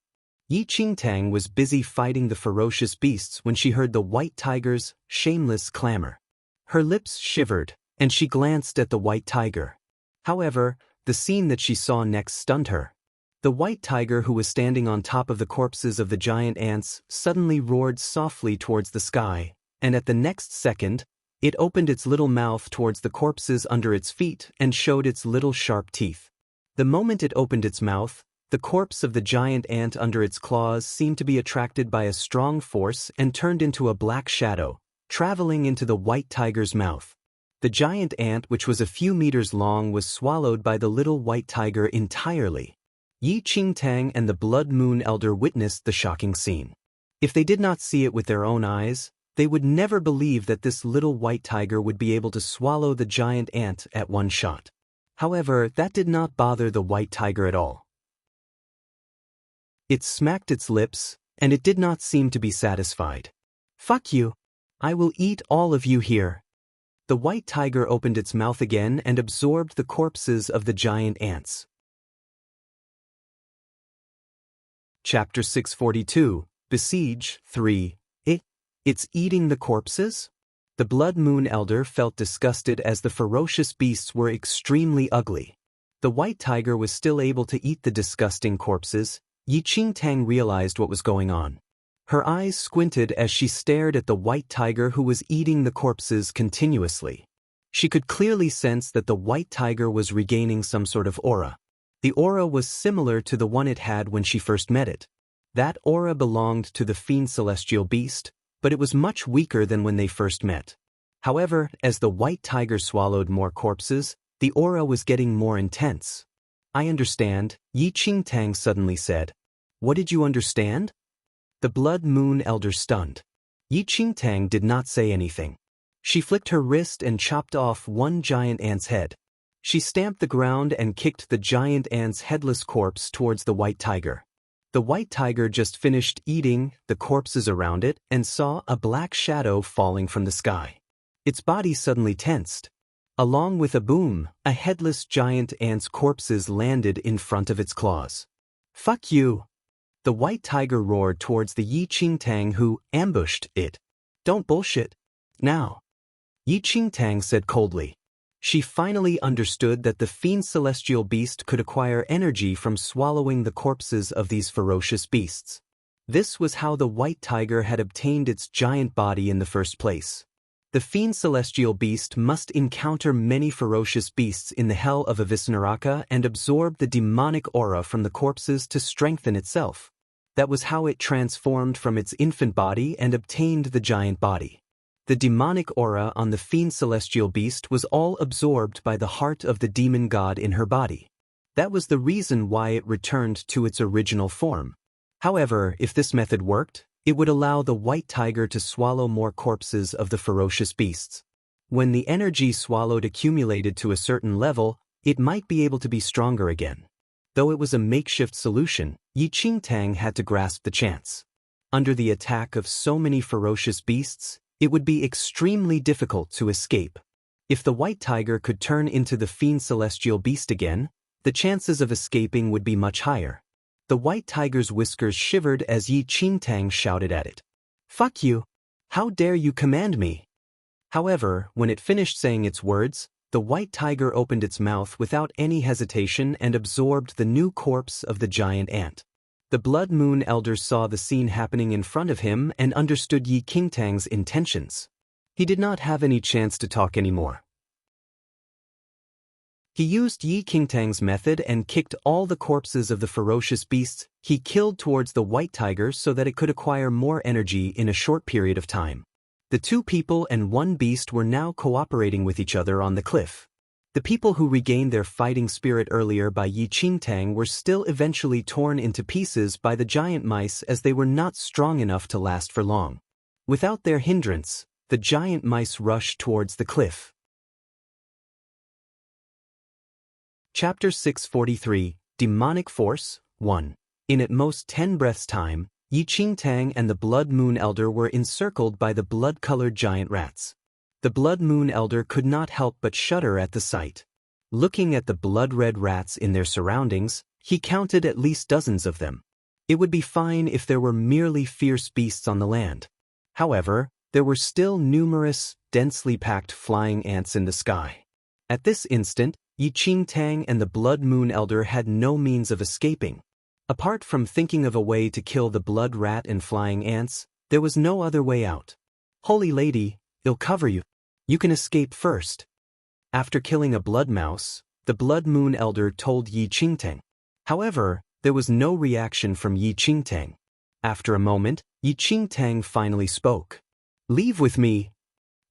Yi Qingtang was busy fighting the ferocious beasts when she heard the white tiger's shameless clamor. Her lips shivered, and she glanced at the white tiger. However, the scene that she saw next stunned her. The white tiger who was standing on top of the corpses of the giant ants suddenly roared softly towards the sky, and at the next second, it opened its little mouth towards the corpses under its feet and showed its little sharp teeth. The moment it opened its mouth, the corpse of the giant ant under its claws seemed to be attracted by a strong force and turned into a black shadow, traveling into the white tiger's mouth. The giant ant, which was a few meters long, was swallowed by the little white tiger entirely. Yi Qingtang and the Blood Moon Elder witnessed the shocking scene. If they did not see it with their own eyes, they would never believe that this little white tiger would be able to swallow the giant ant at one shot. However, that did not bother the white tiger at all. It smacked its lips, and it did not seem to be satisfied. "Fuck you! I will eat all of you here." The white tiger opened its mouth again and absorbed the corpses of the giant ants. Chapter 642. Besiege, 3. It's eating the corpses? The Blood Moon Elder felt disgusted as the ferocious beasts were extremely ugly. The white tiger was still able to eat the disgusting corpses. Yi Qingtang realized what was going on. Her eyes squinted as she stared at the white tiger who was eating the corpses continuously. She could clearly sense that the white tiger was regaining some sort of aura. The aura was similar to the one it had when she first met it. That aura belonged to the fiend celestial beast, but it was much weaker than when they first met. However, as the white tiger swallowed more corpses, the aura was getting more intense. "I understand," Yi Qingtang suddenly said. "What did you understand?" The Blood Moon Elder stunned. Yi Qingtang did not say anything. She flicked her wrist and chopped off one giant ant's head. She stamped the ground and kicked the giant ant's headless corpse towards the white tiger. The white tiger just finished eating the corpses around it and saw a black shadow falling from the sky. Its body suddenly tensed. Along with a boom, a headless giant ant's corpses landed in front of its claws. "Fuck you!" The white tiger roared towards the Yi Qingtang who ambushed it. "Don't bullshit. Now." Yi Qingtang said coldly. She finally understood that the fiend celestial beast could acquire energy from swallowing the corpses of these ferocious beasts. This was how the white tiger had obtained its giant body in the first place. The fiend celestial beast must encounter many ferocious beasts in the hell of Avisnaraka and absorb the demonic aura from the corpses to strengthen itself. That was how it transformed from its infant body and obtained the giant body. The demonic aura on the fiend celestial beast was all absorbed by the heart of the demon god in her body. That was the reason why it returned to its original form. However, if this method worked, it would allow the white tiger to swallow more corpses of the ferocious beasts. When the energy swallowed accumulated to a certain level, it might be able to be stronger again. Though it was a makeshift solution, Yi Qingtang had to grasp the chance. Under the attack of so many ferocious beasts, it would be extremely difficult to escape. If the white tiger could turn into the fiend celestial beast again, the chances of escaping would be much higher. The white tiger's whiskers shivered as Yi Qingtang shouted at it. "Fuck you! How dare you command me?" However, when it finished saying its words, the white tiger opened its mouth without any hesitation and absorbed the new corpse of the giant ant. The Blood Moon Elder saw the scene happening in front of him and understood Yi Qingtang's intentions. He did not have any chance to talk anymore. He used Yi Qingtang's method and kicked all the corpses of the ferocious beasts he killed towards the white tiger so that it could acquire more energy in a short period of time. The two people and one beast were now cooperating with each other on the cliff. The people who regained their fighting spirit earlier by Yi Qingtang were still eventually torn into pieces by the giant mice as they were not strong enough to last for long. Without their hindrance, the giant mice rushed towards the cliff. Chapter 643, Demonic Force, 1. In at most 10 breaths' time, Yi Qingtang and the Blood Moon Elder were encircled by the blood-colored giant rats. The Blood Moon Elder could not help but shudder at the sight. Looking at the blood-red rats in their surroundings, he counted at least dozens of them. It would be fine if there were merely fierce beasts on the land. However, there were still numerous, densely packed flying ants in the sky. At this instant, Yi Qingtang and the Blood Moon Elder had no means of escaping. Apart from thinking of a way to kill the blood rat and flying ants, there was no other way out. "Holy Lady, I'll cover you. You can escape first." After killing a blood mouse, the Blood Moon Elder told Yi Qingtang. However, there was no reaction from Yi Qingtang. After a moment, Yi Qingtang finally spoke. "Leave with me."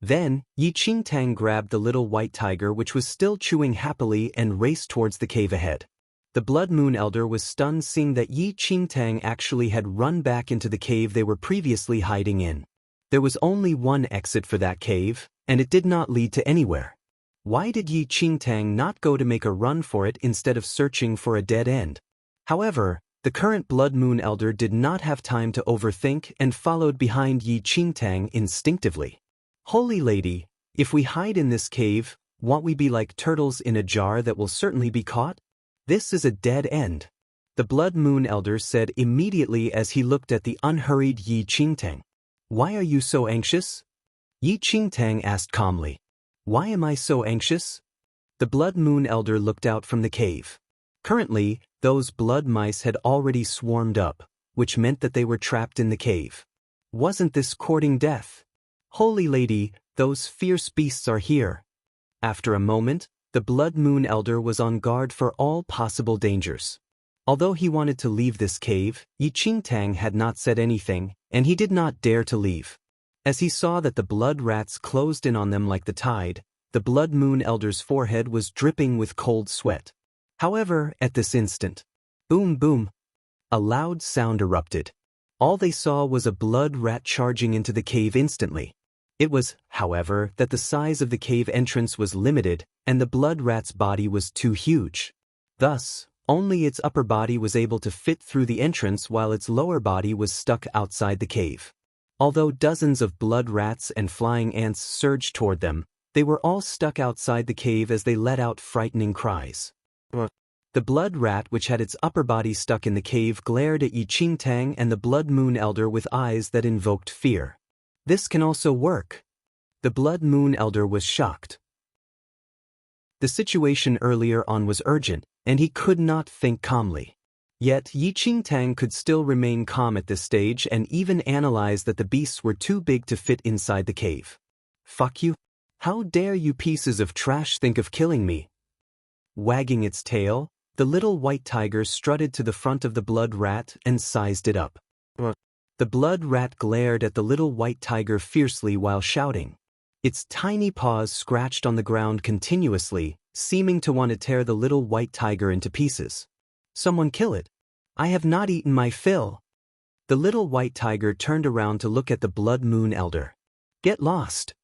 Then, Yi Qingtang grabbed the little white tiger which was still chewing happily and raced towards the cave ahead. The Blood Moon Elder was stunned seeing that Yi Qingtang actually had run back into the cave they were previously hiding in. There was only one exit for that cave, and it did not lead to anywhere. Why did Yi Qingtang not go to make a run for it instead of searching for a dead end? However, the current Blood Moon Elder did not have time to overthink and followed behind Yi Qingtang instinctively. "Holy Lady, if we hide in this cave, won't we be like turtles in a jar that will certainly be caught? This is a dead end," the Blood Moon Elder said immediately as he looked at the unhurried Yi Qingtang. "Why are you so anxious?" Yi Qingtang asked calmly. "Why am I so anxious?" The Blood Moon Elder looked out from the cave. Currently, those blood mice had already swarmed up, which meant that they were trapped in the cave. Wasn't this courting death? "Holy Lady, those fierce beasts are here." After a moment, the Blood Moon Elder was on guard for all possible dangers. Although he wanted to leave this cave, Yi Qingtang had not said anything, and he did not dare to leave. As he saw that the blood rats closed in on them like the tide, the Blood Moon Elder's forehead was dripping with cold sweat. However, at this instant, boom boom, a loud sound erupted. All they saw was a blood rat charging into the cave instantly. It was, however, that the size of the cave entrance was limited, and the blood rat's body was too huge. Thus, only its upper body was able to fit through the entrance while its lower body was stuck outside the cave. Although dozens of blood rats and flying ants surged toward them, they were all stuck outside the cave as they let out frightening cries. The blood rat which had its upper body stuck in the cave glared at Yi Qingtang and the Blood Moon Elder with eyes that invoked fear. "This can also work." The Blood Moon Elder was shocked. The situation earlier on was urgent, and he could not think calmly. Yet Yi Qingtang could still remain calm at this stage and even analyze that the beasts were too big to fit inside the cave. Fuck you. How dare you pieces of trash think of killing me? Wagging its tail, the little white tiger strutted to the front of the blood rat and sized it up. The blood rat glared at the little white tiger fiercely while shouting. Its tiny paws scratched on the ground continuously, seeming to want to tear the little white tiger into pieces. Someone kill it. I have not eaten my fill. The little white tiger turned around to look at the Blood Moon Elder. Get lost.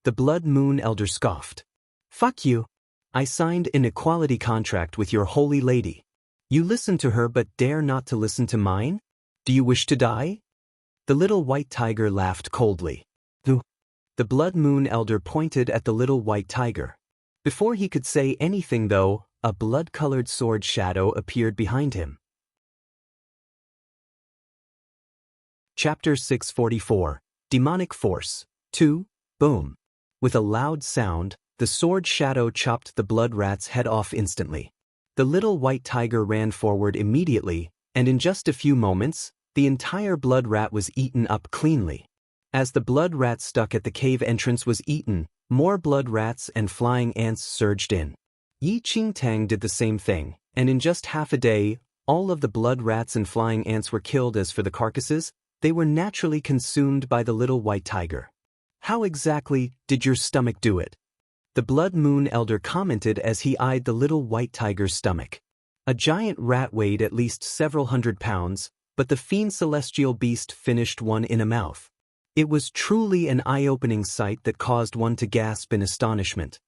The Blood Moon Elder scoffed. Fuck you. I signed an equality contract with your holy lady. You listen to her but dare not to listen to mine? Do you wish to die? The little white tiger laughed coldly. The Blood Moon Elder pointed at the little white tiger. Before he could say anything though, a blood-colored sword shadow appeared behind him. Chapter 644. Demonic Force. 2. Boom. With a loud sound, the sword shadow chopped the blood rat's head off instantly. The little white tiger ran forward immediately, and in just a few moments, the entire blood rat was eaten up cleanly. As the blood rat stuck at the cave entrance was eaten, more blood rats and flying ants surged in. Yi Qingtang did the same thing, and in just half a day, all of the blood rats and flying ants were killed. As for the carcasses, they were naturally consumed by the little white tiger. How exactly did your stomach do it? The Blood Moon Elder commented as he eyed the little white tiger's stomach. A giant rat weighed at least several hundred pounds, but the fiend celestial beast finished one in a mouth. It was truly an eye-opening sight that caused one to gasp in astonishment.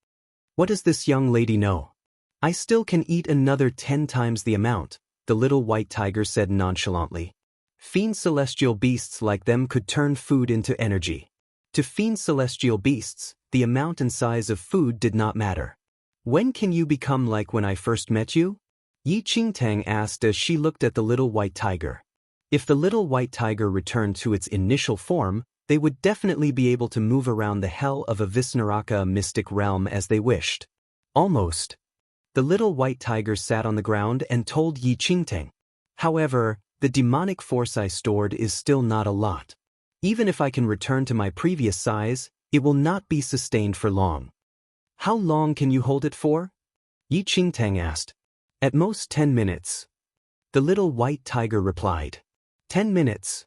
What does this young lady know? I still can eat another 10 times the amount, the little white tiger said nonchalantly. Fiend celestial beasts like them could turn food into energy. To fiend celestial beasts, the amount and size of food did not matter. When can you become like when I first met you? Yi Qingtang asked as she looked at the little white tiger. If the little white tiger returned to its initial form, they would definitely be able to move around the hell of a Visnaraka mystic realm as they wished. Almost. The little white tiger sat on the ground and told Yi Qingtang. However, the demonic force I stored is still not a lot. Even if I can return to my previous size, it will not be sustained for long. How long can you hold it for? Yi Qingtang asked. At most 10 minutes. The little white tiger replied. 10 minutes.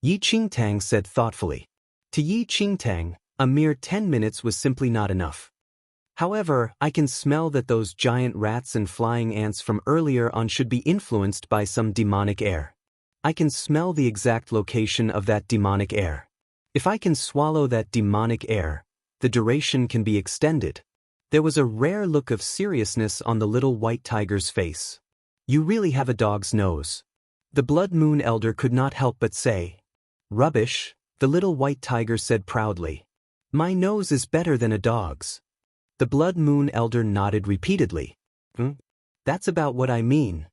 Yi Qingtang said thoughtfully. To Yi Qingtang, a mere 10 minutes was simply not enough. However, I can smell that those giant rats and flying ants from earlier on should be influenced by some demonic air. I can smell the exact location of that demonic air. If I can swallow that demonic air, the duration can be extended. There was a rare look of seriousness on the little white tiger's face. You really have a dog's nose. The Blood Moon Elder could not help but say. Rubbish, the little white tiger said proudly. My nose is better than a dog's. The Blood Moon Elder nodded repeatedly. That's about what I mean.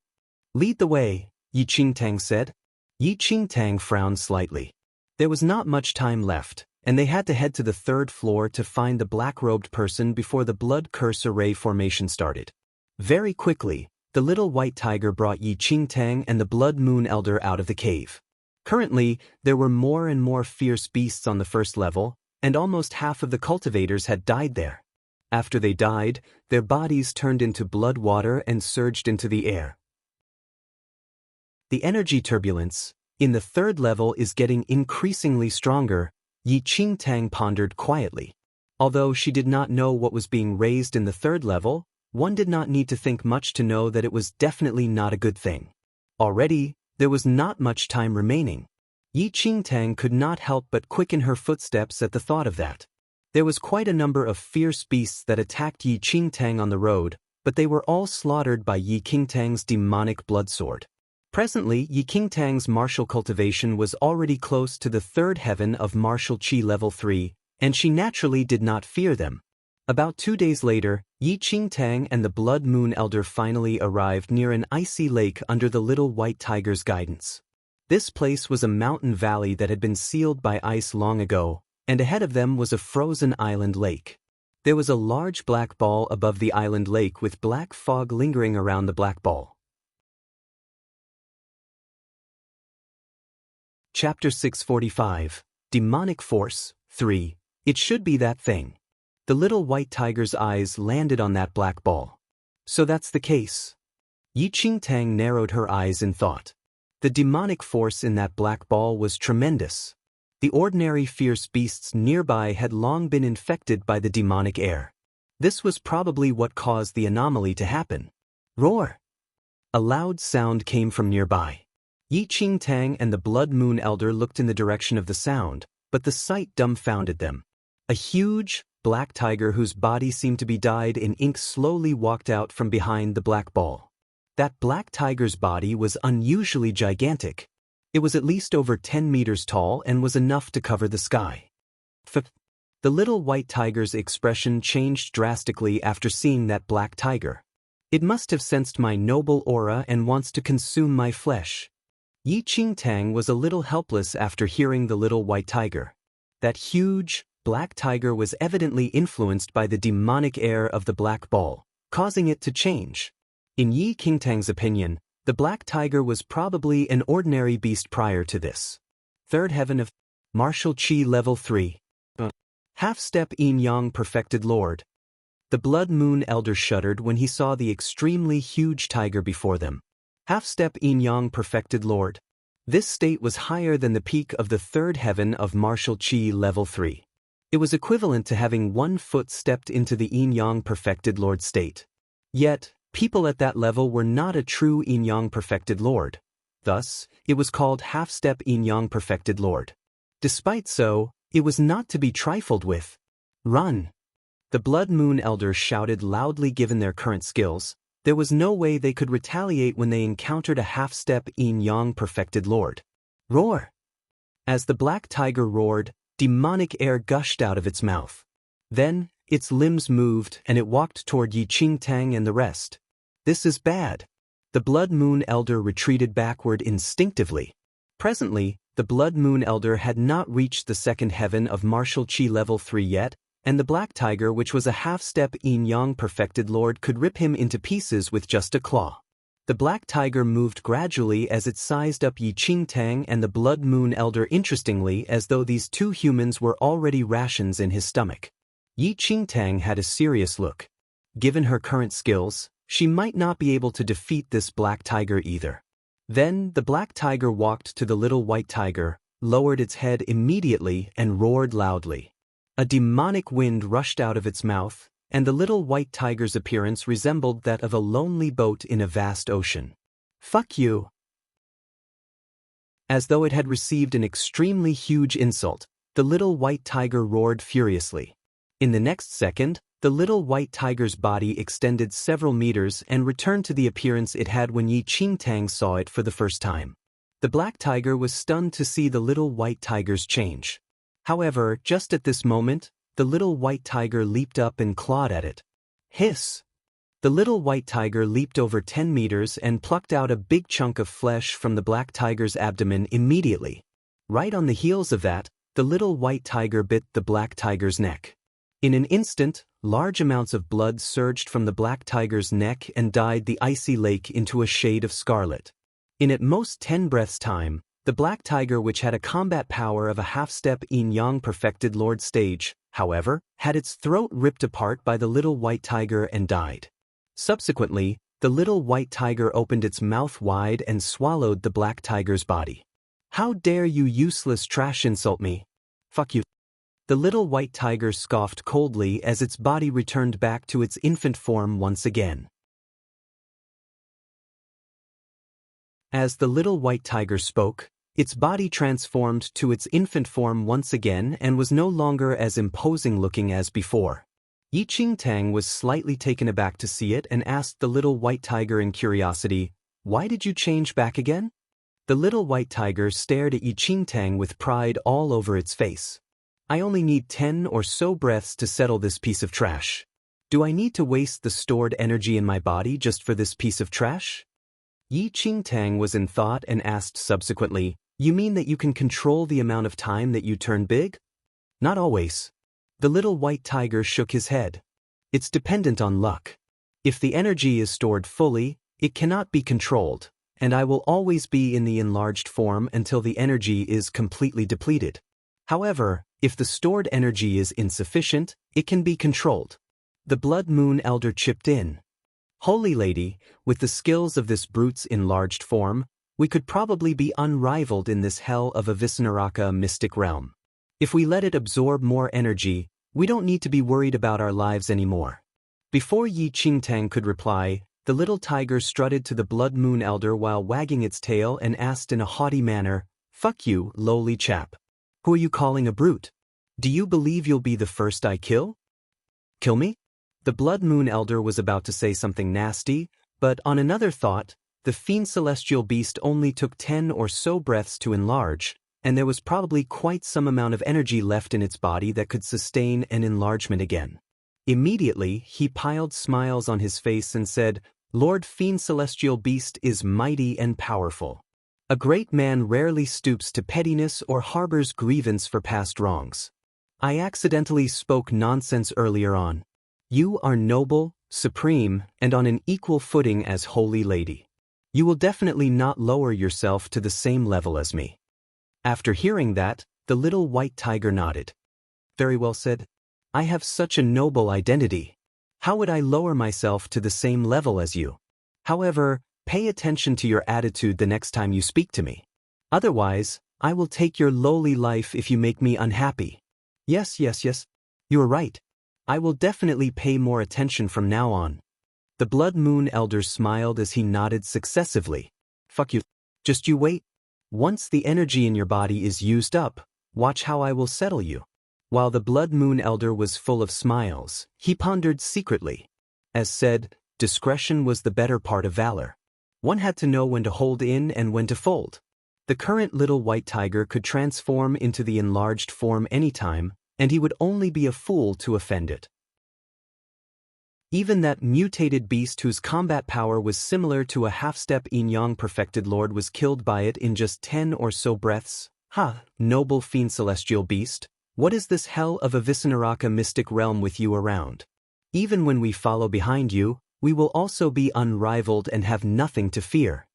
Lead the way, Yi Qingtang said. Yi Qingtang frowned slightly. There was not much time left, and they had to head to the 3rd floor to find the black-robed person before the blood curse array formation started. Very quickly, the little white tiger brought Yi Qingtang and the Blood Moon Elder out of the cave. Currently, there were more and more fierce beasts on the 1st level, and almost half of the cultivators had died there. After they died, their bodies turned into blood water and surged into the air. The energy turbulence in the 3rd level is getting increasingly stronger, Yi Qingtang pondered quietly. Although she did not know what was being raised in the 3rd level, one did not need to think much to know that it was definitely not a good thing. Already, there was not much time remaining. Yi Qingtang could not help but quicken her footsteps at the thought of that. There was quite a number of fierce beasts that attacked Yi Qingtang on the road, but they were all slaughtered by Yi Qingtang's demonic blood sword. Presently, Yi Qingtang's martial cultivation was already close to the 3rd heaven of martial chi level 3, and she naturally did not fear them. About 2 days later, Yi Qingtang and the Blood Moon Elder finally arrived near an icy lake under the little white tiger's guidance. This place was a mountain valley that had been sealed by ice long ago, and ahead of them was a frozen island lake. There was a large black ball above the island lake with black fog lingering around the black ball. Chapter 645. Demonic Force. 3. It should be that thing. The little white tiger's eyes landed on that black ball. So that's the case. Yi Qingtang narrowed her eyes in thought. The demonic force in that black ball was tremendous. The ordinary fierce beasts nearby had long been infected by the demonic air. This was probably what caused the anomaly to happen. Roar! A loud sound came from nearby. Yi Qingtang and the Blood Moon Elder looked in the direction of the sound, but the sight dumbfounded them. A huge, black tiger whose body seemed to be dyed in ink slowly walked out from behind the black ball. That black tiger's body was unusually gigantic. It was at least over 10 meters tall and was enough to cover the sky. The little white tiger's expression changed drastically after seeing that black tiger. It must have sensed my noble aura and wants to consume my flesh. Yi Qingtang was a little helpless after hearing the little white tiger. That huge, black tiger was evidently influenced by the demonic air of the black ball, causing it to change. In Yi Qingtang's opinion, the black tiger was probably an ordinary beast prior to this. Third heaven of Martial Qi Level 3. Half-step Yin-Yang Perfected Lord. The Blood Moon Elder shuddered when he saw the extremely huge tiger before them. Half-step Yin-Yang Perfected Lord. This state was higher than the peak of the third heaven of Martial Qi Level 3. It was equivalent to having 1 foot stepped into the Yin-Yang Perfected Lord state. Yet, people at that level were not a true Yin-Yang Perfected Lord. Thus, it was called half-step Yin-Yang Perfected Lord. Despite so, it was not to be trifled with. Run! The Blood Moon Elder shouted loudly. Given their current skills, there was no way they could retaliate when they encountered a half-step Yin-Yang Perfected Lord. Roar! As the black tiger roared, demonic air gushed out of its mouth. Then, its limbs moved and it walked toward Yi Qingtang and the rest. This is bad. The Blood Moon Elder retreated backward instinctively. Presently, the Blood Moon Elder had not reached the second heaven of Martial Qi Level 3 yet, and the black tiger, which was a half-step Yin-Yang Perfected Lord, could rip him into pieces with just a claw. The black tiger moved gradually as it sized up Yi Qingtang and the Blood Moon Elder, interestingly, as though these two humans were already rations in his stomach. Yi Qingtang had a serious look. Given her current skills, she might not be able to defeat this black tiger either. Then, the black tiger walked to the little white tiger, lowered its head immediately and roared loudly. A demonic wind rushed out of its mouth, and the little white tiger's appearance resembled that of a lonely boat in a vast ocean. Fuck you! As though it had received an extremely huge insult, the little white tiger roared furiously. In the next second, the little white tiger's body extended several meters and returned to the appearance it had when Yi Qingtang saw it for the first time. The black tiger was stunned to see the little white tiger's change. However, just at this moment, the little white tiger leaped up and clawed at it. Hiss! The little white tiger leaped over 10 meters and plucked out a big chunk of flesh from the black tiger's abdomen immediately. Right on the heels of that, the little white tiger bit the black tiger's neck. In an instant, large amounts of blood surged from the black tiger's neck and dyed the icy lake into a shade of scarlet. In at most 10 breaths' time, the black tiger, which had a combat power of a half-step Yin-Yang Perfected Lord stage, however, had its throat ripped apart by the little white tiger and died. Subsequently, the little white tiger opened its mouth wide and swallowed the black tiger's body. How dare you useless trash insult me? Fuck you. The little white tiger scoffed coldly as its body returned back to its infant form once again. As the little white tiger spoke, its body transformed to its infant form once again and was no longer as imposing looking as before. Yi Qingtang was slightly taken aback to see it and asked the little white tiger in curiosity, "Why did you change back again?" The little white tiger stared at Yi Qingtang with pride all over its face. I only need 10 or so breaths to settle this piece of trash. Do I need to waste the stored energy in my body just for this piece of trash? Yi Qingtang was in thought and asked subsequently, "You mean that you can control the amount of time that you turn big?" Not always. The little white tiger shook his head. It's dependent on luck. If the energy is stored fully, it cannot be controlled, and I will always be in the enlarged form until the energy is completely depleted. However, If the stored energy is insufficient, it can be controlled. The Blood Moon Elder chipped in. Holy Lady, with the skills of this brute's enlarged form, we could probably be unrivaled in this hell of a Visnaraka mystic realm. If we let it absorb more energy, we don't need to be worried about our lives anymore. Before Yi Qingtang could reply, the little tiger strutted to the Blood Moon Elder while wagging its tail and asked in a haughty manner, "Fuck you, lowly chap. Who are you calling a brute? Do you believe you'll be the first I kill? Kill me?" The Blood Moon Elder was about to say something nasty, but on another thought, the fiend celestial beast only took 10 or so breaths to enlarge, and there was probably quite some amount of energy left in its body that could sustain an enlargement again. Immediately, he piled smiles on his face and said, "Lord Fiend Celestial Beast is mighty and powerful. A great man rarely stoops to pettiness or harbors grievance for past wrongs. I accidentally spoke nonsense earlier on. You are noble, supreme, and on an equal footing as Holy Lady. You will definitely not lower yourself to the same level as me." After hearing that, the little white tiger nodded. "Very well said. I have such a noble identity. How would I lower myself to the same level as you? However, pay attention to your attitude the next time you speak to me. Otherwise, I will take your lowly life if you make me unhappy." Yes. You are right. I will definitely pay more attention from now on." The Blood Moon Elder smiled as he nodded successively. "Fuck you. Just you wait. Once the energy in your body is used up, watch how I will settle you." While the Blood Moon Elder was full of smiles, he pondered secretly. As said, discretion was the better part of valor. One had to know when to hold in and when to fold. The current little white tiger could transform into the enlarged form anytime, and he would only be a fool to offend it. Even that mutated beast whose combat power was similar to a half-step yin-yang perfected lord was killed by it in just 10 or so breaths. Ha, noble fiend celestial beast, what is this hell of a Visnaraka mystic realm with you around? Even when we follow behind you, we will also be unrivaled and have nothing to fear."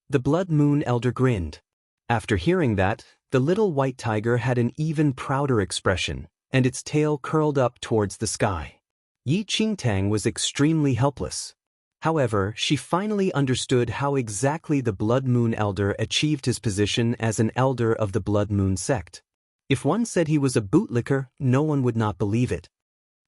The Blood Moon Elder grinned. After hearing that, the little white tiger had an even prouder expression, and its tail curled up towards the sky. Yi Qingtang was extremely helpless. However, she finally understood how exactly the Blood Moon Elder achieved his position as an elder of the Blood Moon sect. If one said he was a bootlicker, no one would not believe it.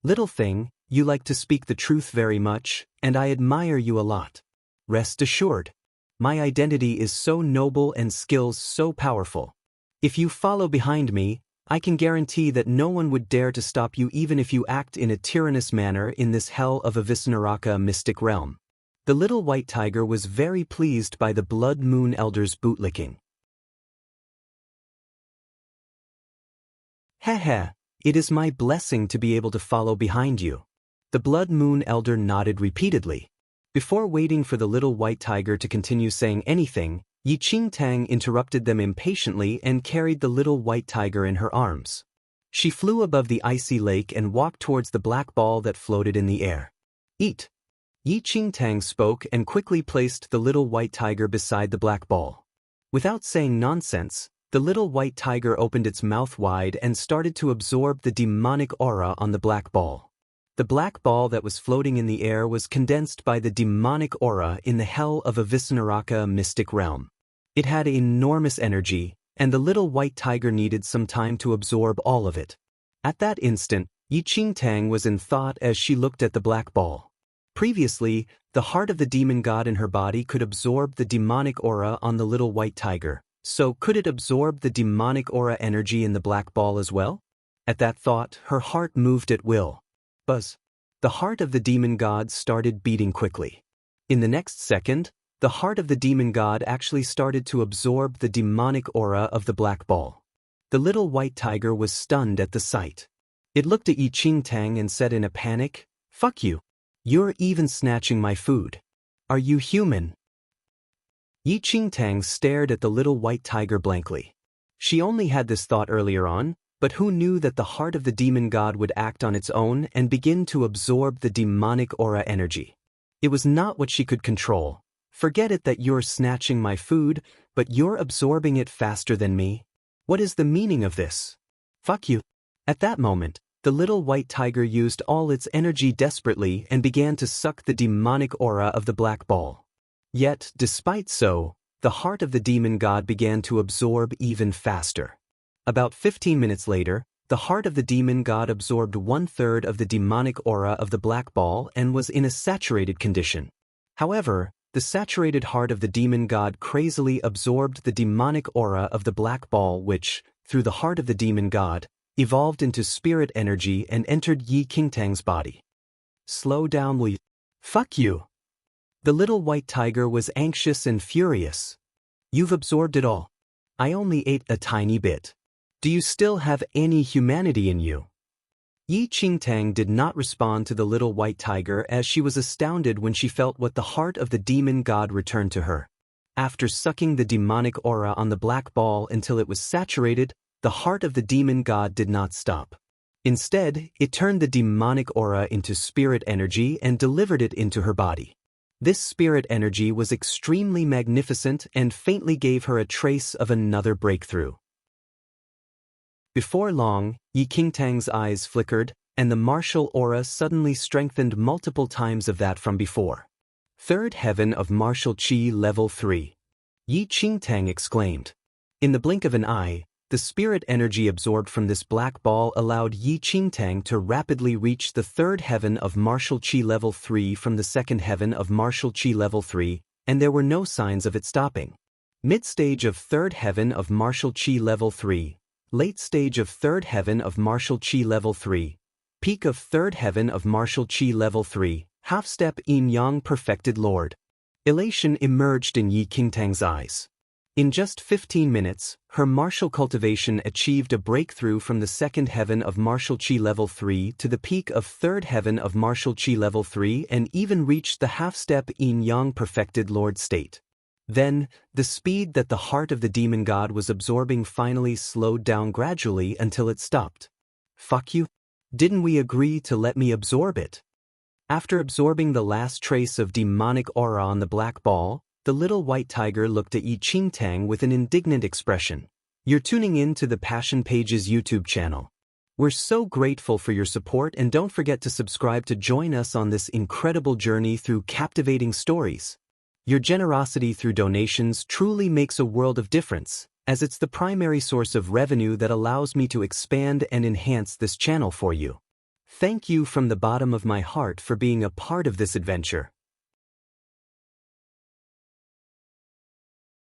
"Little thing, you like to speak the truth very much, and I admire you a lot. Rest assured, my identity is so noble and skills so powerful. If you follow behind me, I can guarantee that no one would dare to stop you even if you act in a tyrannous manner in this hell of a Visnaraka mystic realm." The little white tiger was very pleased by the Blood Moon Elder's bootlicking. "Heh, it is my blessing to be able to follow behind you." The Blood Moon Elder nodded repeatedly. Before waiting for the little white tiger to continue saying anything, Yi Qingtang interrupted them impatiently and carried the little white tiger in her arms. She flew above the icy lake and walked towards the black ball that floated in the air. "Eat." Yi Qingtang spoke and quickly placed the little white tiger beside the black ball. Without saying nonsense, the little white tiger opened its mouth wide and started to absorb the demonic aura on the black ball. The black ball that was floating in the air was condensed by the demonic aura in the hell of a Visnaraka mystic realm. It had enormous energy, and the little white tiger needed some time to absorb all of it. At that instant, Yi Qingtang was in thought as she looked at the black ball. Previously, the heart of the demon god in her body could absorb the demonic aura on the little white tiger, so could it absorb the demonic aura energy in the black ball as well? At that thought, her heart moved at will. Buzz. The heart of the demon god started beating quickly. In the next second, the heart of the demon god actually started to absorb the demonic aura of the black ball. The little white tiger was stunned at the sight. It looked at Yi Qingtang and said in a panic, "Fuck you. You're even snatching my food. Are you human?" Yi Qingtang stared at the little white tiger blankly. She only had this thought earlier on, but who knew that the heart of the demon god would act on its own and begin to absorb the demonic aura energy? It was not what she could control. Forget it that you're snatching my food, but you're absorbing it faster than me. What is the meaning of this? Fuck you. At that moment, the little white tiger used all its energy desperately and began to suck the demonic aura of the black ball. Yet, despite so, the heart of the demon god began to absorb even faster. About 15 minutes later, the heart of the demon god absorbed 1/3 of the demonic aura of the black ball and was in a saturated condition. However, the saturated heart of the demon god crazily absorbed the demonic aura of the black ball which, through the heart of the demon god, evolved into spirit energy and entered Yi Qingtang's body. Slow down, will you? Fuck you! The little white tiger was anxious and furious. You've absorbed it all. I only ate a tiny bit. Do you still have any humanity in you? Yi Qingtang did not respond to the little white tiger as she was astounded when she felt what the heart of the demon god returned to her. After sucking the demonic aura on the black ball until it was saturated, the heart of the demon god did not stop. Instead, it turned the demonic aura into spirit energy and delivered it into her body. This spirit energy was extremely magnificent and faintly gave her a trace of another breakthrough. Before long, Yi Qingtang's eyes flickered, and the martial aura suddenly strengthened multiple times of that from before. Third heaven of martial qi level 3. Yi Qingtang exclaimed. In the blink of an eye, the spirit energy absorbed from this black ball allowed Yi Qingtang to rapidly reach the third heaven of martial qi level 3 from the second heaven of martial qi level 3, and there were no signs of it stopping. Mid-stage of third heaven of martial qi level 3. Late stage of third heaven of martial qi level 3, peak of third heaven of martial qi level 3, half-step yin-yang perfected lord. Elation emerged in Yi Qingtang's eyes. In just 15 minutes, her martial cultivation achieved a breakthrough from the second heaven of martial qi level 3 to the peak of third heaven of martial qi level 3 and even reached the half-step yin-yang perfected lord state. Then, the speed that the heart of the demon god was absorbing finally slowed down gradually until it stopped. Fuck you? Didn't we agree to let me absorb it? After absorbing the last trace of demonic aura on the black ball, the little white tiger looked at Yi Qingtang with an indignant expression. You're tuning in to the Passion Pages YouTube channel. We're so grateful for your support and don't forget to subscribe to join us on this incredible journey through captivating stories. Your generosity through donations truly makes a world of difference, as it's the primary source of revenue that allows me to expand and enhance this channel for you. Thank you from the bottom of my heart for being a part of this adventure.